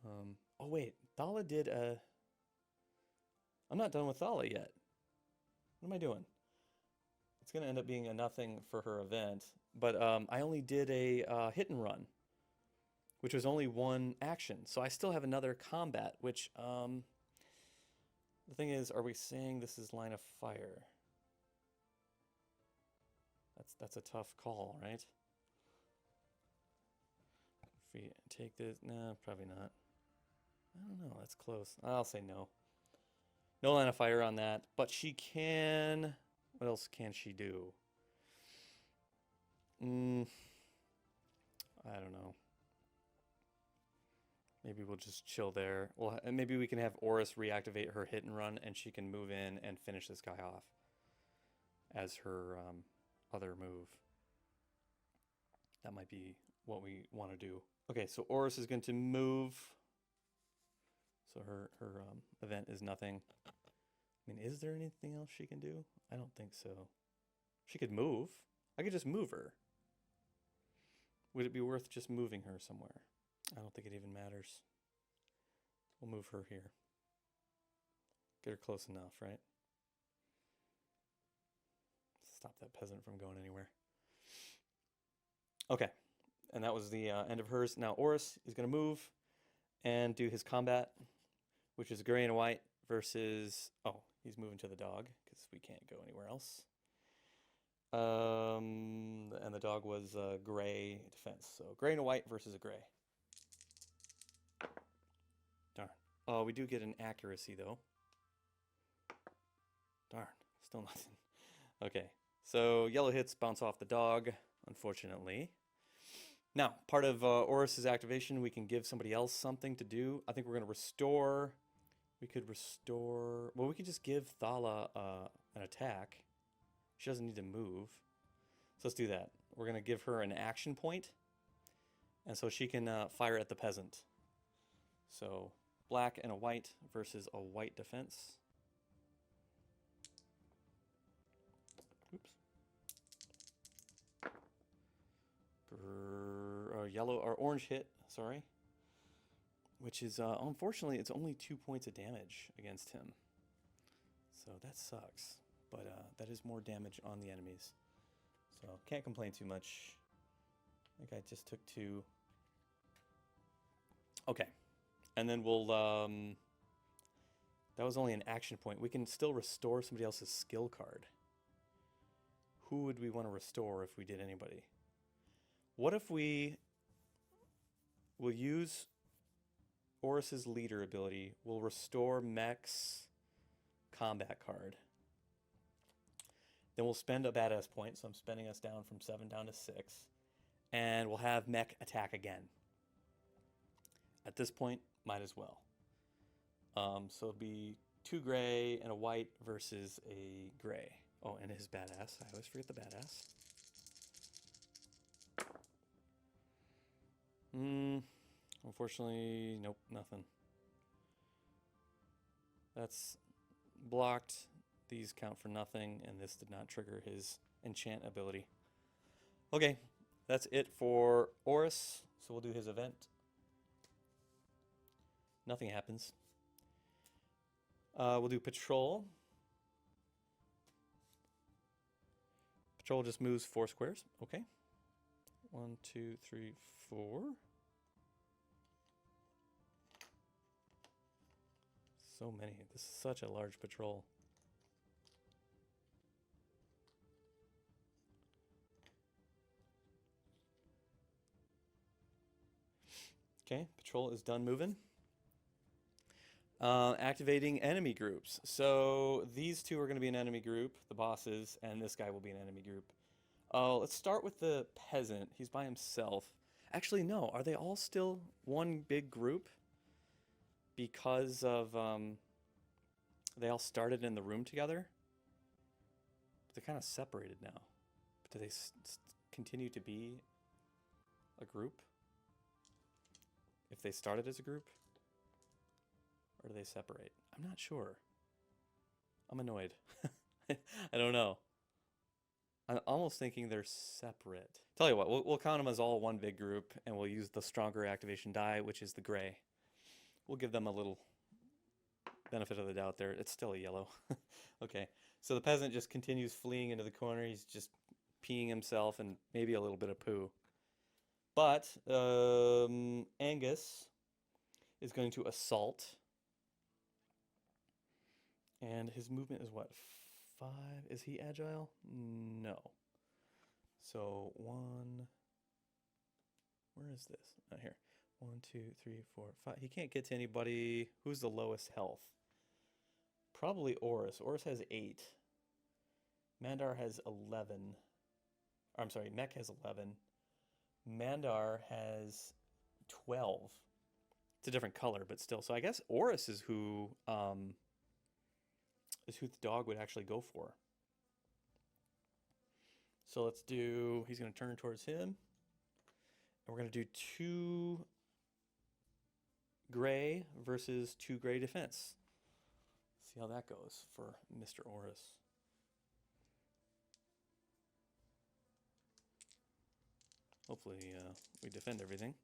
oh wait, Thala did a... I'm not done with Thala yet. What am I doing? It's going to end up being a nothing for her event, but I only did a hit and run, which was only 1 action. So I still have another combat, which, the thing is, are we saying this is line of fire? That's a tough call, right? If we take this, no, probably not. I don't know, that's close. I'll say no. No line of fire on that, but she can, what else can she do? I don't know. Maybe we'll just chill there. Well, and maybe we can have Oris reactivate her hit and run, and she can move in and finish this guy off as her other move. That might be what we want to do. Okay, so Oris is going to move. So her event is nothing. I mean, is there anything else she can do? I don't think so. She could move. I could just move her. Would it be worth just moving her somewhere? I don't think it even matters. We'll move her here. Get her close enough, right? Stop that peasant from going anywhere. Okay, and that was the end of hers. Now Oris is going to move and do his combat, which is gray and white versus... Oh, he's moving to the dog because we can't go anywhere else. And the dog was gray defense. So gray and a white versus a gray. Darn. Oh, we do get an accuracy though. Darn. Still nothing. Okay. So yellow hits bounce off the dog, unfortunately. Now, part of Oris's activation, we can give somebody else something to do. I think we're going to restore. We could restore. Well, we could just give Thala an attack. She doesn't need to move. So let's do that. We're going to give her an action point. And so she can fire at the peasant. So black and a white versus a white defense. Oops. Yellow or orange hit, sorry. Which is, unfortunately, it's only 2 points of damage against him. So that sucks. But that is more damage on the enemies. So can't complain too much. I think I just took 2. Okay. And then we'll, that was only an action point. We can still restore somebody else's skill card. Who would we want to restore if we did anybody? What if we will use Oris's leader ability? We'll restore Mech's combat card. Then we'll spend a badass point, so I'm spending us down from 7 down to 6. And we'll have Mech attack again. At this point, might as well. So it'll be 2 gray and a white versus a gray. Oh, and his badass. I always forget the badass. Unfortunately, nope, nothing. That's blocked. These count for nothing, and this did not trigger his enchant ability. Okay, that's it for Oris. So we'll do his event. Nothing happens. We'll do patrol. Patrol just moves 4 squares. Okay. 1, 2, 3, 4. So many. This is such a large patrol. Okay, patrol is done moving. Activating enemy groups. So these two are going to be an enemy group, the bosses, and this guy will be an enemy group. Let's start with the peasant. He's by himself. Actually, no. Are they all still one big group? Because of they all started in the room together. They're kind of separated now. But do they continue to be a group? If they started as a group? Or do they separate? I'm not sure. I'm annoyed. I don't know. I'm almost thinking they're separate. Tell you what, we'll count them as all one big group, and we'll use the stronger activation die, which is the gray. We'll give them a little benefit of the doubt there. It's still a yellow. Okay, so the peasant just continues fleeing into the corner. He's just peeing himself and maybe a little bit of poo. But Angus is going to assault. And his movement is what? 5? Is he agile? No. So 1. Where is this? Oh, here. 1, 2, 3, 4, 5. He can't get to anybody. Who's the lowest health? Probably Oris. Oris has 8. Mandar has 11. I'm sorry, Mech has 11. Mandar has 12. It's a different color, but still. So I guess Oris is who the dog would actually go for. So let's do, he's going to turn towards him. And we're going to do 2 gray versus 2 gray defense. See how that goes for Mr. Oris. Hopefully we defend everything.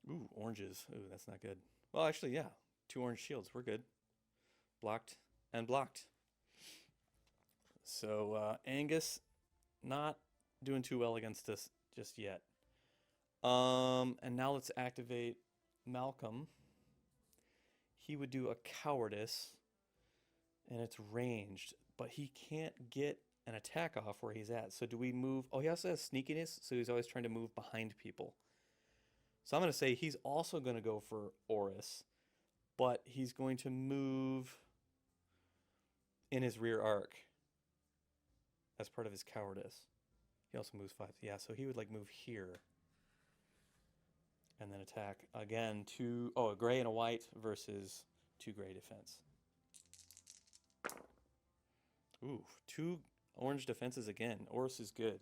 Ooh, oranges. Ooh, that's not good. Well, actually, yeah. 2 orange shields. We're good. Blocked and blocked. So Angus not doing too well against us just yet. And now let's activate Malcolm. He would do a cowardice, and it's ranged, but he can't get an attack off where he's at. So do we move? Oh, he also has sneakiness, so he's always trying to move behind people. So I'm going to say he's also going to go for Oris, but he's going to move in his rear arc as part of his cowardice. He also moves 5. Yeah, so he would like move here and then attack again. A gray and a white versus 2 gray defense. Ooh, 2 orange defenses again. Oris is good.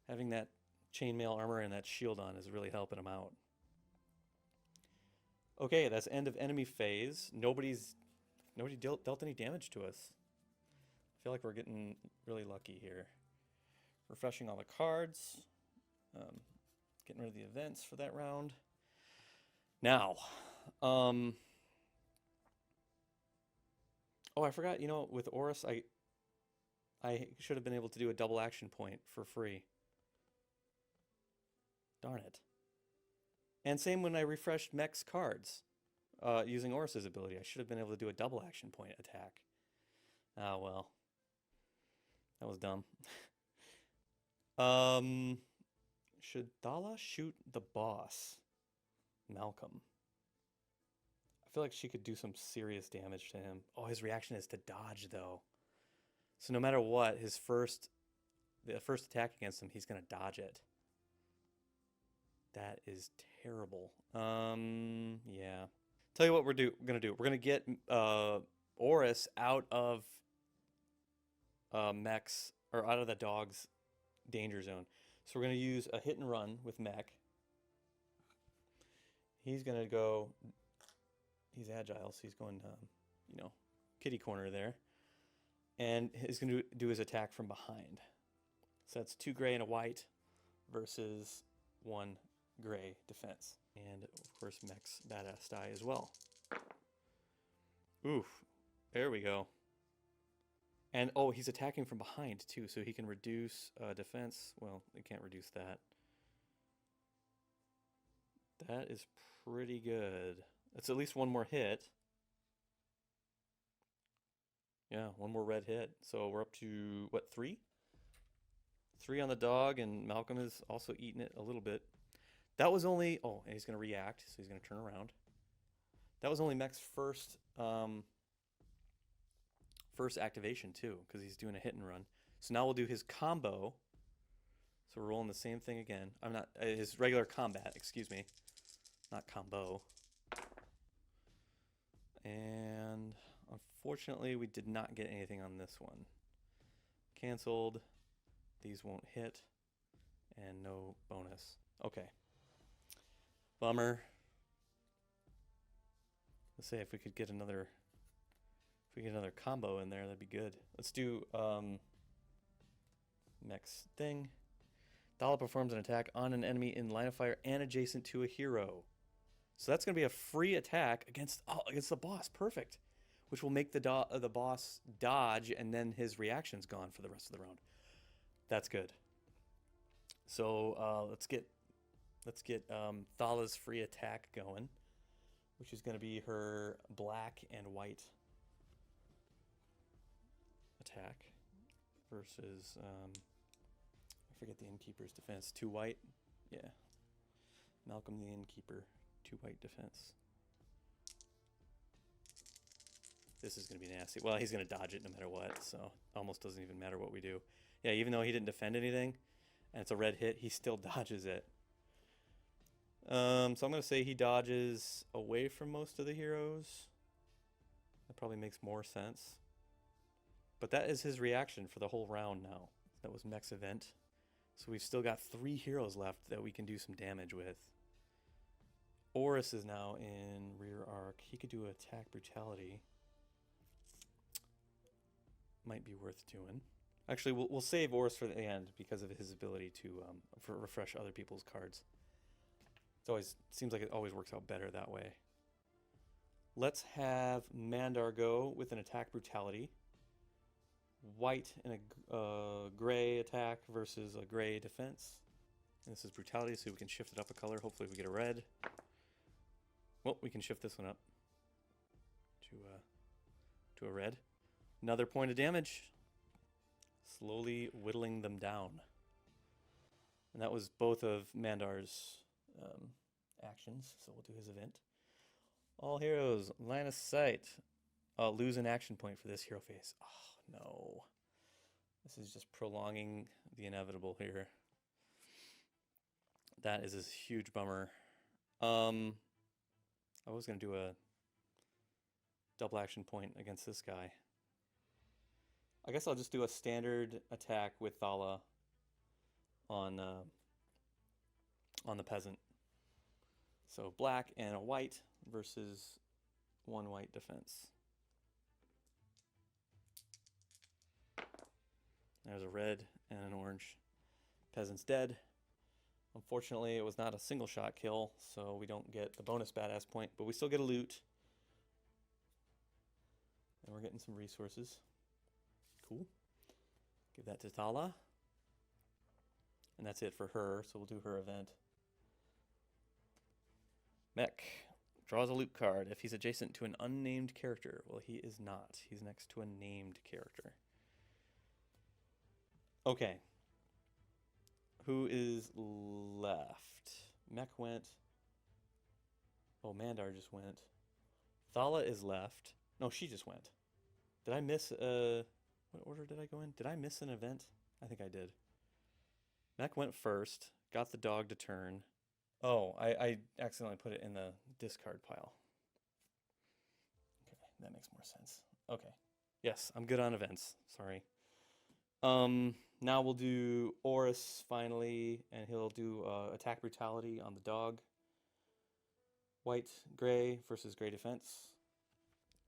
Having that chainmail armor and that shield on is really helping him out. Okay, that's end of enemy phase. Nobody dealt any damage to us. I feel like we're getting really lucky here. Refreshing all the cards. Getting rid of the events for that round. Now, oh, I forgot, with Oris, I should have been able to do a double action point for free. Darn it. And same when I refreshed Mech's cards using Oris's ability. I should have been able to do a double action point attack. Ah, well. That was dumb. Should Thala shoot the boss, Malcolm? I feel like she could do some serious damage to him. Oh, his reaction is to dodge, though. So no matter what, the first attack against him, he's going to dodge it. That is terrible. Yeah. Tell you what we're going to do. We're going to get Oris out of Mech's, or out of the dog's danger zone. So we're going to use a hit and run with Mech. He's going to go, he's agile, so he's going, kitty corner there. And he's going to do his attack from behind. So that's 2 gray and a white versus 1 gray defense. And of course, Mech's badass die as well. Oof. There we go. And oh, he's attacking from behind too, so he can reduce defense. Well, he can't reduce that. That is pretty good. That's at least 1 more hit. Yeah, 1 more red hit. So we're up to, what, 3? 3 on the dog, and Malcolm is also eating it a little bit. That was only, oh, and he's going to react, so he's going to turn around. That was only Mech's first activation too, because he's doing a hit and run. So now we'll do his combo. So we're rolling the same thing again. I'm not, his regular combat, excuse me. Not combo. And unfortunately, we did not get anything on this one. Canceled. These won't hit. And no bonus. Okay. Bummer. Let's say if we could get another combo in there, that'd be good. Let's do Mech's thing. Thala performs an attack on an enemy in line of fire and adjacent to a hero. So that's going to be a free attack against the boss. Perfect. Which will make the boss dodge, and then his reaction's gone for the rest of the round. That's good. So let's get Thala's free attack going, which is going to be her black and white attack versus I forget the innkeeper's defense. 2 white, yeah. Malcolm the innkeeper, 2 white defense. This is going to be nasty. Well, he's going to dodge it no matter what, so almost doesn't even matter what we do. Yeah, even though he didn't defend anything, and it's a red hit, he still dodges it. So I'm going to say he dodges away from most of the heroes. That probably makes more sense. But that is his reaction for the whole round now. That was Mech's event. So we've still got 3 heroes left that we can do some damage with. Oris is now in rear arc. He could do attack brutality. Might be worth doing. Actually, we'll save Oris for the end because of his ability to refresh other people's cards. Seems like it always works out better that way. Let's have Mandar go with an attack brutality. White and a gray attack versus a gray defense. And this is brutality, so we can shift it up a color. Hopefully we get a red. Well, we can shift this one up to a red. Another point of damage. Slowly whittling them down. And that was both of Mandar's actions, so we'll do his event. All heroes, line of sight. Lose an action point for this hero phase. Oh, no. This is just prolonging the inevitable here. That is a huge bummer. I was going to do a double action point against this guy. I guess I'll just do a standard attack with Thala on the peasant. So black and a white versus 1 white defense. There's a red and an orange. Peasant's dead. Unfortunately, it was not a single shot kill, so we don't get the bonus badass point, but we still get a loot. And we're getting some resources. Cool. Give that to Thala. And that's it for her, so we'll do her event. Mech draws a loot card if he's adjacent to an unnamed character. Well, he is not. He's next to a named character. Okay. Who is left? Mech went. Oh, Mandar just went. Thala is left. No, she just went. Did I miss what order did I go in? Did I miss an event? I think I did. Mech went first, got the dog to turn. Oh, I accidentally put it in the discard pile. Okay, that makes more sense. Okay. Yes, I'm good on events. Sorry. Now we'll do Oris finally, and he'll do attack brutality on the dog. White, gray versus gray defense.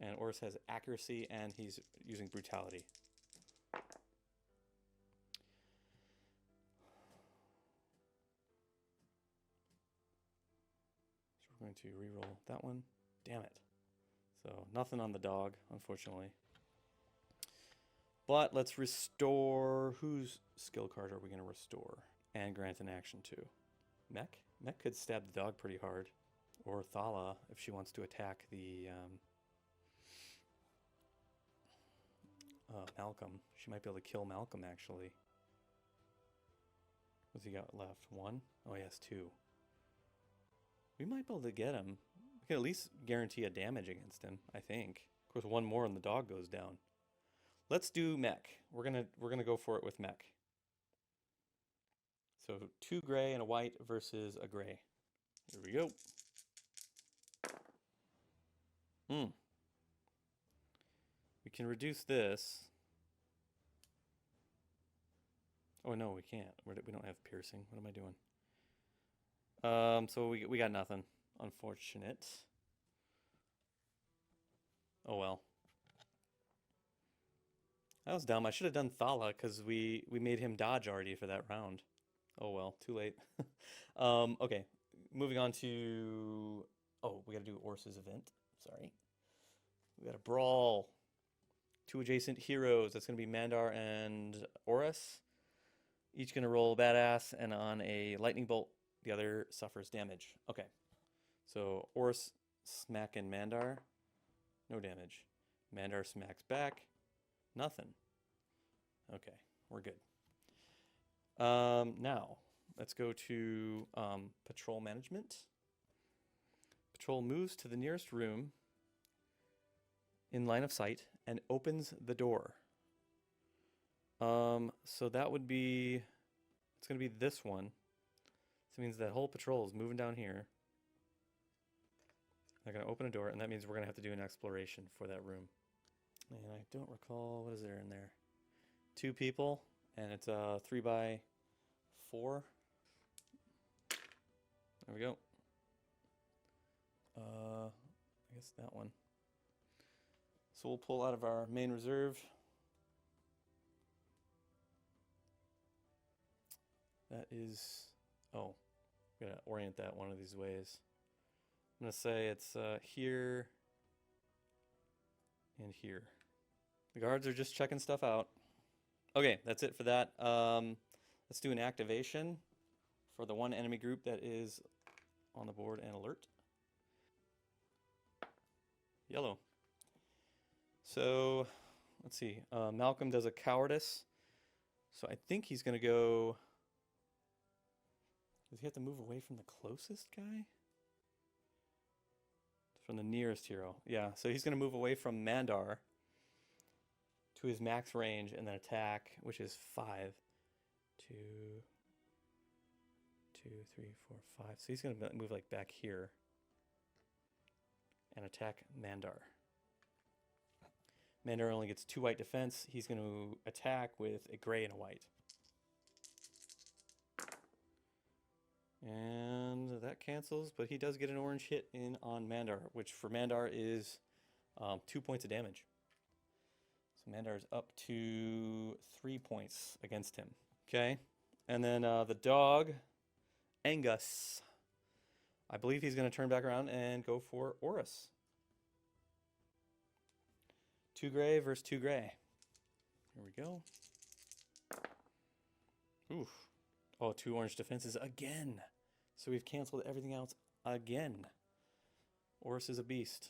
And Oris has accuracy, and he's using brutality. So we're going to re-roll that one. Damn it. So nothing on the dog, unfortunately. But let's restore. Whose skill card are we going to restore? And grant an action to? Mech? Mech could stab the dog pretty hard. Or Thala, if she wants to attack the Malcolm. She might be able to kill Malcolm, actually. What's he got left? 1? Oh, he has 2. We might be able to get him. We can at least guarantee a damage against him, I think. Of course, 1 more and the dog goes down. Let's do Mech. We're gonna go for it with Mech. So 2 gray and a white versus a gray. Here we go. We can reduce this. Oh no, we can't. We don't have piercing. What am I doing? So we got nothing. Unfortunate. Oh well. That was dumb. I should have done Thala because we made him dodge already for that round. Oh well, too late. Okay, moving on to... Oh, we got to do Ors's event. Sorry. We got a brawl. 2 adjacent heroes. That's going to be Mandar and Oris. Each going to roll badass, and on a lightning bolt, the other suffers damage. Okay. So Oris smacking Mandar. No damage. Mandar smacks back. Nothing. Okay, we're good. Now, let's go to patrol management. Patrol moves to the nearest room in line of sight and opens the door. So that would be, it's going to be this one. So it means that whole patrol is moving down here. They're going to open a door, and that means we're going to have to do an exploration for that room. And I don't recall, what is there in there? 2 people, and it's 3 by 4. There we go. I guess that one. So we'll pull out of our main reserve. That is, oh, I'm gonna orient that one of these ways. I'm gonna say it's here and here. The guards are just checking stuff out. Okay, that's it for that. Let's do an activation for the one enemy group that is on the board and alert. Yellow. So, let's see. Malcolm does a cowardice. So I think he's going to go... Does he have to move away from the closest guy? From the nearest hero. Yeah, so he's going to move away from Mandar to his max range and then attack, which is 5. 2, 2, 3, 4, 5. So he's going to move like back here and attack Mandar. Mandar only gets 2 white defense. He's going to attack with a gray and a white. And that cancels, but he does get an orange hit in on Mandar, which for Mandar is 2 points of damage. So Mandar is up to 3 points against him. Okay, and then the dog, Angus. I believe he's going to turn back around and go for Horus. 2 gray versus 2 gray. Here we go. Oof. Oh, 2 orange defenses again. So we've canceled everything else again. Horus is a beast.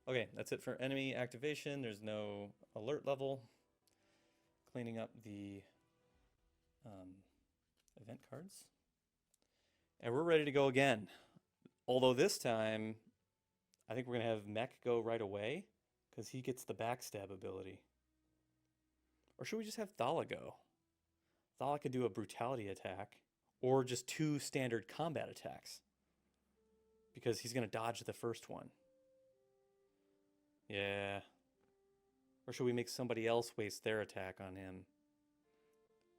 Okay, that's it for enemy activation. There's no alert level. Cleaning up the event cards. And we're ready to go again. Although this time, I think we're going to have Mech go right away because he gets the backstab ability. Or should we just have Thala go? Thala could do a brutality attack or just 2 standard combat attacks because he's going to dodge the first one. Yeah. Or should we make somebody else waste their attack on him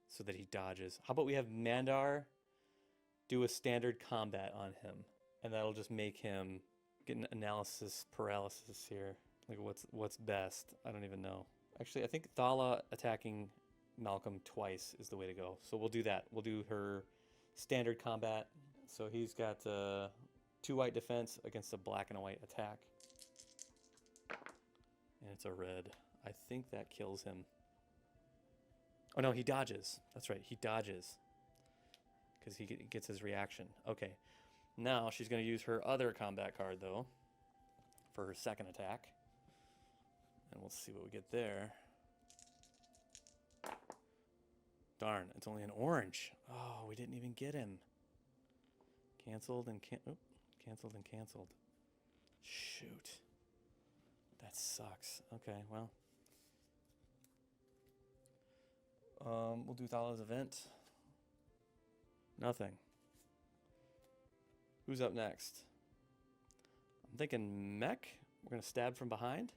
so that he dodges? How about we have Mandar do a standard combat on him, and that'll just make him get an analysis paralysis here. Like what's best? I don't even know. Actually, I think Thala attacking Malcolm twice is the way to go. So we'll do that. We'll do her standard combat. So he's got 2 white defense against a black and a white attack. And it's a red. I think that kills him. Oh no, he dodges. That's right, he dodges. Because he gets his reaction. Okay, now she's going to use her other combat card though for her second attack. And we'll see what we get there. Darn, it's only an orange. Oh, we didn't even get him. Canceled and canceled and canceled. Shoot. That sucks. Okay, well. We'll do Thala's event. Nothing. Who's up next? I'm thinking Mech. We're going to stab from behind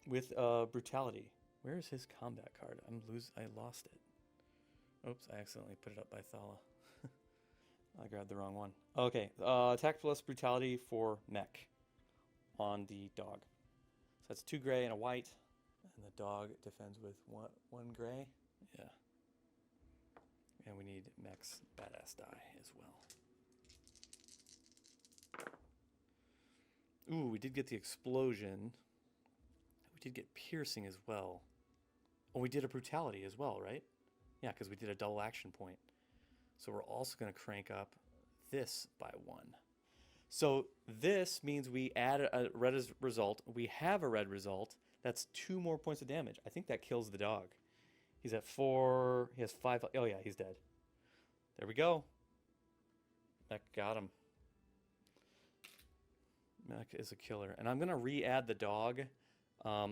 with brutality. Where is his combat card? I lost it. Oops, I accidentally put it up by Thala. I grabbed the wrong one. Okay, attack plus brutality for Mech on the dog. So that's 2 gray and a white, and the dog defends with 1 gray. Yeah. And we need Mech's badass die as well. Ooh, we did get the explosion. We did get piercing as well. Oh, we did a brutality as well, right? Yeah, because we did a double action point. So we're also going to crank up this by 1. So this means we add a red result. We have a red result. That's 2 more points of damage. I think that kills the dog. He's at 4. He has 5. Oh, yeah, he's dead. There we go. Mech got him. Mech is a killer. And I'm going to re-add the dog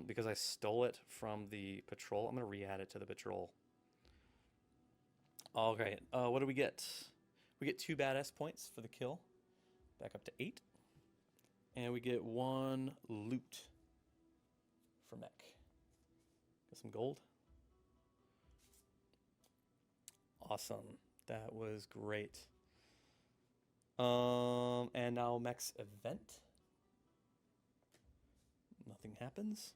because I stole it from the patrol. I'm going to re-add it to the patrol. Okay, what do we get? We get 2 badass points for the kill. Back up to 8. And we get 1 loot for Mech. Got some gold. Awesome. That was great. And now Mech's event. Nothing happens.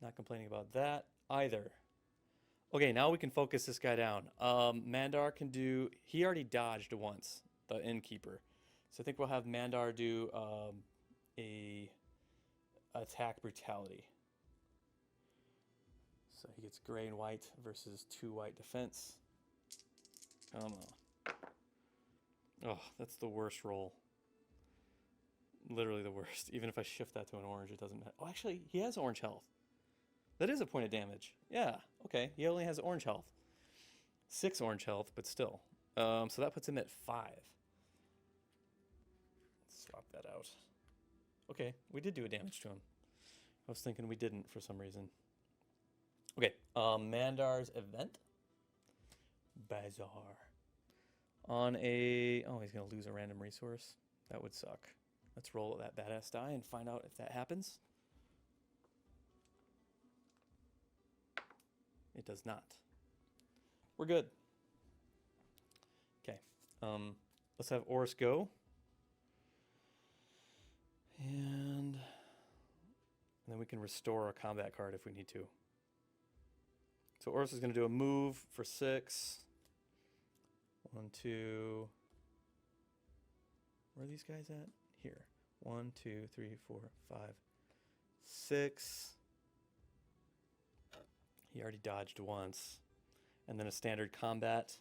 Not complaining about that either. Okay, now we can focus this guy down. Mandar can do... He already dodged once, the innkeeper. So I think we'll have Mandar do a attack brutality. So he gets gray and white versus 2 white defense. Come on. Oh, that's the worst roll. Literally the worst. Even if I shift that to an orange, it doesn't matter. Oh, actually, he has orange health. That is a point of damage. Yeah, okay. He only has orange health. 6 orange health, but still. So that puts him at 5. Let's swap that out. Okay, we did do a damage to him. I was thinking we didn't for some reason. Okay, Mandar's event. Bazaar. On a... Oh, he's going to lose a random resource. That would suck. Let's roll that badass die and find out if that happens. It does not. We're good. Okay. Let's have Oris go. And then we can restore a combat card if we need to. So Oris is going to do a move for 6. 1, 2. Where are these guys at? Here. 1, 2, 3, 4, 5, 6. He already dodged once. And then a standard combat.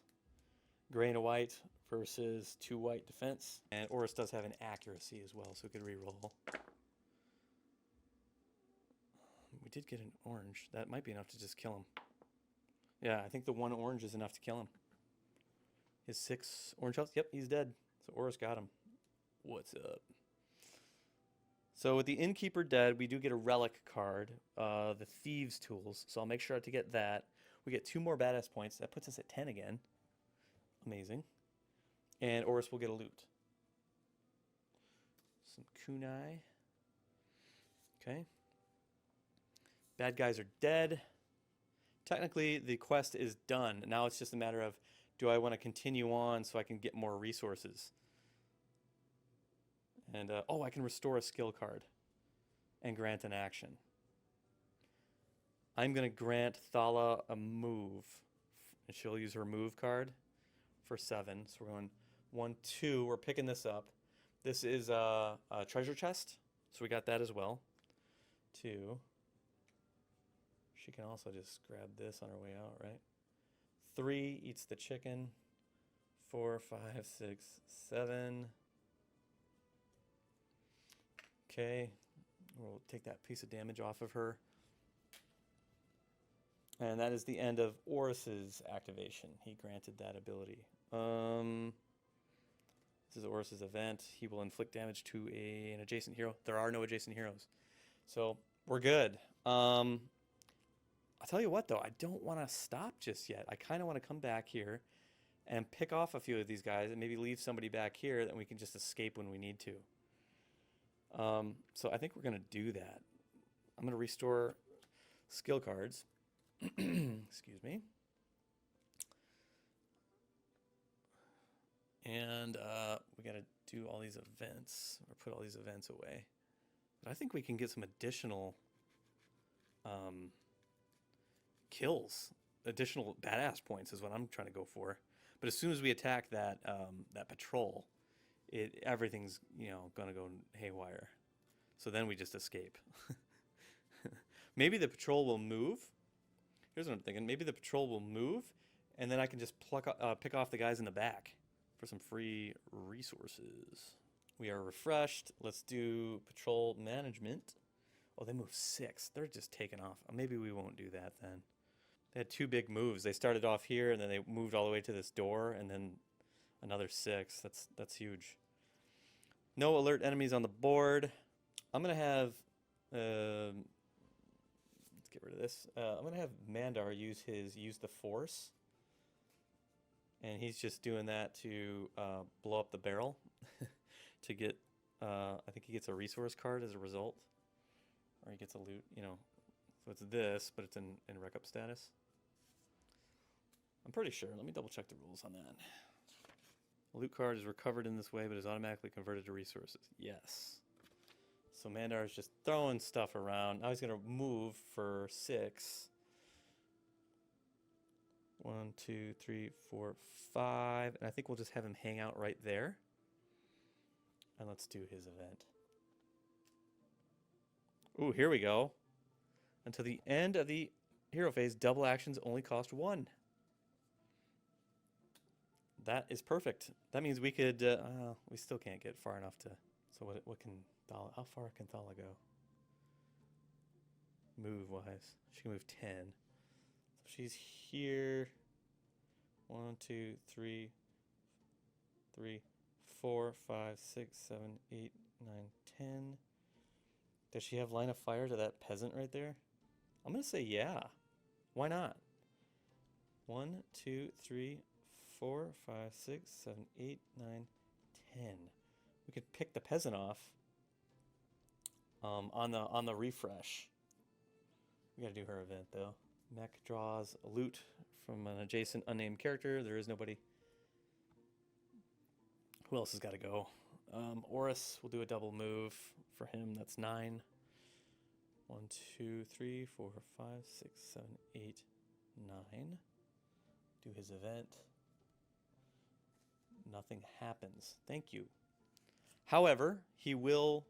Gray and a white versus 2 white defense. And Oris does have an accuracy as well, so we could reroll. We did get an orange. That might be enough to just kill him. Yeah, I think the 1 orange is enough to kill him. His 6 orange health. Yep, he's dead. So Oris got him. What's up? So with the Innkeeper dead, we do get a relic card, the Thieves' Tools. So I'll make sure to get that. We get 2 more badass points. That puts us at 10 again. Amazing. And Oris will get a loot. Some kunai. Okay. Bad guys are dead. Technically, the quest is done. Now it's just a matter of, do I want to continue on so I can get more resources? And, oh, I can restore a skill card and grant an action. I'm going to grant Thala a move. And she'll use her move card for 7. So we're going 1, 2. We're picking this up. This is a treasure chest. So we got that as well. 2. She can also just grab this on her way out, right? 3 eats the chicken. 4, 5, 6, 7. Okay, we'll take that piece of damage off of her. And that is the end of Oris's activation. He granted that ability. This is Oris's event. He will inflict damage to an adjacent hero. There are no adjacent heroes. So we're good. I'll tell you what, though. I don't want to stop just yet. I kind of want to come back here and pick off a few of these guys and maybe leave somebody back here that we can just escape when we need to. So I think we're going to do that. I'm going to restore skill cards. Excuse me. And we got to do all these events, or put all these events away. But I think we can get some additional kills. Additional badass points is what I'm trying to go for. But as soon as we attack that that patrol, everything's, you know, gonna go haywire. So then we just escape. Maybe the patrol will move. Here's what I'm thinking. Maybe the patrol will move, and then I can just pick off the guys in the back for some free resources. We are refreshed. Let's do patrol management. Oh, they move 6. They're just taking off. Maybe we won't do that then. They had 2 big moves. They started off here, and then they moved all the way to this door, and then another 6. That's huge. No alert enemies on the board. I'm going to have... let's get rid of this. I'm going to have Mandar use the Force. And he's just doing that to blow up the barrel. To get... I think he gets a resource card as a result. Or he gets a loot, you know. So it's this, but it's in rec up status. I'm pretty sure. Let me double check the rules on that. A loot card is recovered in this way, but is automatically converted to resources. Yes. So Mandar is just throwing stuff around. Now he's going to move for 6. 1, 2, 3, 4, 5. And I think we'll just have him hang out right there. And let's do his event. Ooh, here we go. Until the end of the hero phase, double actions only cost 1. That is perfect. That means we could... we still can't get far enough to... So what can Thala... How far can Thala go? move wise. She can move 10. So she's here. 1, 2, 3, 4, 5, 6, 7, 8, 9, 10. Does she have line of fire to that peasant right there? I'm gonna say yeah. Why not? 1, 2, 3, 4, 5, 6, 7, 8, 9, 10. We could pick the peasant off on the refresh. We gotta do her event though. Mech draws a loot from an adjacent unnamed character. There is nobody. Who else has got to go? Oris will do a double move for him. That's 9. 1, 2, 3, 4, 5, 6, 7, 8, 9. Do his event. Nothing happens. Thank you. However, he will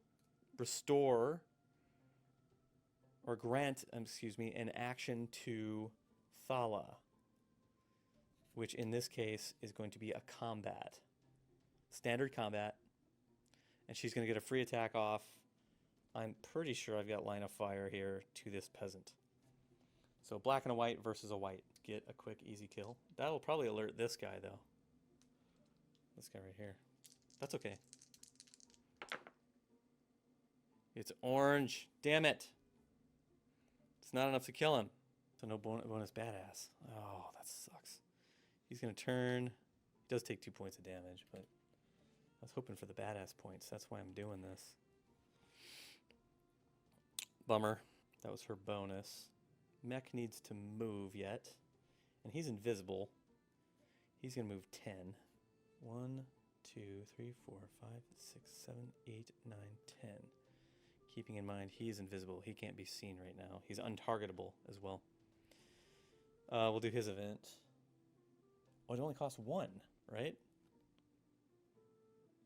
restore or grant, an action to Thala, which in this case is going to be a combat. Standard combat. And she's going to get a free attack off. I'm pretty sure I've got line of fire here to this peasant. So black and a white versus a white. Get a quick, easy kill. That'll probably alert this guy, though. This guy right here. That's okay. It's orange. Damn it. It's not enough to kill him. So no bonus badass. Oh, that sucks. He's going to turn. He does take 2 points of damage, but I was hoping for the badass points. That's why I'm doing this. Bummer. That was her bonus. Mech needs to move yet. And he's invisible. He's going to move 10. 1, 2, 3, 4, 5, 6, 7, 8, 9, 10. Keeping in mind he's invisible. He can't be seen right now. He's untargetable as well. We'll do his event. Oh, it only costs 1, right?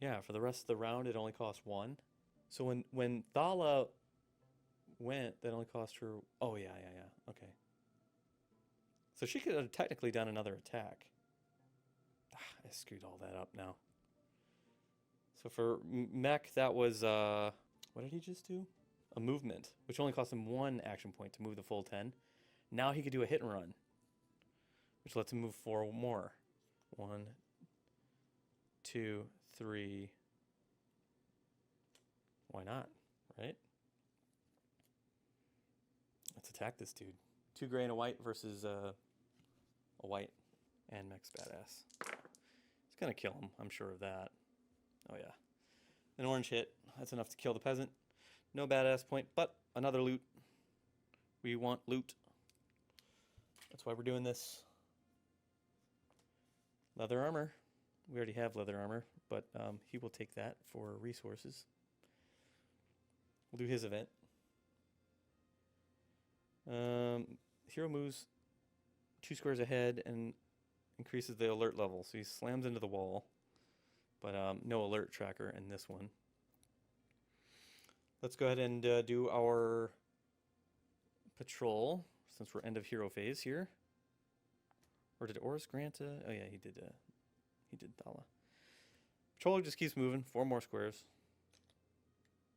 Yeah, for the rest of the round it only costs 1. So when Thala went, that only cost her... Oh, yeah. Okay. So she could have technically done another attack. I screwed all that up now. So for Mech, that was... what did he just do? A movement, which only cost him 1 action point to move the full 10. Now he could do a hit and run, which lets him move 4 more. 1, 2, 3. Why not, right? Let's attack this dude. 2 gray and a white versus a white. And Mech's badass. It's gonna kill him, I'm sure of that. Oh yeah. An orange hit. That's enough to kill the peasant. No badass point, but another loot. We want loot. That's why we're doing this. Leather armor. We already have leather armor, but he will take that for resources. We'll do his event. Hero moves 2 squares ahead and increases the alert level. So he slams into the wall, but no alert tracker in this one. Let's go ahead and do our patrol, since we're end of hero phase here. Or did Oris grant a... Oh yeah, he did Thala. Patrol just keeps moving. 4 more squares.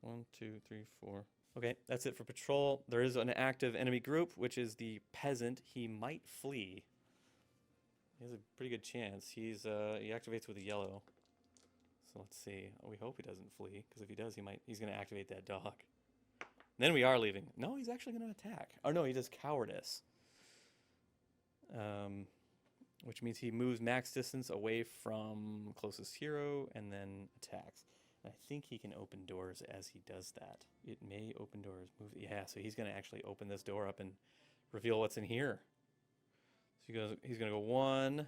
1, 2, 3, 4. Okay, that's it for patrol. There is an active enemy group, which is the peasant. He might flee. He has a pretty good chance. He activates with a yellow. So let's see. Oh, we hope he doesn't flee, because if he does, he's going to activate that dog. Then we are leaving. No, he's actually going to attack. Oh no, he does cowardice. Which means he moves max distance away from closest hero and then attacks. And I think he can open doors as he does that. It may open doors. Yeah, so he's going to actually open this door up and reveal what's in here. So he's going to go 1,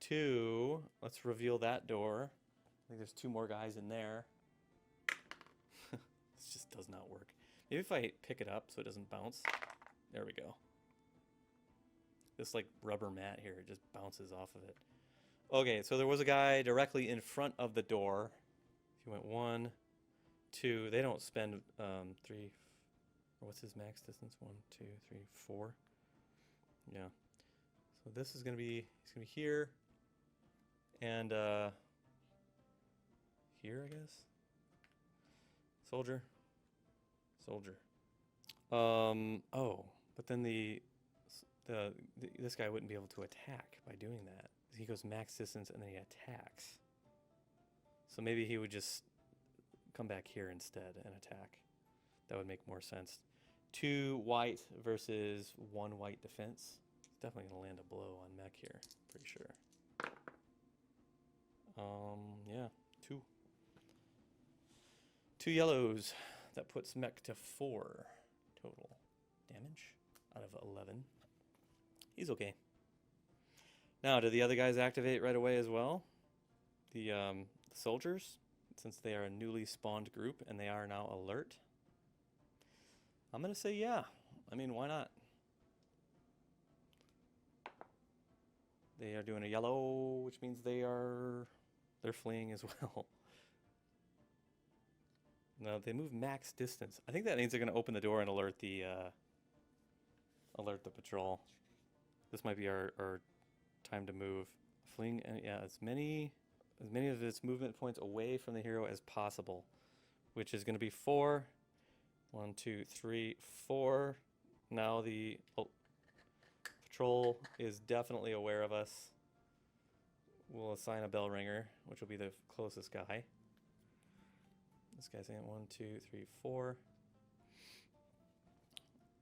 2. Let's reveal that door. I think there's 2 more guys in there. This just does not work. Maybe if I pick it up so it doesn't bounce. There we go. This like rubber mat here, it just bounces off of it. Okay, so there was a guy directly in front of the door. If you went 1, 2, they don't spend 3. Or what's his max distance? 1, 2, 3, 4. Yeah. So this is gonna be he's gonna be here. And here, I guess. Soldier. Soldier. Oh, but then this guy wouldn't be able to attack by doing that. He goes max distance and then he attacks. So maybe he would just come back here instead and attack. That would make more sense. 2 white versus 1 white defense. Definitely gonna land a blow on mech here, pretty sure. Yeah, 2. 2 yellows. That puts mech to 4 total damage out of 11. He's okay. Now, do the other guys activate right away as well? The soldiers, since they are a newly spawned group and they are now alert. I'm gonna say yeah. I mean, why not? They are doing a yellow, which means they're fleeing as well. No, they move max distance. I think that means they're gonna open the door and alert the patrol. This might be our time to move. Fleeing, yeah, as many of its movement points away from the hero as possible, which is going to be 4. 1, 2, 3, 4. Now the patrol is definitely aware of us. We'll assign a bell ringer, which will be the closest guy. This guy's in 1, 2, 3, 4.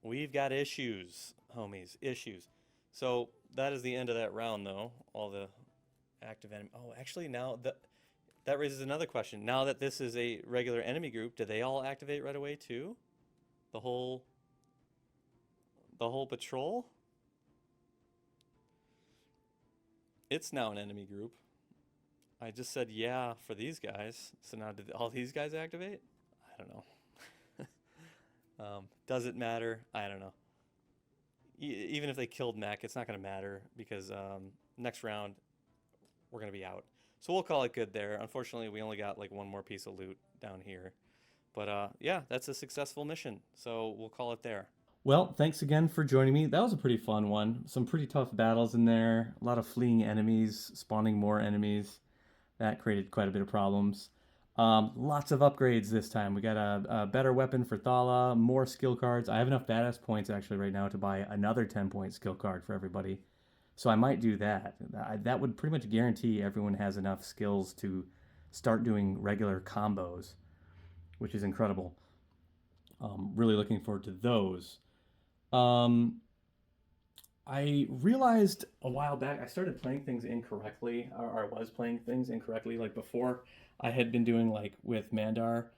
We've got issues, homies, issues. So that is the end of that round, though. All the active enemy. Oh, actually, now that raises another question. Now that this is a regular enemy group, do they all activate right away too? The whole patrol? It's now an enemy group. I just said yeah for these guys. So now did all these guys activate? I don't know. Does it matter? I don't know. Even if they killed mech, it's not going to matter because next round we're going to be out. So we'll call it good there. Unfortunately, we only got like 1 more piece of loot down here. But yeah, that's a successful mission. So we'll call it there. Well, thanks again for joining me. That was a pretty fun one. Some pretty tough battles in there. A lot of fleeing enemies, spawning more enemies. That created quite a bit of problems. Lots of upgrades this time. We got a better weapon for Thala, more skill cards. I have enough badass points actually right now to buy another 10-point skill card for everybody. So I might do that. That would pretty much guarantee everyone has enough skills to start doing regular combos, which is incredible. Really looking forward to those. I realized a while back I started playing things incorrectly, or I was playing things incorrectly. Like before, I had been doing like with Mandar,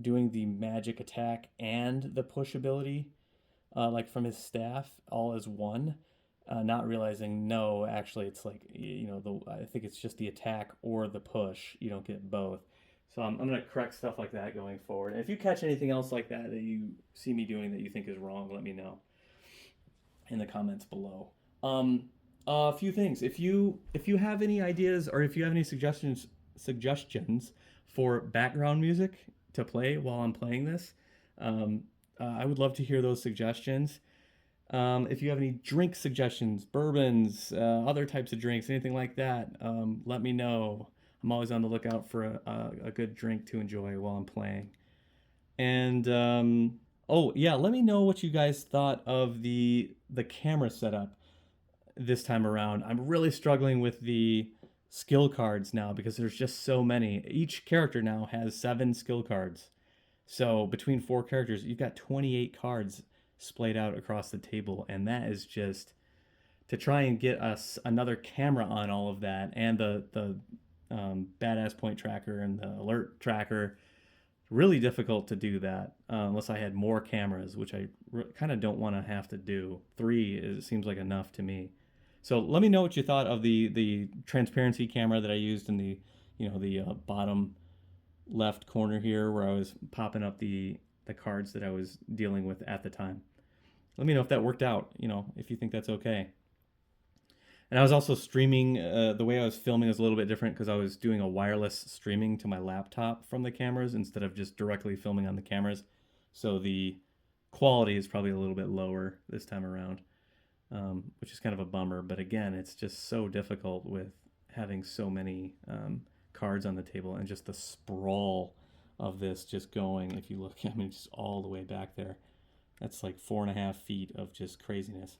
doing the magic attack and the push ability, like from his staff, all as one. Not realizing, no, actually it's like, I think it's just the attack or the push. You don't get both. So I'm going to correct stuff like that going forward. And if you catch anything else like that that you see me doing that you think is wrong, let me know in the comments below. A few things. If you have any ideas or if you have any suggestions for background music to play while I'm playing this, I would love to hear those suggestions. If you have any drink suggestions, bourbons, other types of drinks, anything like that, let me know. I'm always on the lookout for a good drink to enjoy while I'm playing. And oh yeah, let me know what you guys thought of the camera setup this time around. I'm really struggling with the skill cards now because there's just so many. Each character now has 7 skill cards. So between 4 characters, you've got 28 cards splayed out across the table, and that is just to try and get us another camera on all of that, and the badass point tracker and the alert tracker. Really difficult to do that unless I had more cameras, which I kind of don't want to have to do. 3 seems like enough to me. So let me know what you thought of the transparency camera that I used in the bottom left corner here, where I was popping up the cards that I was dealing with at the time. Let me know if that worked out, if you think that's okay. And I was also streaming, the way I was filming was a little bit different because I was doing a wireless streaming to my laptop from the cameras instead of just directly filming on the cameras. So the quality is probably a little bit lower this time around, which is kind of a bummer. But again, it's just so difficult with having so many cards on the table and just the sprawl of this just going. If you look, I mean, just all the way back there. That's like 4.5 feet of just craziness.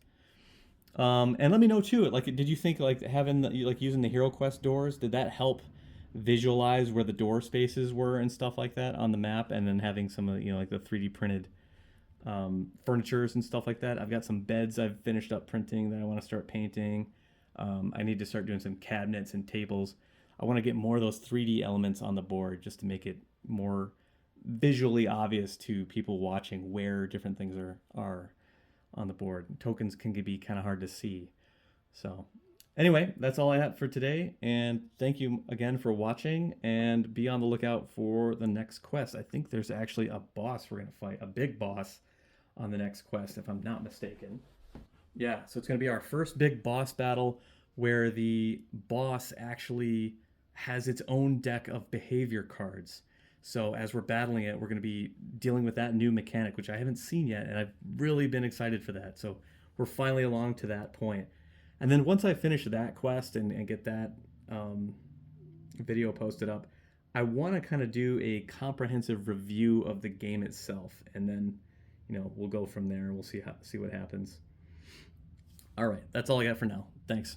And let me know too. Like, did you think like having like using the HeroQuest doors, did that help visualize where the door spaces were and stuff like that on the map, and then having some of like the 3D printed furnitures and stuff like that? I've got some beds I've finished up printing that I want to start painting. I need to start doing some cabinets and tables. I want to get more of those 3D elements on the board just to make it more visually obvious to people watching where different things are on the board. Tokens can be kind of hard to see. So anyway, that's all I had for today. And thank you again for watching, and be on the lookout for the next quest. I think there's actually a boss we're going to fight, a big boss on the next quest, if I'm not mistaken. Yeah, so it's going to be our first big boss battle where the boss actually has its own deck of behavior cards. So as we're battling it, we're going to be dealing with that new mechanic, which I haven't seen yet, and I've really been excited for that. So we're finally along to that point. And then once I finish that quest and get that video posted up, I want to kind of do a comprehensive review of the game itself, and then we'll go from there. We'll see what happens. All right, that's all I got for now. Thanks.